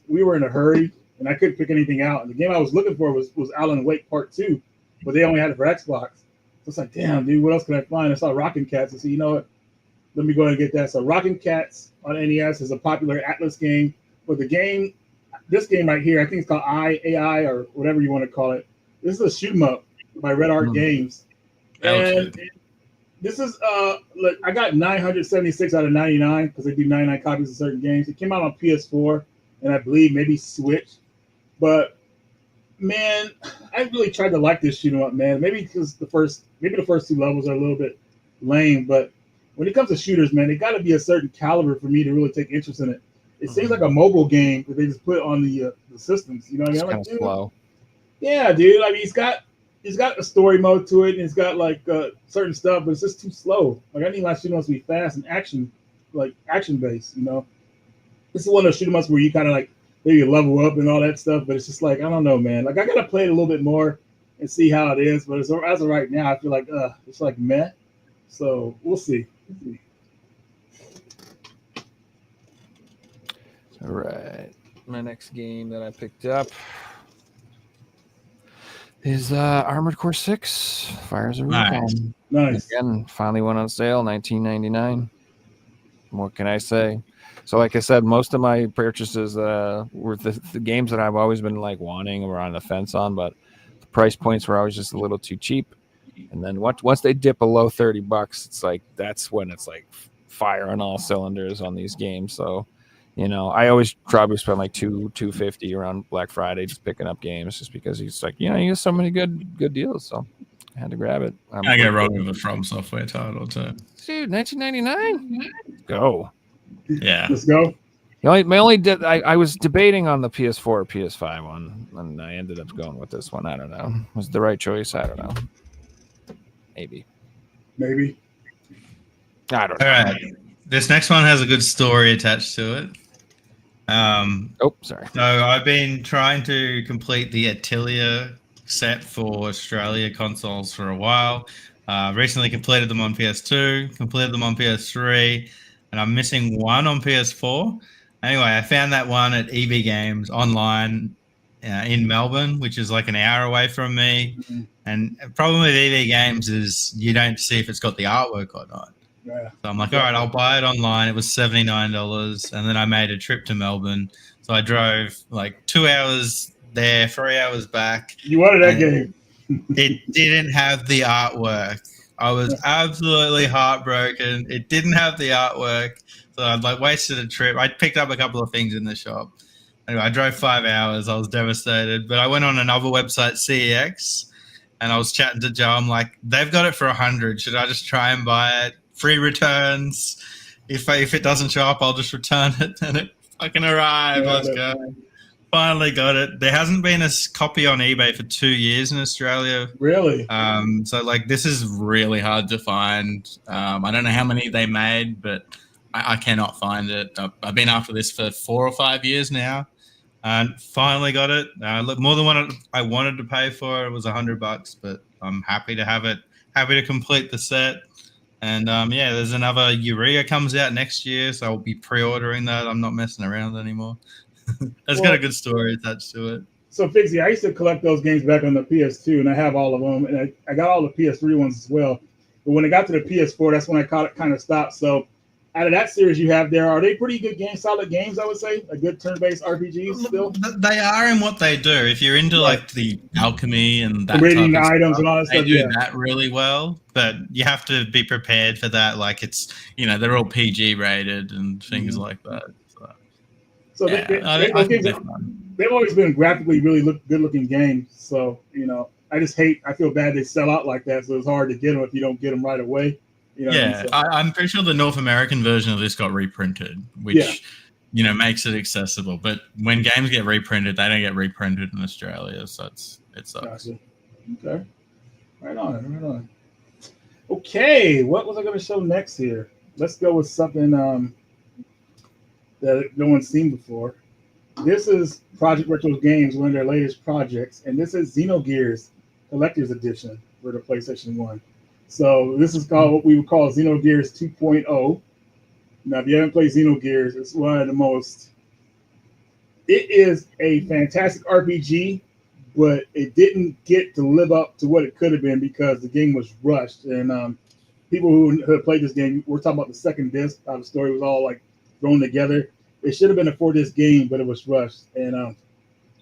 we were in a hurry and I couldn't pick anything out. And the game I was looking for was Alan Wake Part 2, but they only had it for Xbox. So it's like, damn, dude, what else can I find? I saw Rockin' Cats and said, you know what? Let me go ahead and get that. So Rockin' Cats on NES is a popular Atlas game, but this game right here, I think it's called AI or whatever you want to call it. This is a shoot 'em up by Red Art Games. That looks And good. this is look, I got 976 out of 99 because they do 99 copies of certain games. It came out on PS4 and I believe maybe Switch. But man, I really tried to like this shoot 'em up, man. Maybe because the first two levels are a little bit lame, but when it comes to shooters, man, it got to be a certain caliber for me to really take interest in it. It seems like a mobile game that they just put on the systems. You know what I mean? It's I'm kind like, of dude, slow. yeah, dude. I mean, it's got a story mode to it, and it's got like certain stuff, but it's just too slow. Like I need my shoot 'em ups to be fast and action based. You know, this is one of those shoot 'em ups where you kind of like maybe level up and all that stuff, but it's just like I don't know, man. Like I gotta play it a little bit more and see how it is. But as of right now, I feel like it's like meh. So we'll see. All right. My next game that I picked up is Armored Core 6, Fires of Recon. Nice. Again, finally went on sale, $19.99. What can I say? So, like I said, most of my purchases were the games that I've always been like wanting or on the fence on, but the price points were always just a little too cheap. And then once they dip below $30, it's like that's when it's like fire on all cylinders on these games. So, you know, I always probably spend like $250 around Black Friday just picking up games, just because it's like, you know, you get so many good deals. So I had to grab it. I get wrong with a From Software title too. Dude, $19.99. Go. Yeah. Let's go. I was debating on the PS4 or PS5 one, and I ended up going with this one. I don't know. Was it the right choice? I don't know. Maybe. I don't know. All right. This next one has a good story attached to it. Oh, sorry. So I've been trying to complete the Atelier set for Australia consoles for a while. Recently completed them on PS2, completed them on PS3, and I'm missing one on PS4. Anyway, I found that one at EB Games online in Melbourne, which is like an hour away from me. Mhm. And the problem with EB Games is you don't see if it's got the artwork or not. Yeah. So I'm like, all right, I'll buy it online. It was $79. And then I made a trip to Melbourne. So I drove like 2 hours there, 3 hours back. You wanted that game. It didn't have the artwork. I was absolutely heartbroken. It didn't have the artwork. So I like wasted a trip. I picked up a couple of things in the shop. Anyway, I drove 5 hours. I was devastated. But I went on another website, CEX, and I was chatting to Joe. I'm like, they've got it for 100. Should I just try and buy it? Free returns. If it doesn't show up, I'll just return it. And it fucking arrived. Yeah, Let's go. Finally got it. There hasn't been a copy on eBay for 2 years in Australia. Really? So like this is really hard to find. I don't know how many they made, but I cannot find it. I've been after this for 4 or 5 years now, and finally got it. Look, more than what I wanted to pay for. It was $100, but I'm happy to have it. Happy to complete the set. And yeah, there's another Urea comes out next year, so I'll be pre-ordering that. I'm not messing around anymore. It's got a good story attached to it. So, Fixie, I used to collect those games back on the PS2, and I have all of them, and I got all the PS3 ones as well. But when it got to the PS4, that's when I kind of stopped. So out of that series you have there, are they pretty good games, solid games? I would say a good turn-based RPGs still. They are in what they do. If you're into like the alchemy and that Reading type of items stuff, and all that they stuff, do yeah. that really well. But you have to be prepared for that. Like it's they're all PG rated and things like that. So Yeah, those games, they've always been graphically really good-looking games. So I feel bad they sell out like that. So it's hard to get them if you don't get them right away. Yeah, I'm pretty sure the North American version of this got reprinted, which makes it accessible. But when games get reprinted, they don't get reprinted in Australia, so it sucks. Gotcha. Okay, right on. Okay, what was I going to show next here? Let's go with something that no one's seen before. This is Project Retro Games, one of their latest projects, and this is Xenogears Collector's Edition for the PlayStation 1. So this is called what we would call Xenogears 2.0. Now, if you haven't played Xenogears, it's one of the most... It is a fantastic RPG, but it didn't get to live up to what it could have been because the game was rushed. And people who have played this game, we're talking about the second disc, how the story was all like thrown together. It should have been a 4-disc game, but it was rushed. And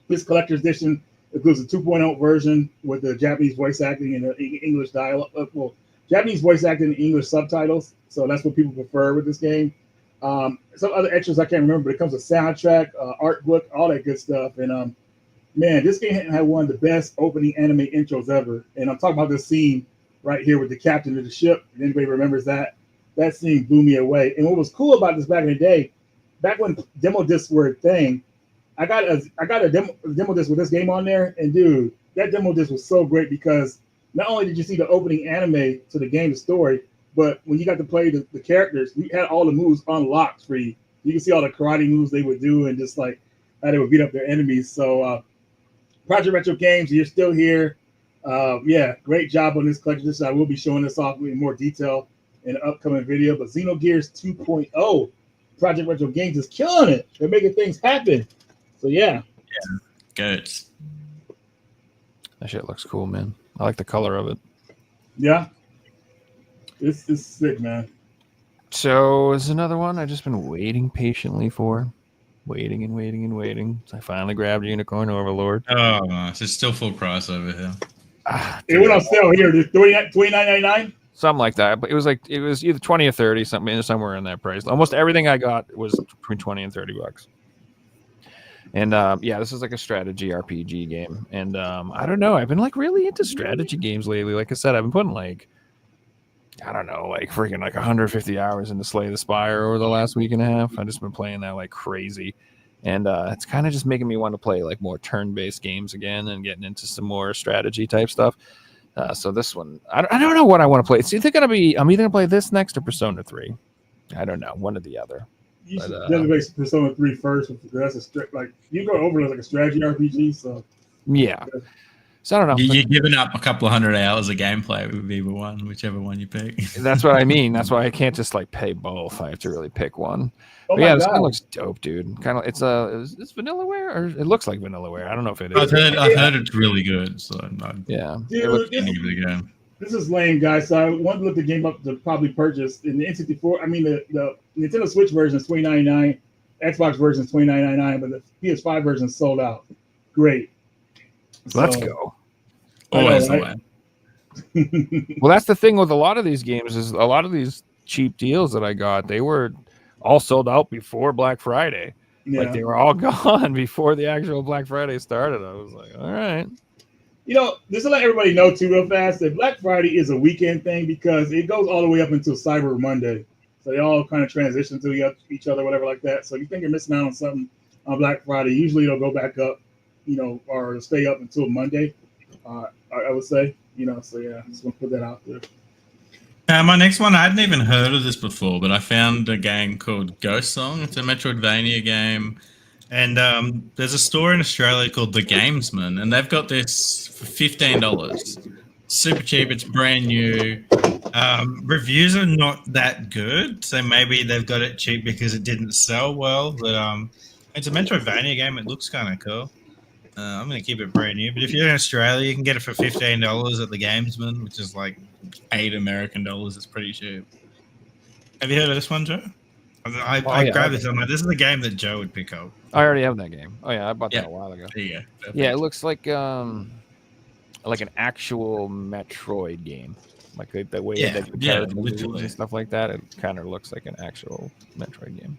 this collector's edition includes a 2.0 version with the Japanese voice acting and the English dialogue. Well, Japanese voice acting and English subtitles. So that's what people prefer with this game. Some other extras I can't remember, but it comes with soundtrack, art book, all that good stuff. And man, this game had one of the best opening anime intros ever. And I'm talking about this scene right here with the captain of the ship. If anybody remembers that, that scene blew me away. And what was cool about this back in the day, back when demo discs were a thing, I got a demo disc with this game on there, and dude, that demo disc was so great because not only did you see the opening anime to the game story, but when you got to play the characters, you had all the moves unlocked for you. You can see all the karate moves they would do and just like how they would beat up their enemies. So Project Retro Games, you're still here. Great job on this collection. I will be showing this off in more detail in an upcoming video. But Xenogears 2.0, Project Retro Games is killing it. They're making things happen. So yeah. Good. That shit looks cool, man. I like the color of it. Yeah. This is sick, man. So it's another one I've just been waiting patiently for. Waiting. So I finally grabbed Unicorn Overlord. Oh, nice. It's still full price over here. It went on sale here. $29.99. Something like that. But it was either 20 or 30, somewhere in that price. Almost everything I got was between 20 and 30 bucks. And this is like a strategy RPG game. And I don't know. I've been like really into strategy games lately. Like I said, I've been putting like freaking 150 hours into Slay the Spire over the last week and a half. I've just been playing that like crazy. And it's kind of just making me want to play like more turn-based games again and getting into some more strategy type stuff. So this one, I don't know what I want to play. It's either I'm either going to play this next or Persona 3. I don't know. One or the other. You should definitely make Persona 3 first. That's you go over like a strategy RPG. So yeah. So I don't know. You're giving up a couple of 100 hours of gameplay with either one, whichever one you pick. That's what I mean. That's why I can't just like pay both. I have to really pick one. This kind of looks dope, dude. Kind of, it's Vanillaware, or it looks like Vanillaware. I don't know if it is. I've heard it's really good. So yeah, dude, this is lame, guys. So I wanted to look the game up to probably purchase in the N64. I mean, the Nintendo Switch version is $29.99, Xbox version is $29.99, but the PS5 version is sold out. Great. Let's go. Always the way. Well, that's the thing with a lot of these games is a lot of these cheap deals that I got, they were all sold out before Black Friday. Yeah. Like they were all gone before the actual Black Friday started. I was like, all right. Just to let everybody know too real fast that Black Friday is a weekend thing because it goes all the way up until Cyber Monday. So they all kind of transition to each other, whatever like that. So if you think you're missing out on something on Black Friday, usually it'll go back up, or stay up until Monday, I would say, so yeah, just want to put that out there. My next one, I hadn't even heard of this before, but I found a game called Ghost Song. It's a Metroidvania game. And there's a store in Australia called The Gamesman, and they've got this for $15. Super cheap. It's brand new. Reviews are not that good, so maybe they've got it cheap because it didn't sell well. But it's a Metroidvania game. It looks kind of cool. I'm going to keep it brand new. But if you're in Australia, you can get it for $15 at The Gamesman, which is like $8 American. It's pretty cheap. Have you heard of this one, Joe? I yeah. grabbed this. I'm like, this is a game that Joe would pick up. I already have that game. Oh yeah, I bought that Yeah. a while ago. There you go. Yeah, it looks like an actual Metroid game, like the way Yeah, that the yeah, characters move literally. and stuff like that. It kind of looks like an actual Metroid game.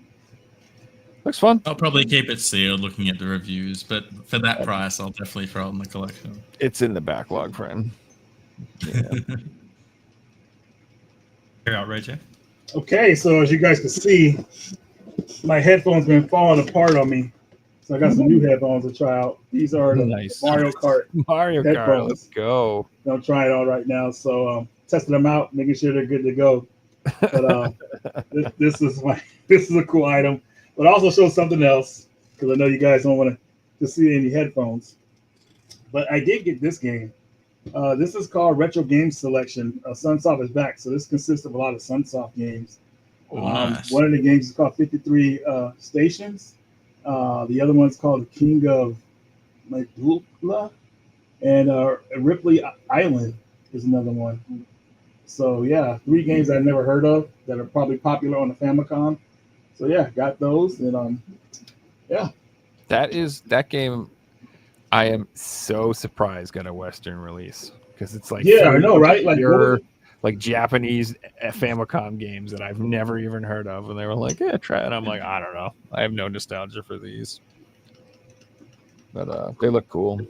Looks fun. I'll probably keep it sealed looking at the reviews, but for that price, I'll definitely throw it in the collection. It's in the backlog, friend. Yeah. You're out, Ray J. Okay, so as you guys can see, my headphones been falling apart on me. So I got some new headphones to try out. These are the Nice. Mario Kart. Mario Kart, Headphones. let's go. I'm trying it out right now. So testing them out, making sure they're good to go. But this is a cool item. But I also show something else because I know you guys don't want to see any headphones. But I did get this game. This is called Retro Game Selection. Sunsoft is back, so this consists of a lot of Sunsoft games. Nice. One of the games is called 53 Stations. The other one's called The King of Medulla, and Ripley Island is another one. So yeah, 3 games I've never heard of that are probably popular on the Famicom. So yeah, got those, and yeah. That game. I am so surprised got a Western release because it's like Yeah, I know, right? Like, pure, like Japanese Famicom games that I've never even heard of, and they were like, "Yeah, try it." I'm like, I don't know. I have no nostalgia for these, but they look cool.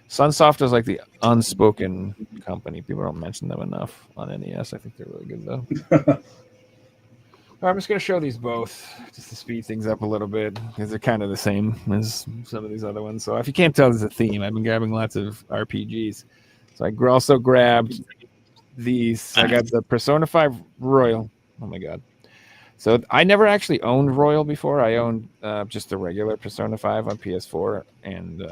Sunsoft is like the unspoken company. People don't mention them enough on NES. I think they're really good though. I'm just going to show these both just to speed things up a little bit because they're kind of the same as some of these other ones. So if you can't tell, there's a theme. I've been grabbing lots of RPGs. So I also grabbed these. I got the Persona 5 Royal. Oh, my God. So I never actually owned Royal before. I owned just the regular Persona 5 on PS4, and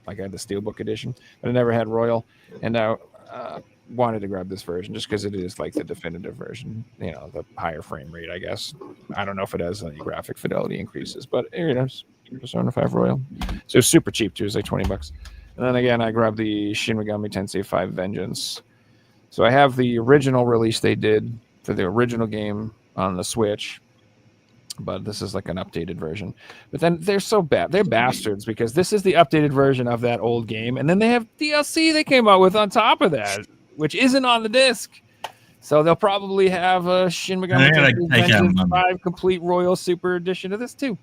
I got the Steelbook edition. But I never had Royal. And I wanted to grab this version just because it is like the definitive version, the higher frame rate, I guess. I don't know if it has any graphic fidelity increases, but here it is, Persona 5 Royal. So it's super cheap too. It's like $20. And then again, I grabbed the Shin Megami Tensei 5 Vengeance. So I have the original release they did for the original game on the Switch, but this is like an updated version. But then they're so bad. They're bastards because this is the updated version of that old game, and then they have DLC they came out with on top of that, which isn't on the disc. So they'll probably have a Shin Megami Tensei Vengeance 5 Complete Royal Super Edition of this too.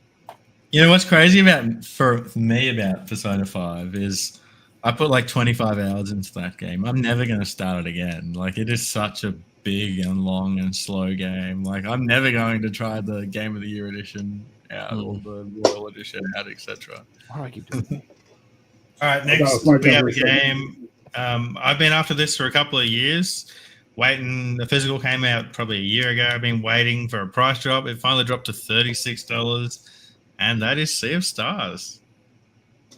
You know what's crazy for me about Persona 5 is I put like 25 hours into that game. I'm never going to start it again. Like, it is such a big and long and slow game. Like, I'm never going to try the Game of the Year edition out or the Royal edition out, etc. Why do I keep doing that? All right, next we have a game. I've been after this for a couple of years, waiting. The physical came out probably a year ago. I've been waiting for a price drop. It finally dropped to $36, and that is Sea of Stars.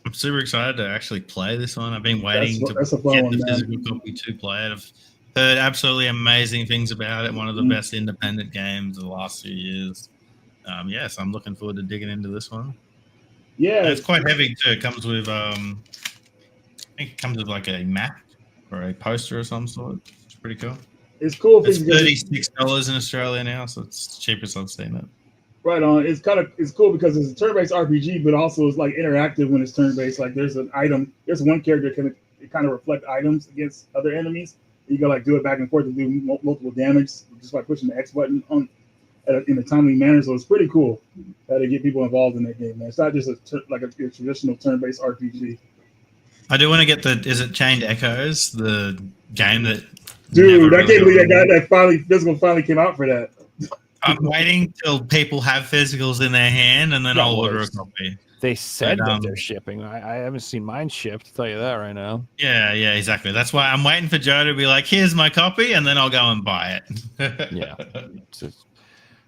I'm super excited to actually play this one. I've been waiting to get the physical copy to play it. I've heard absolutely amazing things about it. One of the best independent games of the last few years. Yes, I'm looking forward to digging into this one. Yeah, it's quite heavy too. It comes with I think it comes with like a map or a poster of some sort. It's pretty cool. It's cool. It's $36 in Australia now, so it's the cheapest I've seen it. Right on. It's cool because it's a turn-based RPG, but also it's like interactive when it's turn-based. Like there's an item, there's one character can kind of reflect items against other enemies. You can like do it back and forth and do multiple damage just by pushing the X button in a timely manner. So it's pretty cool how to get people involved in that game, man. It's not just a traditional turn-based RPG. I do want to get is it Chained Echoes, the game that... Dude, I can't believe that physical finally came out for that. I'm waiting till people have physicals in their hand, and then I'll order a copy. They said that they're shipping. I haven't seen mine shipped, to tell you that right now. Yeah, exactly. That's why I'm waiting for Joe to be like, here's my copy, and then I'll go and buy it. Yeah.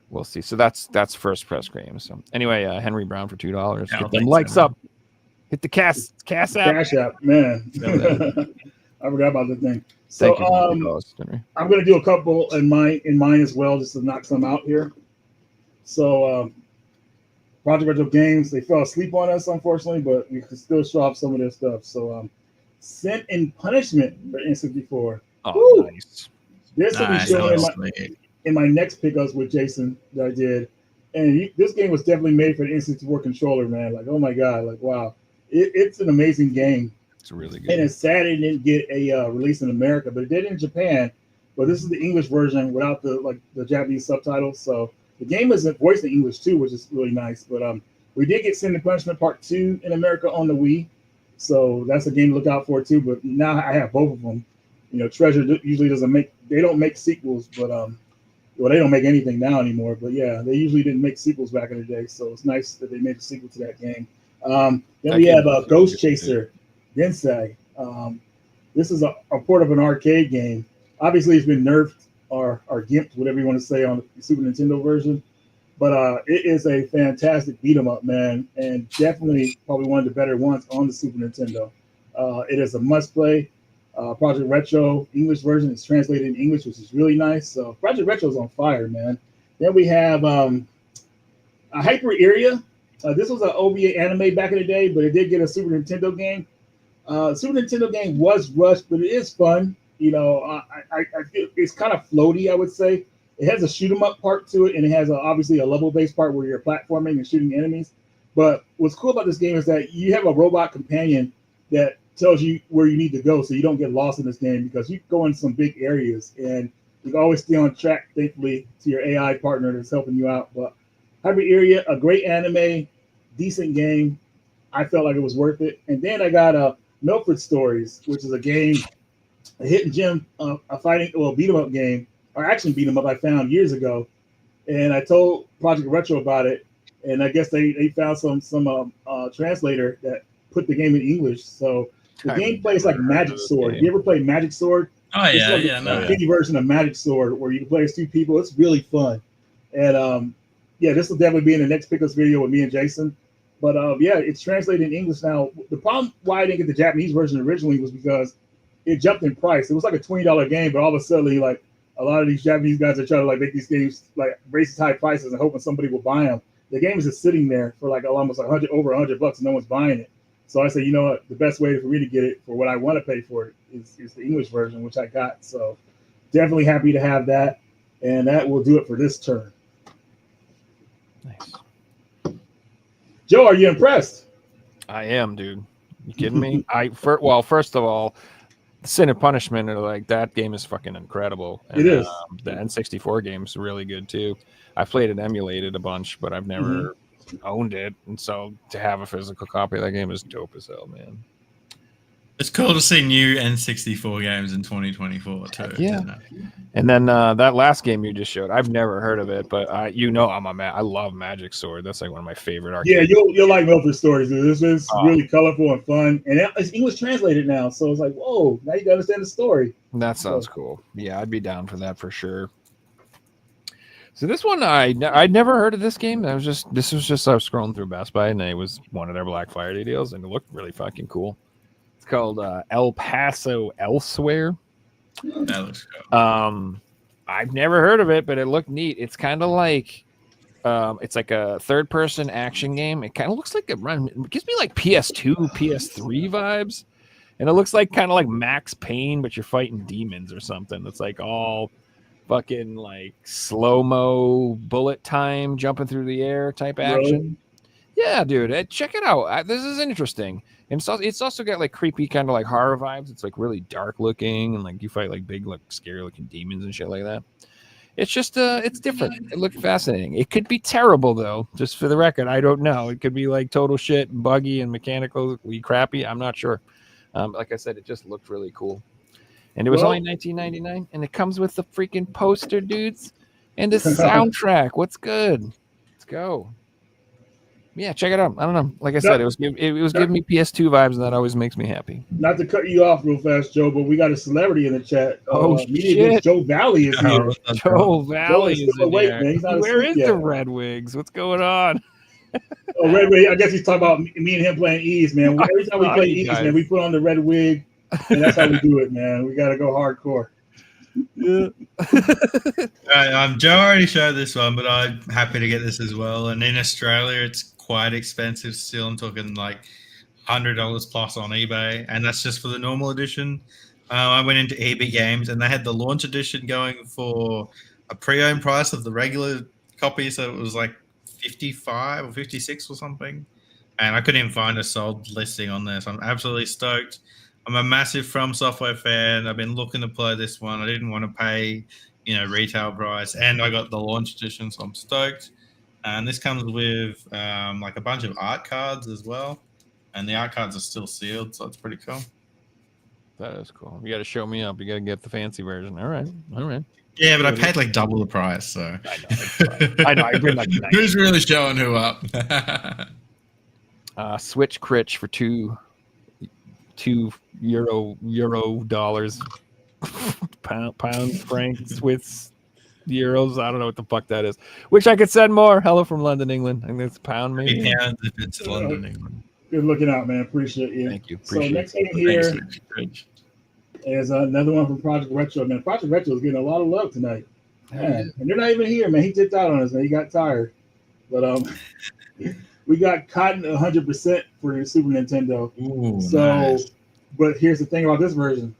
We'll see. So that's First Press Games. So anyway, Henry Brown for $2. Get them likes up. Hit the Cash app. Cash app, man. I forgot about the thing. So I'm going to do a couple in mine as well, just to knock some out here. So Project Retro Games, they fell asleep on us, unfortunately, but we can still show off some of their stuff. So Sin and Punishment for N64. Oh, nice. This will be showing in my next pickups with Jason that I did, and this game was definitely made for the N64 controller, man. Like, oh my god, like wow, it's an amazing game. It's really And good. it's sad it didn't get a release in America, but it did in Japan. But this is the English version without the Japanese subtitles. So the game is voiced in English too, which is really nice. But we did get Sin and Punishment Part 2 in America on the Wii, so that's a game to look out for too. But now I have both of them. You know, Treasure usually they don't make sequels, but well, they don't make anything now anymore. But yeah, they usually didn't make sequels back in the day, so it's nice that they made a sequel to that game. Then That we game have was Ghost good, Chaser Densei. This is a port of an arcade game. Obviously, it's been nerfed or gimped, whatever you want to say, on the Super Nintendo version. But it is a fantastic beat 'em up, man, and definitely probably one of the better ones on the Super Nintendo. It is a must play. Project Retro English version is translated in English, which is really nice. So Project Retro is on fire, man. Then we have a Hyper Area. This was an OVA anime back in the day, but it did get a Super Nintendo game. Super Nintendo game was rushed, but it is fun. You know, I feel it's kind of floaty, I would say. It has a shoot 'em up part to it, and it has obviously a level based part where you're platforming and shooting enemies. But what's cool about this game is that you have a robot companion that tells you where you need to go, so you don't get lost in this game, because you go in some big areas and you can always stay on track, thankfully, to your AI partner that's helping you out. But Hyper Area, a great anime, decent game. I felt like it was worth it. And then I got Milford Stories, which is a game, a hidden gem, a fighting, well, beat 'em up game, or action beat 'em up I found years ago. And I told Project Retro about it, and I guess they found some translator that put the game in English. So the I've gameplay is like never heard Magic of this Sword. game. You ever play Magic Sword? Oh It's yeah, like yeah, no. a kiddie version of Magic Sword where you can play as two people. It's really fun. And yeah, this will definitely be in the next pickups video with me and Jason. But yeah, it's translated in English now. The problem why I didn't get the Japanese version originally was because it jumped in price. It was like a $20 game, but all of a sudden, like a lot of these Japanese guys are trying to like make these games like raise high prices and hoping somebody will buy them. The game is just sitting there for like almost over $100, and no one's buying it. So I said, you know what? The best way for me to get it for what I want to pay for it is the English version, which I got. So definitely happy to have that, and that will do it for this turn. Nice. Joe, are you impressed? I am, dude. You kidding me? First of all, Sin and Punishment are like that game is fucking incredible. And, It is. The N64 game is really good too. I've played it emulated a bunch, but I've never owned it, and so to have a physical copy of that game is dope as hell, man. It's cool to see new N64 games in 2024 too. Yeah. Isn't it? And then that last game you just showed, I've never heard of it, but I love Magic Sword. That's like one of my favorite arcade. Yeah, you'll like Milford Stories, dude. This is Oh. really colorful and fun, and it's English translated now, so it's like, whoa, now you can understand the story. That sounds cool. Yeah, I'd be down for that for sure. So this one, I'd never heard of this game. I was just I was scrolling through Best Buy, and it was one of their Black Friday deals, and it looked really fucking cool. It's called El Paso Elsewhere. That looks cool. I've never heard of it, but it looked neat. It's kind of like it's like a third-person action game. It kind of looks like it gives me like PS2, PS3 vibes, and it looks like kind of like Max Payne, but you're fighting demons or something. It's like all fucking like slow-mo bullet time jumping through the air type action. Yeah, dude, check it out. This is interesting. And it's also got like creepy kind of like horror vibes. It's like really dark looking, and like you fight like big, like scary looking demons and shit like that. It's just it's different. It looked fascinating. It could be terrible though, just for the record. I don't know. It could be like total shit, buggy and mechanically crappy. I'm not sure. Like I said, it just looked really cool. And it was only $19.99, and it comes with the freaking poster, dudes, and the soundtrack. What's good? Let's go. Yeah, check it out. I don't know. Like I said, it was giving me PS2 vibes, and that always makes me happy. Not to cut you off real fast, Joe, but we got a celebrity in the chat. Shit. Joe Valley is here. Joe Valley Joe is is still in awake, there. man. He's not Where asleep is yet. the Red Wigs? What's going on? Oh, Red Wig. I guess he's talking about me and him playing Ease, man. Every time we play you Ease, guys. man, we put on the Red Wig, and that's how we do it, man. We got to go hardcore. Yeah. Joe already showed this one, but I'm happy to get this as well. And in Australia, it's quite expensive still. I'm talking like $100 plus on eBay, and that's just for the normal edition. I went into EB Games, and they had the launch edition going for a pre-owned price of the regular copy, so it was like 55 or 56 or something. And I couldn't even find a sold listing on there, so I'm absolutely stoked. I'm a massive From Software fan. I've been looking to play this one. I didn't want to pay, retail price, and I got the launch edition, so I'm stoked. And this comes with like a bunch of art cards as well, and the art cards are still sealed, so it's pretty cool. That is cool. You got to show me up. You got to get the fancy version. All right. Yeah, but I paid like double the price, so I know. It's fine. I know. I bring like 90. who's really showing who up? Switch Critch for two euro dollars, pounds, francs, Swiss euros. I don't know what the fuck that is. Wish I could send more. Hello from London, England. I think it's a pound, maybe. 8 pounds if it's in London, England. Good looking out, man. Appreciate you. Thank you. So Appreciate next game here Thanks. is another one from Project Retro. Man, Project Retro is getting a lot of love tonight. Man, and they're not even here, man. He dipped out on us, man. He got tired. But we got Cotton 100% for Super Nintendo. Ooh, So, nice. but here's the thing about this version.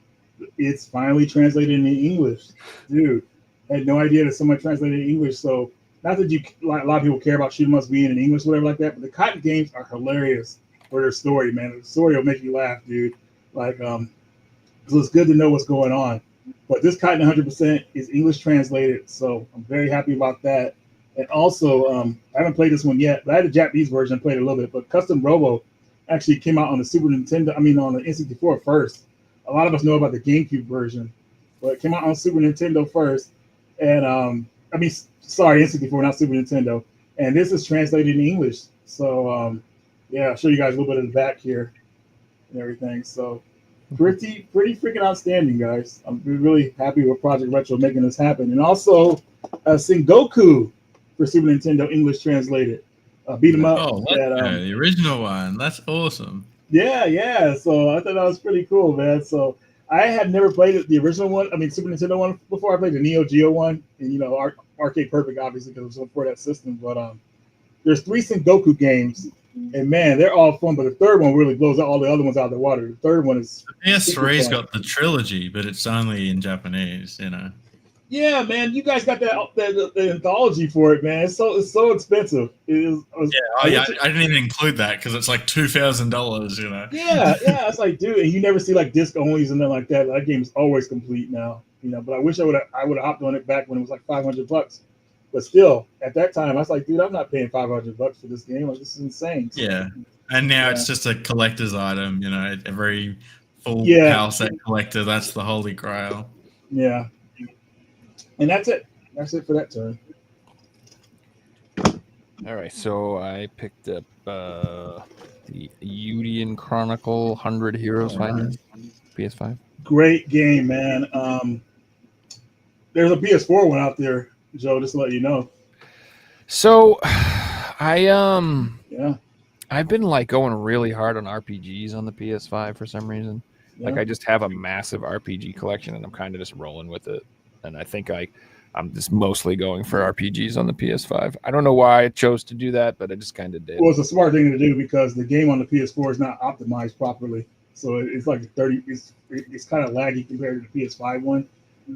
It's finally translated into English. Dude, I had no idea that someone translated in English. So, not that a lot of people care about shoot 'em ups being in English, whatever like that, but the Cotton games are hilarious for their story, man. The story will make you laugh, dude. Like, so it's good to know what's going on. But this Cotton 100% is English translated, so I'm very happy about that. And also, I haven't played this one yet, but I had the Japanese version, played it a little bit. But Custom Robo actually came out on the Super Nintendo, on the N64 first. A lot of us know about the GameCube version, but it came out on Super Nintendo first. And N64, not Super Nintendo. And this is translated in English. So, yeah, I'll show you guys a little bit of the back here and everything. So, pretty freaking outstanding, guys. I'm really happy with Project Retro making this happen. And also, Sengoku for Super Nintendo English translated. Beat 'em up. Oh, the original one. That's awesome. Yeah. So I thought that was pretty cool, man. So I had never played the original one. Super Nintendo one before. I played the Neo Geo one, and Arcade Perfect, obviously, because it was before that system. But there's 3 Sengoku games, and man, they're all fun. But the third one really blows all the other ones out of the water. The third one is The PS3's got the trilogy, but it's only in Japanese, yeah, man. You guys got the anthology for it, man. It's so expensive. It is. I didn't even include that because it's like $2,000, Yeah. It's like, dude, and you never see like disc onlys and nothing like that. That game is always complete now, But I wish I would have hopped on it back when it was like $500. But still, at that time, I was like, dude, I'm not paying $500 for this game. Like, this is insane. So, Yeah. And now it's just a collector's item, every full house set collector, that's the holy grail. Yeah. And that's it. That's it for that turn. All right, so I picked up the Udian Chronicle 100 Heroes Finally, PS5. Great game, man. There's a PS4 one out there, Joe, just to let you know. So Yeah. I've been like going really hard on RPGs on the PS5 for some reason. Like I just have a massive RPG collection and I'm kind of just rolling with it. And I think I'm just mostly going for RPGs on the PS5. I don't know why I chose to do that, but I just kind of did. Well, it's a smart thing to do because the game on the PS4 is not optimized properly. So it's like it's kind of laggy compared to the PS5 one,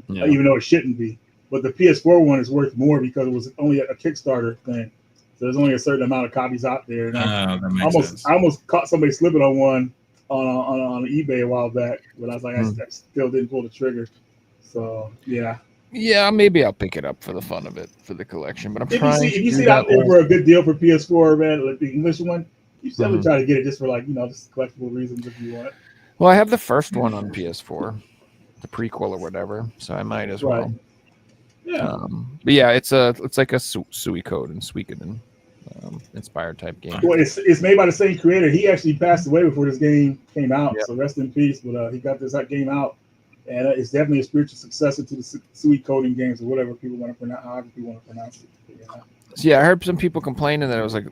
even though it shouldn't be. But the PS4 one is worth more because it was only a Kickstarter thing. So there's only a certain amount of copies out there. And that makes sense. I almost caught somebody slipping on one on eBay a while back, but I was like, I still didn't pull the trigger. So yeah. Yeah, maybe I'll pick it up for the fun of it, for the collection. But if you see that over a good deal for PS4, man, like the English one, you still try to get it just for just collectible reasons if you want. Well, I have the first one on PS4, the prequel or whatever, so I might as well. Yeah. But yeah, it's like a Suikoden and Suikoden inspired type game. Well, it's made by the same creator. He actually passed away before this game came out, so rest in peace. But he got this game out. And it's definitely a spiritual successor to the Suikoden games or whatever people want to pronounce, however people want to pronounce it. So yeah, I heard some people complaining that it was like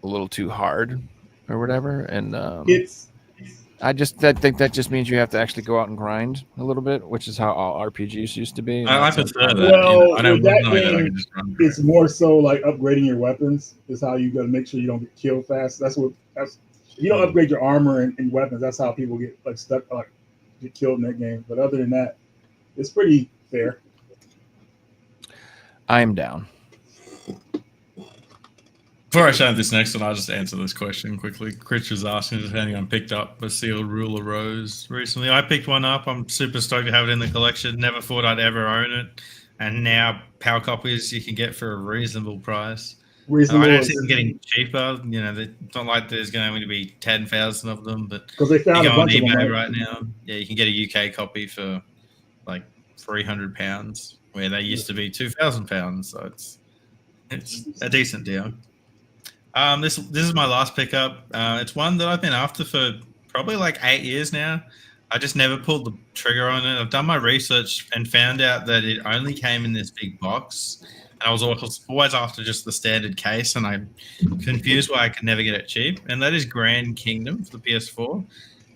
a little too hard or whatever. And I think that just means you have to actually go out and grind a little bit, which is how all RPGs used to be. I prefer that. Well, I don't that know that I game, can just run it's more so like upgrading your weapons is how you got to make sure you don't get killed fast. That's you don't upgrade your armor and weapons. That's how people get stuck, get killed in that game. But other than that, it's pretty fair. I'm down. Before I show this next one, I'll just answer this question quickly. Chris was asking if anyone picked up a sealed Ruler Rose recently. I picked one up. I'm super stoked to have it in the collection. Never thought I'd ever own it. And now power copies you can get for a reasonable price. I don't see them getting cheaper. You know, it's not like there's going to be 10,000 of them, but because they found you a go on bunch of eBay them, right now. Yeah, you can get a UK copy for like £300, where they used to be £2,000. So it's a decent deal. This is my last pickup. It's one that I've been after for probably like 8 years now. I just never pulled the trigger on it. I've done my research and found out that it only came in this big box. And I was always after just the standard case, and I'm confused why I could never get it cheap. And that is Grand Kingdom for the PS4.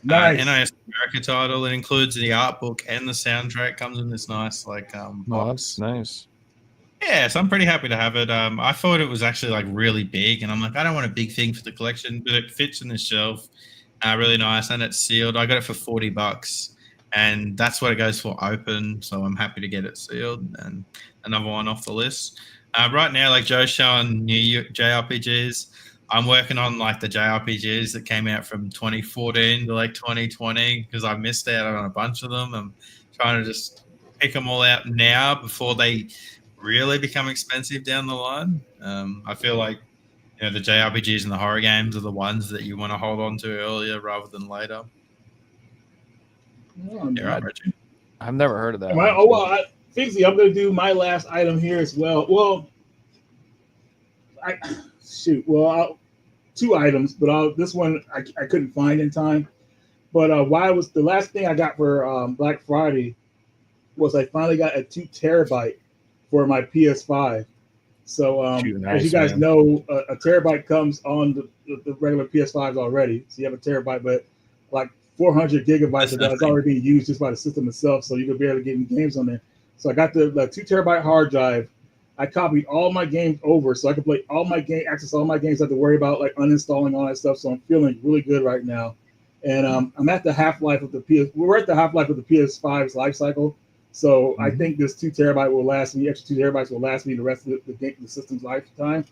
Nice. NIS America title. It includes the art book and the soundtrack. Comes in this nice like Oh, box. that's nice. Yeah, so I'm pretty happy to have it. I thought it was actually like really big, and I'm like, I don't want a big thing for the collection, but it fits in the shelf. Really nice, and it's sealed. I got it for $40, and that's what it goes for open. So I'm happy to get it sealed, and another one off the list. Right now, like Joe's showing new JRPGs. I'm working on like the JRPGs that came out from 2014 to like 2020 because I missed out on a bunch of them. I'm trying to just pick them all out now before they really become expensive down the line. I feel like the JRPGs and the horror games are the ones that you want to hold on to earlier rather than later. Oh, Yeah, right, Richard. I've never heard of that. Figsy, I'm going to do my last item here as well. Well, two items, but this one I couldn't find in time. But why was the last thing I got for Black Friday was I finally got a 2 terabyte for my PS5. So as you guys know, a terabyte comes on the regular PS5s already. So you have a terabyte, but like 400 gigabytes of that is already being used just by the system itself. So you could barely get any games on there. So I got the 2 terabyte hard drive. I copied all my games over so I could play all my game, access all my games. I have to worry about like uninstalling all that stuff. So I'm feeling really good right now. And I'm at the half-life of the we're at the half-life of the PS5's life cycle. So I think this 2 terabyte will last me. Extra 2 terabytes will last me the rest of the system's lifetime.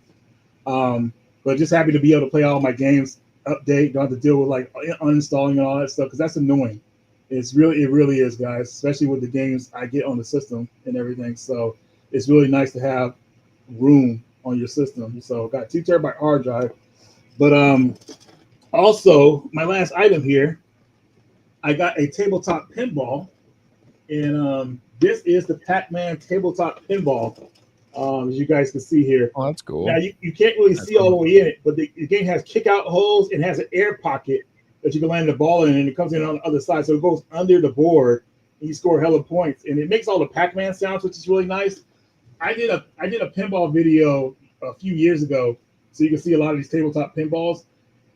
But just happy to be able to play all my games, update, don't have to deal with like uninstalling and all that stuff because that's annoying. It really is, guys, especially with the games I get on the system and everything. So it's really nice to have room on your system. So got 2 terabyte hard drive. But also my last item here, I got a tabletop pinball. And this is the Pac-Man tabletop pinball, as you guys can see here. Oh, that's cool. Now, you can't really see all the way in it, but the game has kick-out holes and has an air pocket that you can land the ball in, and it comes in on the other side. So it goes under the board, and you score hella points. And it makes all the Pac-Man sounds, which is really nice. I did a pinball video a few years ago, so you can see a lot of these tabletop pinballs.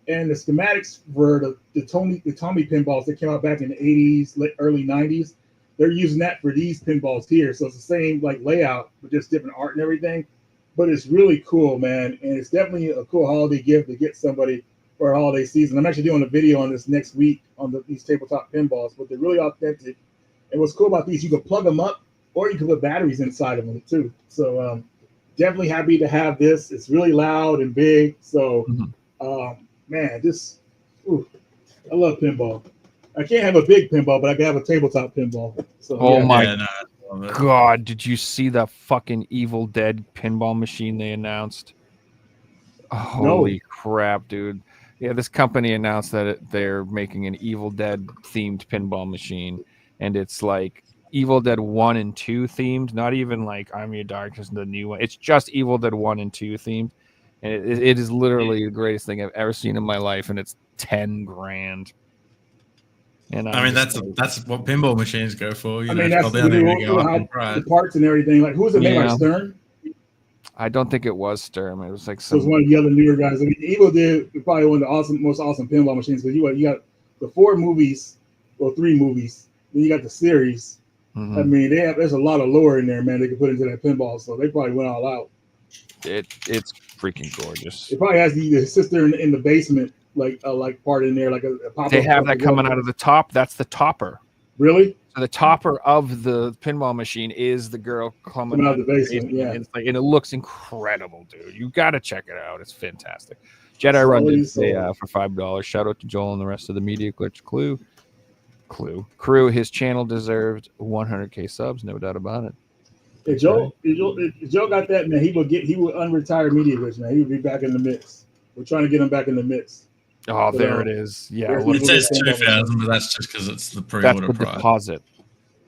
And the schematics for the Tommy pinballs that came out back in the 80s, early 90s, they're using that for these pinballs here. So it's the same like layout, but just different art and everything. But it's really cool, man. And it's definitely a cool holiday gift to get somebody for a holiday season. I'm actually doing a video on this next week on these tabletop pinballs, but they're really authentic. And what's cool about these, you can plug them up or you can put batteries inside of them too. So definitely happy to have this. It's really loud and big. So man, I love pinball. I can't have a big pinball, but I can have a tabletop pinball. So, my God, did you see the fucking Evil Dead pinball machine they announced? Holy crap, dude. Yeah, this company announced that they're making an Evil Dead themed pinball machine, and it's like Evil Dead 1 and 2 themed, not even like I'm Your Darkness, the new one. It's just Evil Dead 1 and 2 themed, and it is literally the greatest thing I've ever seen in my life, and it's $10,000. And I mean, that's what pinball machines go for. I mean, that's the parts and everything. Like, who's it made by Stern? I don't think it was Stern. It was like it was one of the other newer guys. I mean, Evil Dead is probably one of the most awesome pinball machines because you got the 4 movies, or 3 movies. Then you got the series. I mean, there's a lot of lore in there, man. They could put into that pinball, so they probably went all out. It's freaking gorgeous. It probably has the sister in the basement. Like part in there, like a pop-up. They have that coming out of the top. That's the topper. Really? So the topper of the pinball machine is the girl coming Coming out out of the basement, yeah. and, and it looks incredible, dude. You got to check it out. It's fantastic. Jedi Sold Run did is say sold. for $5. Shout out to Joel and the rest of the Media Glitch crew. His channel deserved 100K subs, no doubt about it. If Joe got that, man, he would unretire Media Glitch, man. He would be back in the mix. We're trying to get him back in the mix. Oh, But, there it is. Yeah, there's look, It says People get 2,000, but that's just because it's the that's pre-order the price. deposit.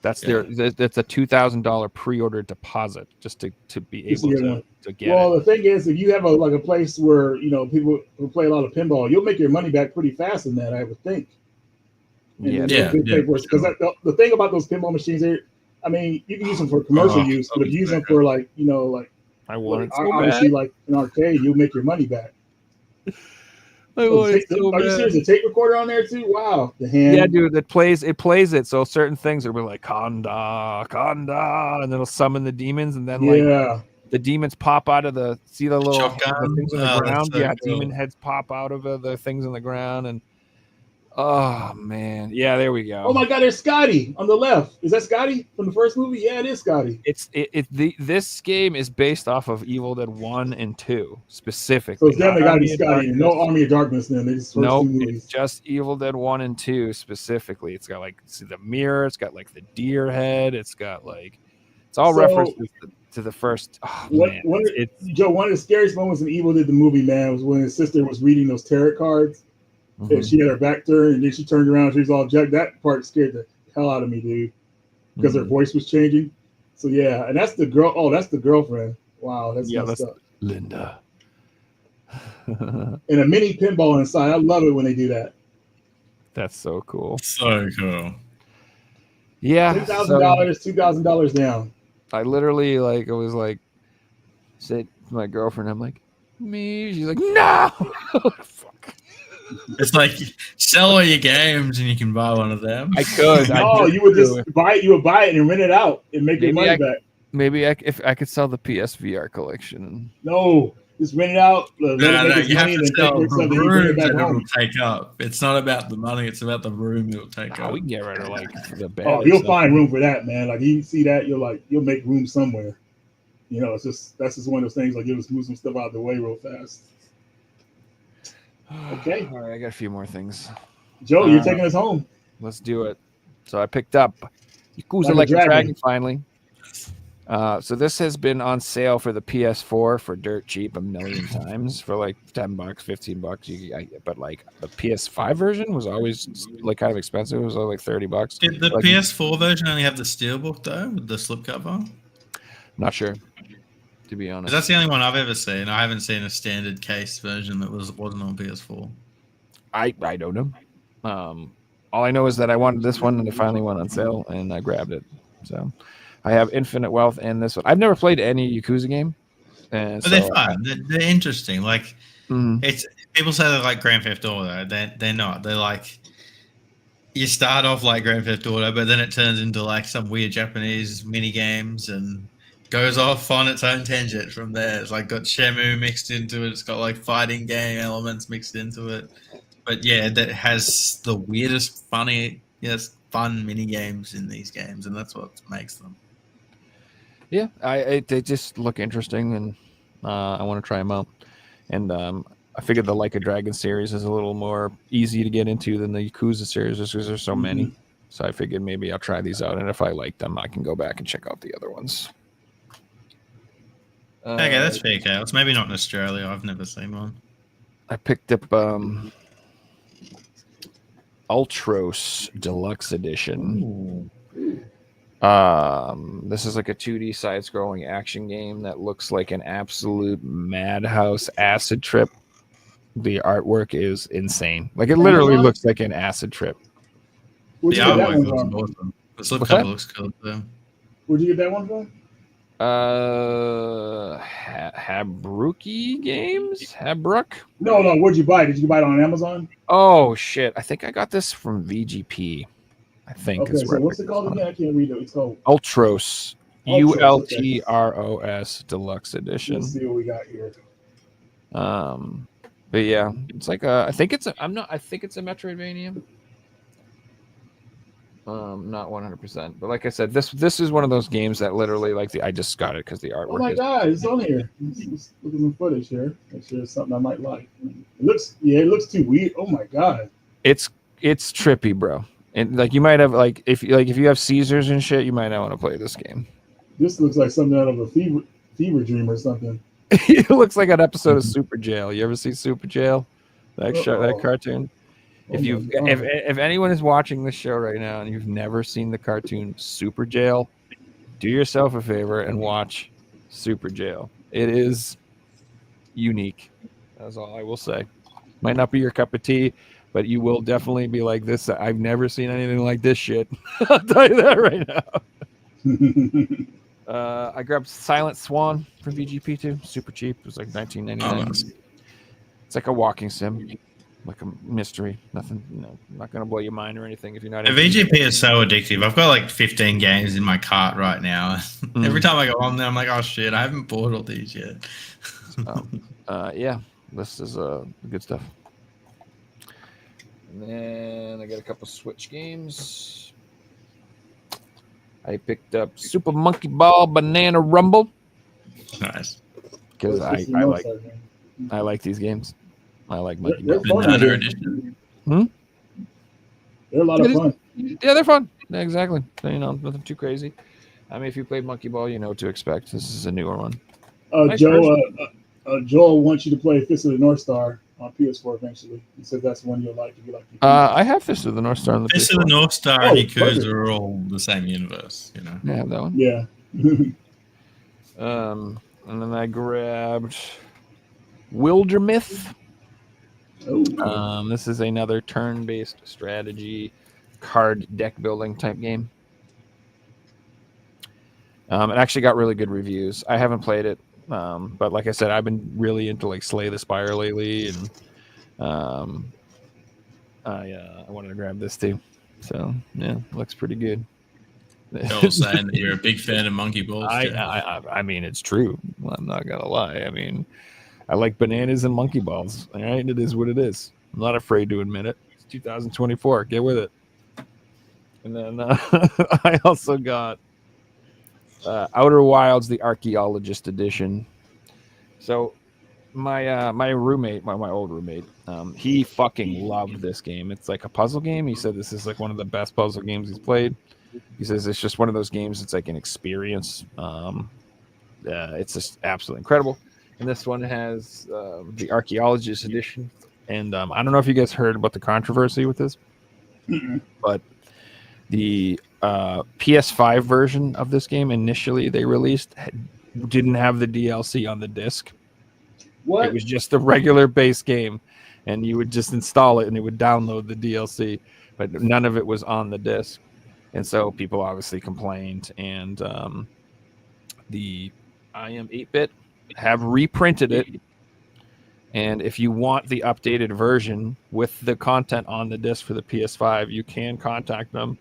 That's that's a $2,000 pre-order deposit just to be Just able to get one. to get Well, it. the thing is, if you have a place where people who play a lot of pinball, you'll make your money back pretty fast in that, I would think. Yeah, Because the thing about those pinball machines, I mean, you can use them for commercial use, but if you use them for I want it so obviously bad. like an arcade, you'll make your money back. I want it so Are you bad. serious? A tape recorder on there too? Wow, the hand. Yeah, dude, it plays it. So certain things will be like Kanda, and it'll summon the demons, and then like Yeah. the demons pop out of the little Shotgun? the things in the Oh, that's ground. so Yeah, cool. demon heads pop out of the things in the ground, and oh man, yeah, there we go. Oh my God, there's Scotty on the left. Is that Scotty from the first movie? Yeah, it is Scotty. This game is based off of Evil Dead 1 and 2 specifically. So it's definitely got to be Army of Scotty. Darkness. No Army of Darkness. Then they just first Nope, two it's movies. just Evil Dead 1 and 2 specifically. It's got like the mirror, it's got like the deer head, it's got like it's all So- references to the first. Oh, man, Joe, one of the scariest moments in Evil Did the movie, man, was when his sister was reading those tarot cards. Mhm. And she had her back to her, and then she turned around. She was all jacked. That part scared the hell out of me, dude, because her Mhm. voice was changing. So yeah, and that's the girl. Oh, that's the girlfriend. Wow, that's Yeah, messed that's- up. Linda. And a mini pinball inside. I love it when they do that. That's so cool. So cool. Yeah, $2,000, $2,000 down. I literally I was like, said to my girlfriend, I'm like, me. She's like, no. Fuck. It's like sell all your games and you can buy one of them. I could. No, you would just buy it. You would buy it and rent it out and make your Maybe money back. Maybe if I could sell the PSVR collection. No, just rent it out. Let it No, make its you have money, to and then sell take the something and bring room it back that it home. will take up. It's not about the money; it's about the room it will take Oh, up. we can get rid of like the bad. Oh, you'll stuff. find room for that, man. Like you see that, you'll make room somewhere. That's just one of those things. Like you'll just move some stuff out of the way real fast. Okay. All right, I got a few more things. Joe, you're taking us home. Let's do it. So I picked up Yakuza Like a Like a Dragon. Dragon finally. So this has been on sale for the PS4 for dirt cheap a million times for like $10, $15. But like the PS5 version was always like kind of expensive. It was like $30. Did the Like- PS4 version only have the steelbook though, with the slipcover? Not sure, to be 'Cause honest. that's the only one I've ever seen. I haven't seen a standard case version that wasn't on PS4. I don't know. All I know is that I wanted this one and it finally went on sale and I grabbed it. So I have Infinite Wealth and this one. I've never played any Yakuza game. And But they're fun. They're interesting. Like Mhm. it's people say they're like Grand Theft Auto. They're not. They're like you start off like Grand Theft Auto, but then it turns into like some weird Japanese mini games and goes off on its own tangent from there. It's like got Shenmue mixed into it. It's got like fighting game elements mixed into it. But yeah, that has the weirdest, fun mini games in these games, and that's what makes them. Yeah, they just look interesting, and I want to try them out. And I figured the Like a Dragon series is a little more easy to get into than the Yakuza series, just because there's so many. So I figured maybe I'll try these out, and if I like them, I can go back and check out the other ones. Okay, that's fair, Chaos. Maybe not in Australia. I've never seen one. I picked up Ultros Deluxe Edition. This is like a 2D side-scrolling action game that looks like an absolute madhouse acid trip. The artwork is insane. Like it literally looks like an acid trip. Where'd The you get that artwork one looks from? awesome. The What's that? slipcover looks cool too. Where'd you get that one from? Habruki Games? Habruk? No. Where'd you buy it? Did you buy it on Amazon? Oh shit! I think I got this from VGP. I think. Okay, is so where I what's it picked called this again? I can't read it. It's called. Ultros. Ultros, okay. ULTROS Deluxe Edition. Let's see what we got here. But yeah, it's like I think it's a Metroidvania. Not 100%, but like I said, this is one of those games that literally like I just got it because the artwork. Oh my is God, it's on here. Let's look at some footage here. Make sure it's something I might like. It looks too weird. Oh my God. It's trippy, bro. And like you might have like if you have Caesars and shit, you might not want to play this game. This looks like something out of a fever dream or something. It looks like an episode of Super Jail. You ever see Super Jail? That cartoon. Oh my God. If anyone is watching this show right now and you've never seen the cartoon Super Jail, do yourself a favor and watch Super Jail. It is unique. That's all I will say. Might not be your cup of tea, but you will definitely be like this. I've never seen anything like this shit. I'll tell you that right now. I grabbed Silent Swan from VGP too. Super cheap. It was like $19.99. It's like a walking sim, like a mystery. Nothing, not gonna blow your mind or anything if you're not. The VGP is so addictive. I've got like 15 games in my cart right now. Every time I go on there, I'm like, oh shit, I haven't bought all these yet. Yeah, this is good stuff. And then I got a couple Switch games. I picked up Super Monkey Ball Banana Rumble Nice. because I like these games. I like Monkey They're Ball. fun. Banana edition. They're a lot of fun. Yeah, they're fun. Yeah, exactly. Nothing too crazy. I mean, if you played Monkey Ball, you know what to expect. This is a newer one. Nice Joel wants you to play Fist of the North Star on PS4 eventually. He said that's one you'll like if you like. I have Fist of the North Star on the Fist of PS4. the North Star Oh, and Yakuza perfect. are all the same universe, you know. Yeah, I have that one. Yeah. And then I grabbed Wildermyth. Oh. This is another turn-based strategy card deck building type game. It actually got really good reviews. I haven't played it, but like I said, I've been really into like Slay the Spire lately, and I wanted to grab this too. So yeah, looks pretty good. Joel's saying that you're a big fan of Monkey Balls. I mean, it's true. I'm not gonna lie. I mean, I like bananas and monkey balls. All right, it is what it is. I'm not afraid to admit it. It's 2024. Get with it. And then I also got Outer Wilds: The Archaeologist Edition. So my roommate, my old roommate, he fucking loved this game. It's like a puzzle game. He said this is like one of the best puzzle games he's played. He says it's just one of those games. It's like an experience. It's just absolutely incredible. And this one has the Archaeologist Edition. And I don't know if you guys heard about the controversy with this, but the PS5 version of this game initially they released didn't have the DLC on the disc. What? It was just the regular base game, and you would just install it and it would download the DLC, but none of it was on the disc. And so people obviously complained, and the IM 8-bit have reprinted it. And if you want the updated version with the content on the disc for the PS5, you can contact them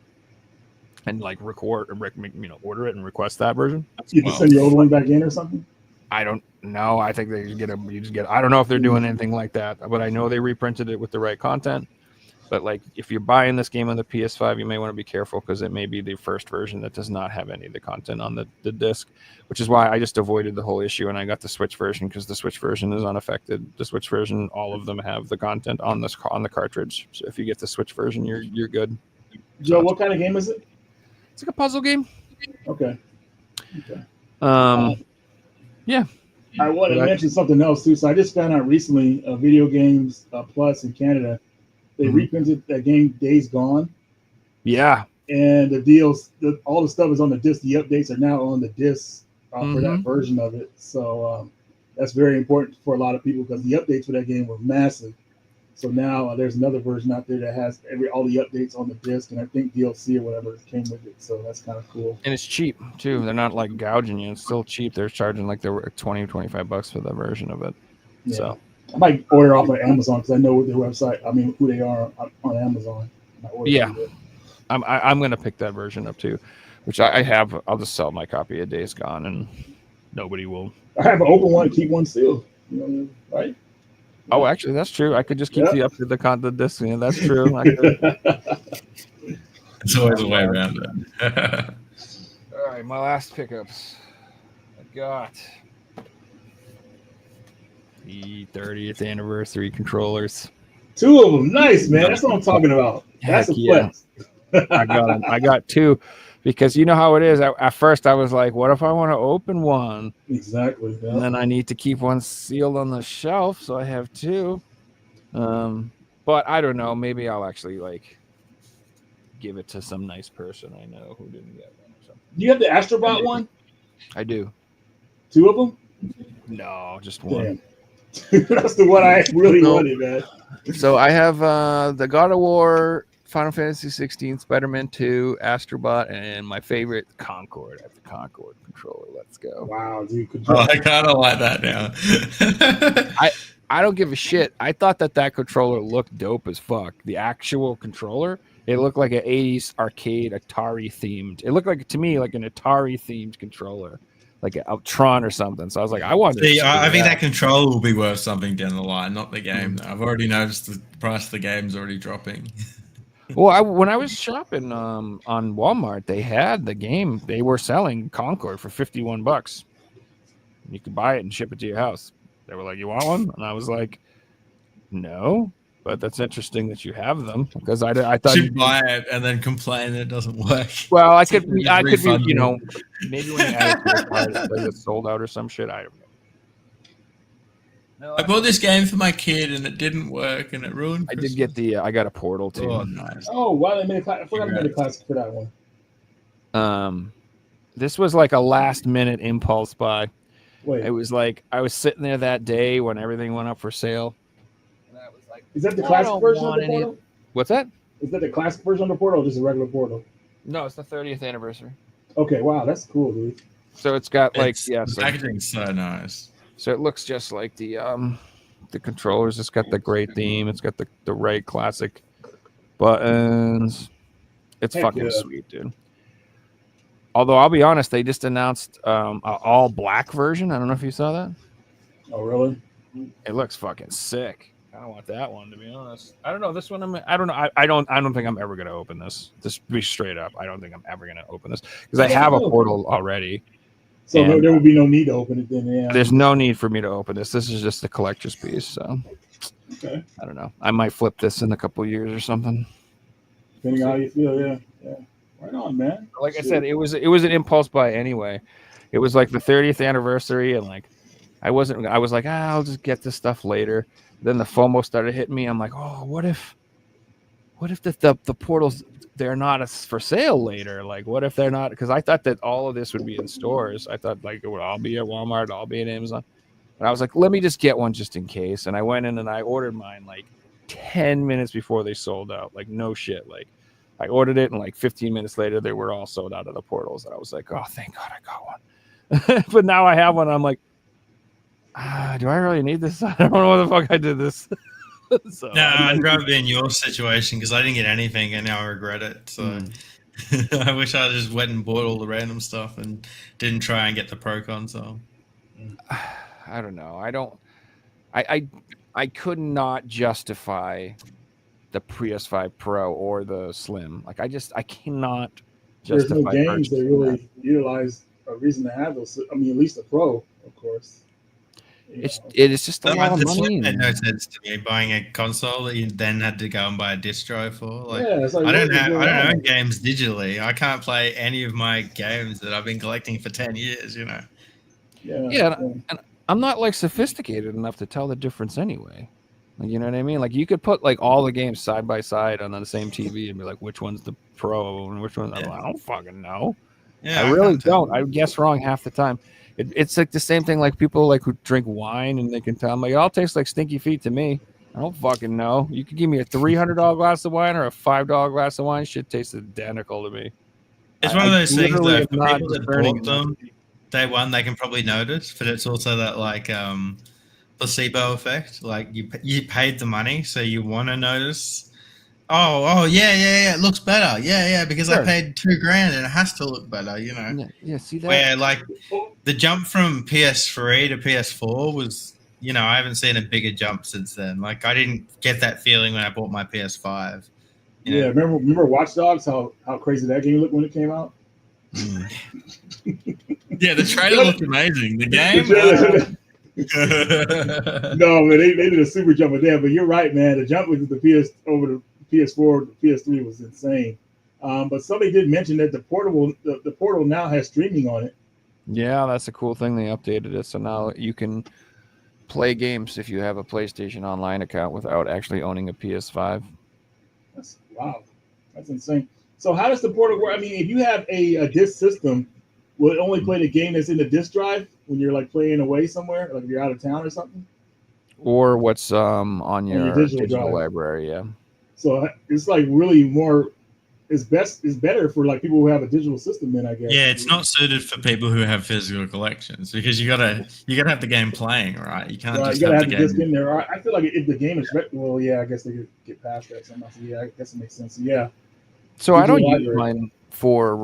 and like order it and request that version. You can send your old one back in or something? I don't know. I think you just get. I don't know if they're doing anything like that, but I know they reprinted it with the right content. But like, if you're buying this game on the PS5, you may want to be careful because it may be the first version that does not have any of the content on the disc, which is why I just avoided the whole issue and I got the Switch version because the Switch version is unaffected. The Switch version, all of them have the content on the cartridge. So if you get the Switch version, you're good. Joe, what kind of game is it? It's like a puzzle game. Okay. Yeah. I want to mention something else too. So I just found out recently, Video Games Plus in Canada, they reprinted that game Days Gone, Yeah. and the deals, all the stuff is on the disc. The updates are now on the disc for that version of it. So that's very important for a lot of people because the updates for that game were massive. So now there's another version out there that has all the updates on the disc, and I think DLC or whatever came with it. So that's kind of cool. And it's cheap too. They're not like gouging you. It's still cheap. They're charging like they were $20-$25 for the version of it. Yeah. So I might order off of Amazon because I know their website. I mean, who they are on Amazon. I might order Yeah. through it. I'm gonna pick that version up too, which I have. I'll just sell my copy of Days Gone, and nobody will. I have an open one, keep one sealed. You know, right? Oh, actually, that's true. I could just keep the disc. Yeah, that's true. There's always a way around it. All right, my last pickups. I got the 30th anniversary controllers. 2 of them, nice man. That's what I'm talking about. That's Heck a yeah. flex. I got 2 because you know how it is. At first, I was like, "What if I want to open one?" Exactly. And Yeah. then I need to keep one sealed on the shelf, so I have 2. But I don't know. Maybe I'll actually like give it to some nice person I know who didn't get one or something. Do you have the Astrobot one? I do. 2 of them? No, just one. Damn. That's the one I really No. wanted, man. So I have the God of War, Final Fantasy 16, Spider-Man 2, Astrobot, and my favorite, Concord. I have the Concord controller. Let's go. Wow, dude. Oh, I kind of like that now. I don't give a shit. I thought that controller looked dope as fuck. The actual controller, it looked like an 80s arcade Atari themed. It looked like, to me, like an Atari themed controller, like a Tron or something. So I was like, I want to See, I think that controller will be worth something down the line, not the game. Though. I've already noticed the price of the game's already dropping. Well, when I was shopping on Walmart, they had the game. They were selling Concord for $51. You could buy it and ship it to your house. They were like, "You want one?" And I was like, "No." But that's interesting that you have them because I thought You should buy it and then complain that it doesn't work. Well, I could be, Refund you you. know, maybe when you add it to the cart, it gets sold out or some shit. I don't know. I bought this game for my kid and it didn't work and it ruined. I did get the. I got a Portal too. Oh, nice. Oh, wow, they made a class. I forgot they made a classic for that one. This was like a last minute impulse buy. Wait, It was like I was sitting there that day when everything went up for sale. And I was like, is that the I classic don't version of want the any- Portal? "What's that?" Is that the classic version of the Portal or just a regular Portal? No, it's the 30th anniversary. Okay, wow, that's cool, dude. So it's got like The packaging's so nice. So it looks just like the controllers. It's got the great theme. It's got the right classic buttons. It's Heck fucking yeah. sweet, dude. Although I'll be honest, they just announced an all black version. I don't know if you saw that. Oh, really? It looks fucking sick. I don't want that one, to be honest. I don't know this one. I don't know. I don't think I'm ever gonna open this. Just be straight up. I don't think I'm ever gonna open this because I have a Portal already. So And- there would be no need to open it then, yeah. There's no need for me to open this. This is just a collector's piece. So Okay. I don't know. I might flip this in a couple years or something. Depending on how you feel, yeah. Yeah. Right on, man. Like I Shit. said, it was an impulse buy anyway. It was like the 30th anniversary, and like I was like, I'll just get this stuff later. Then the FOMO started hitting me. I'm like, oh, what if the portals, they're not for sale later? Like, what if they're not? Because I thought that all of this would be in stores. I thought like it would all be at Walmart, all be at Amazon. And I was like, let me just get one just in case. And I went in and I ordered mine like 10 minutes before they sold out. Like, no shit. Like, I ordered it and like 15 minutes later, they were all sold out of the portals. And I was like, oh, thank God I got one. But now I have one. I'm like, do I really need this? I don't know what the fuck I did this. So, No, I'd rather be in your situation because I didn't get anything and now I regret it. So I wish I just went and bought all the random stuff and didn't try and get the Pro console. I don't know. I could not justify the PS5 Pro or the Slim. Like I cannot There's justify no games purchasing that really utilize a reason to have those. I mean, at least the Pro, of course. You know. It's just a lot of The money. Slim made no sense to me buying a console that you then had to go and buy a disc drive for. Like, Yeah, it's like, I don't what is going on? own games digitally. I can't play any of my games that I've been collecting for 10 years, you know. Yeah. I'm not like sophisticated enough to tell the difference anyway. Like, you know what I mean? Like you could put like all the games side by side on the same TV and be like, which one's the Pro and which one's Yeah. I don't fucking know. Yeah, I really can't tell. don't. I guess wrong half the time. It's like the same thing like people like who drink wine and they can tell me it all tastes like stinky feet to me. I don't fucking know. You could give me a $300 glass of wine or a $5 glass of wine. Shit tastes identical to me. It's one of those things literally that am for not people that discerning bought them day one, they can probably notice, but it's also that like placebo effect. Like you paid the money, so you want to notice. Oh, yeah, it looks better. Yeah, because Sure. I paid $2,000 and it has to look better, you know. Yeah, see that? Where like the jump from PS3 to PS4 was, you know, I haven't seen a bigger jump since then. Like I didn't get that feeling when I bought my PS5. Yeah, remember Watch Dogs? How crazy that game looked when it came out. Yeah, the trailer looked amazing. The game. No, man, they did a super jump with that. But you're right, man. The jump with the PS over the PS4, the PS3 was insane. But somebody did mention that the portal now has streaming on it. Yeah, that's a cool thing. They updated it, so now you can play games if you have a PlayStation Online account without actually owning a PS5. Wow, that's insane. So how does the portal work? I mean, if you have a disc system, will it only play the game that's in the disc drive when you're like playing away somewhere, like if you're out of town or something? Or what's on your digital digital drive. library? Yeah. So it's like really more. It's better for like people who have a digital system. Then I guess. Yeah, it's not suited for people who have physical collections because you gotta have the game playing, right? You can't Right, just you gotta have have the the disc in there. I feel like if the game is well, yeah, I guess they could get past that somehow. So yeah, I guess it makes sense. So, yeah. So I don't Digital use library. mine for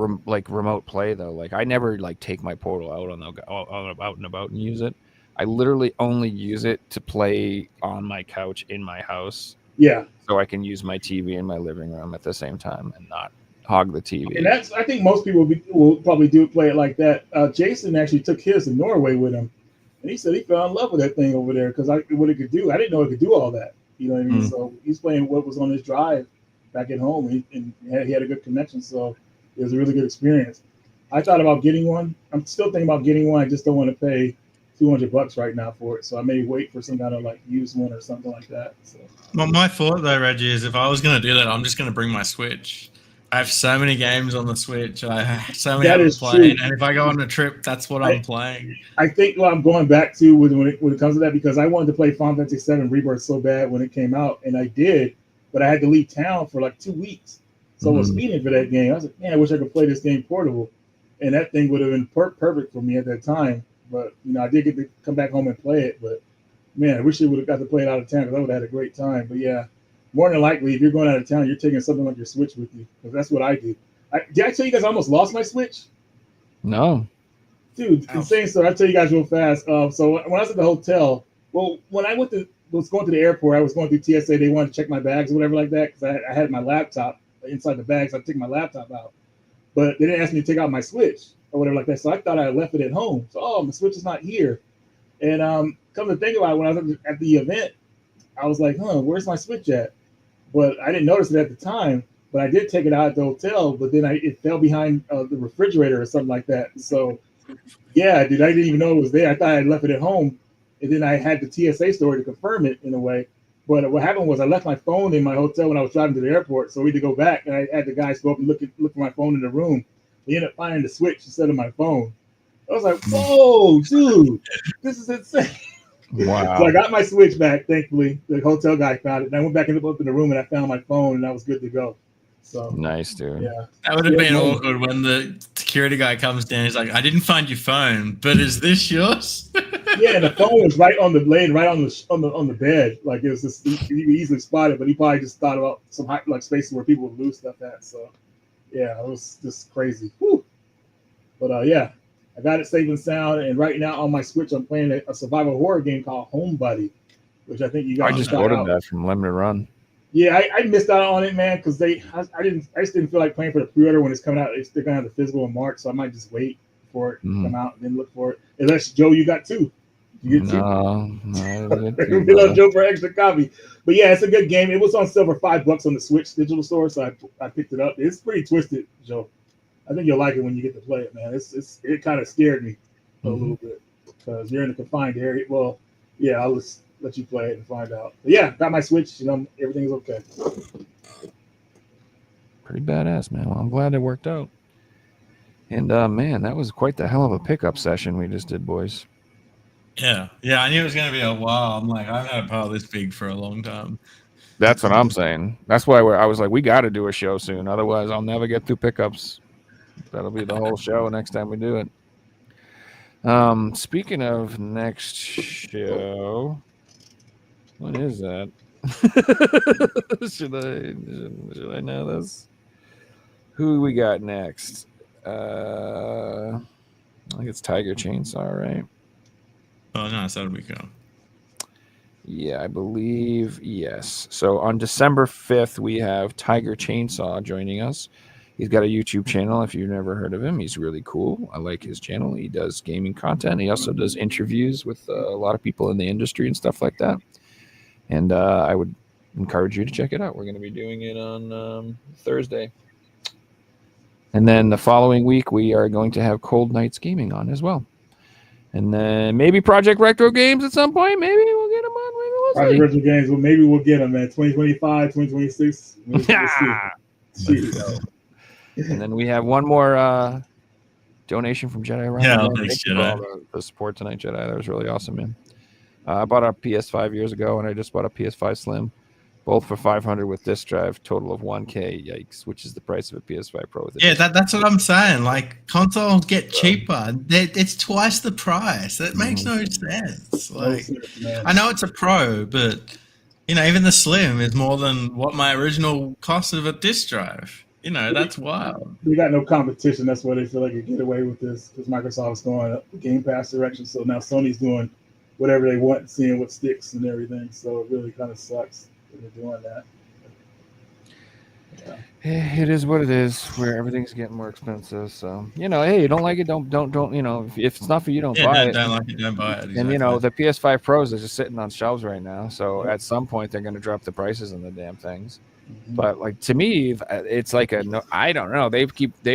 remote play though. Like I never like take my portal out out and about and use it. I literally only use it to play on my couch in my house, Yeah, so I can use my TV in my living room at the same time and not hog the TV. and that's I think most people will probably play it like that. Jason actually took his to Norway with him, and he said he fell in love with that thing over there because what it could do. I didn't know it could do all that. You know what I mean? Mm. So he's playing what was on his drive back at home, and he had a good connection. So it was a really good experience. I thought about getting one. I'm still thinking about getting one. I just don't want to pay $200 right now for it. So I may wait for some kind of like used one or something like that. So Well, my thought though, Reggie, is if I was going to do that, I'm just going to bring my Switch. I have so many games on the Switch. I have so many That I is haven't played, true. and if I go on a trip, that's what I'm playing. I think what I'm going back to when it comes to that because I wanted to play Final Fantasy VII Rebirth so bad when it came out, and I did, but I had to leave town for like 2 weeks. So I was Mhm. speeding for that game. I was like, man, I wish I could play this game portable, and that thing would have been perfect for me at that time. But I did get to come back home and play it. But man, I wish I would have got to play it out of town because I would have had a great time. But yeah, more than likely, if you're going out of town, you're taking something like your Switch with you because that's what I do. Did I tell you guys I almost lost my Switch? No. Dude, Ouch. insane story. I'll tell you guys real fast. So when I was at the hotel, well, when I was going to the airport, I was going through TSA. They wanted to check my bags or whatever like that because I had my laptop inside the bag, so I took my laptop out. But they didn't ask me to take out my Switch or whatever like that. So I thought I had left it at home. So my Switch is not here. And come to think about it, when I was at the event, I was like, where's my Switch at? But I didn't notice it at the time. But I did take it out at the hotel. But then it fell behind the refrigerator or something like that. So yeah, dude, I didn't even know it was there. I thought I had left it at home, and then I had the TSA story to confirm it in a way. But what happened was I left my phone in my hotel when I was driving to the airport, so we had to go back, and I had the guys go up and look for my phone in the room. They ended up finding the Switch instead of my phone. I was like, "Whoa, dude, this is insane!" Wow. So I got my Switch back. Thankfully, the hotel guy found it, and I went back and up in the room, and I found my phone, and I was good to go. So Nice, dude. yeah. That would have Yeah, been no. awkward when the security guy comes down. He's like, "I didn't find your phone, but is this yours?" Yeah, and the phone was right on the on the bed. Like it was just you could easily spot it, but he probably just thought about some like spaces where people would lose stuff at. So yeah, it was just crazy. Whew. But yeah, I got it safe and sound. And right now on my Switch, I'm playing a survival horror game called Homebody, which I think you I guys just should try ordered out. that from Limited Run. Yeah, I missed out on it, man, because I just didn't feel like playing for the pre-order when it's coming out. They're gonna have the physical in March, so I might just wait for it to come out and then look for it. Unless Joe, you got two. You get two. No, I didn't get We to, love Joe for extra copy. But yeah, it's a good game. It was on sale for $5 on the Switch digital store, so I picked it up. It's pretty twisted, Joe. I think you'll like it when you get to play it, man. It kind of scared me a little bit because you're in a confined area. Well, yeah, I'll just let you play it and find out. But yeah, got my Switch. Everything's okay. Pretty badass, man. Well, I'm glad it worked out. And man, that was quite the hell of a pickup session we just did, boys. Yeah, I knew it was going to be a while. I'm like, I haven't had a pile this big for a long time. That's what I'm saying. That's why I was like, we got to do a show soon. Otherwise, I'll never get through pickups. That'll be the whole show next time we do it. Speaking of next show, what is that? should I know this? Who we got next? I think it's Tiger Chainsaw, right? Oh, nice. That'll be cool. Yeah, I believe yes. So on December 5th, we have Tiger Chainsaw joining us. He's got a YouTube channel. If you've never heard of him, he's really cool. I like his channel. He does gaming content. He also does interviews with a lot of people in the industry and stuff like that. And I would encourage you to check it out. We're going to be doing it on Thursday. And then the following week, we are going to have Cold Nights Gaming on as well. And then maybe Project Retro Games at some point. Maybe we'll get them on. Maybe we'll Project see. Retro Games. Well, maybe we'll get them, man. 2025, 2026. We'll see. Jeez. And then we have one more donation from Jedi Ryan. Yeah, Man, thanks, thank you for all the support tonight, Jedi. That was really awesome, man. I bought a PS5 years ago, and I just bought a PS5 Slim, both for $500 with disc drive, total of $1K. Yikes! Which is the price of a PS5 Pro. With a Yeah, disc that's what I'm saying. Like consoles get cheaper. It's twice the price. That makes no sense. Like I know it's a Pro, but you know, even the Slim is more than what my original cost of a disc drive. You know, that's wild. We got no competition. That's why they feel like they get away with this, because Microsoft's going up the Game Pass direction. So now Sony's doing whatever they want, seeing what sticks and everything. So it really kind of sucks that they're doing that. Yeah. It is what it is. Where everything's getting more expensive. So you know, hey, you don't like it, don't. You know, if it's not for you, don't buy it. Don't like it, don't buy it. And you know, the PS5 Pros are just sitting on shelves right now. So at some point, they're going to drop the prices on the damn things. Mhm. But like to me, it's like I don't know. They've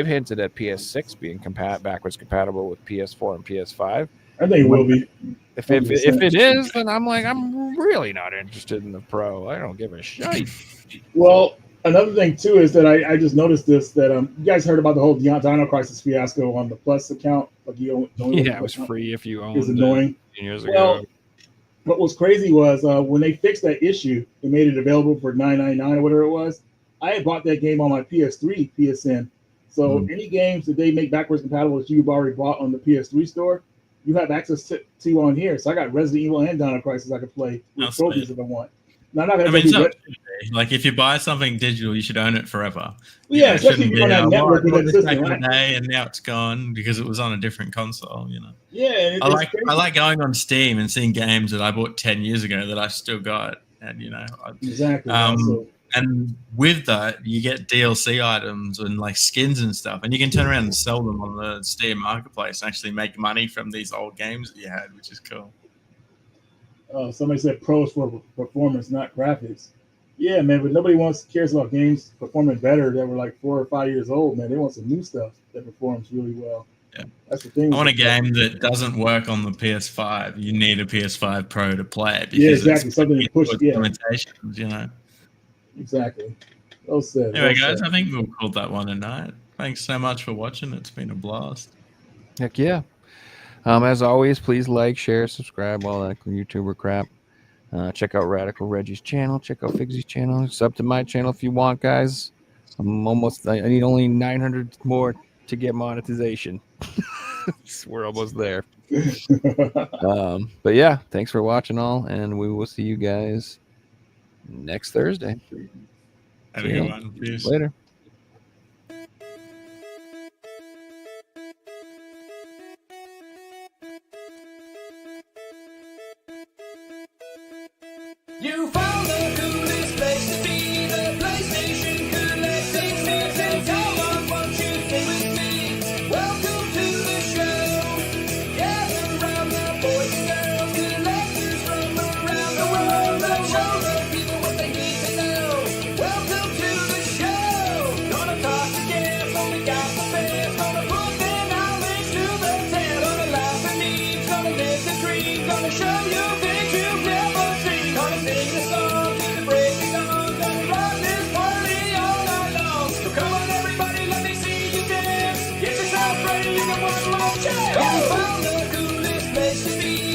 hinted at PS6 being backwards compatible with PS4 and PS5. I think it will be. If it is, then I'm really not interested in the Pro. I don't give a shit. Well, another thing too is that I just noticed this, that you guys heard about the whole Dino Crisis fiasco on the Plus account. Like you don't Yeah, it was free if you owned It's annoying. 10 years Well, ago. what was crazy was when they fixed that issue, they made it available for $9.99 or whatever it was. I had bought that game on my PS3 PSN. So any games that they make backwards compatible that you've already bought on the PS3 store, you have access to on here. So I got Resident Evil and Dino Crisis I could play with That's trophies sweet. if I want. Now, I'm not gonna I mean, be like if you buy something digital, you should own it forever. yeah, It especially if shouldn't you're on be, that "Oh, network I with bought that this system, back in right? the day and now it's gone because it was on a different console. You know, Yeah, and I it's crazy. like going on Steam and seeing games that I bought 10 years ago that I still got, and you know, Exactly. so, and with that you get DLC items and like skins and stuff, and you can turn around and sell them on the Steam marketplace and actually make money from these old games that you had, which is cool. Somebody said pros for performance, not graphics. Yeah, man, but nobody cares about games performing better that were like 4 or 5 years old, man. They want some new stuff that performs really well. Yeah. That's the thing. I want a game that doesn't work on the PS5. You need a PS5 Pro to play it. Yeah, Because exactly. Something to push. Yeah, limitations, you know. exactly. Well said. Anyway, well guys, said. I think we'll call that one a night. Thanks so much for watching. It's been a blast. Heck yeah. As always, please like, share, subscribe, all that YouTuber crap. Check out Radical Reggie's channel. Check out Figsy's channel. Sub to my channel if you want, guys. I need only 900 more to get monetization. We're almost there. But yeah, thanks for watching all, and we will see you guys next Thursday. Have a good one. Peace. Later. You found the coolest place to be, the PlayStation Collecting Citizen. Come on, won't you stay with me? Welcome to the show. Gather round the boys and girls, collectors from around the world. Let's show the people what they need to know. Welcome to the show. Gonna talk to guests, only got the best. Gonna put their knowledge to the test. Gonna laugh and eat, gonna make a treat. Gonna show you things you've never seen. Gonna sing a song to the break of dawn. Gonna rock this party all night long. So come on everybody, let me see you dance. Get yourself ready, you know one more chance. You found the coolest place to be.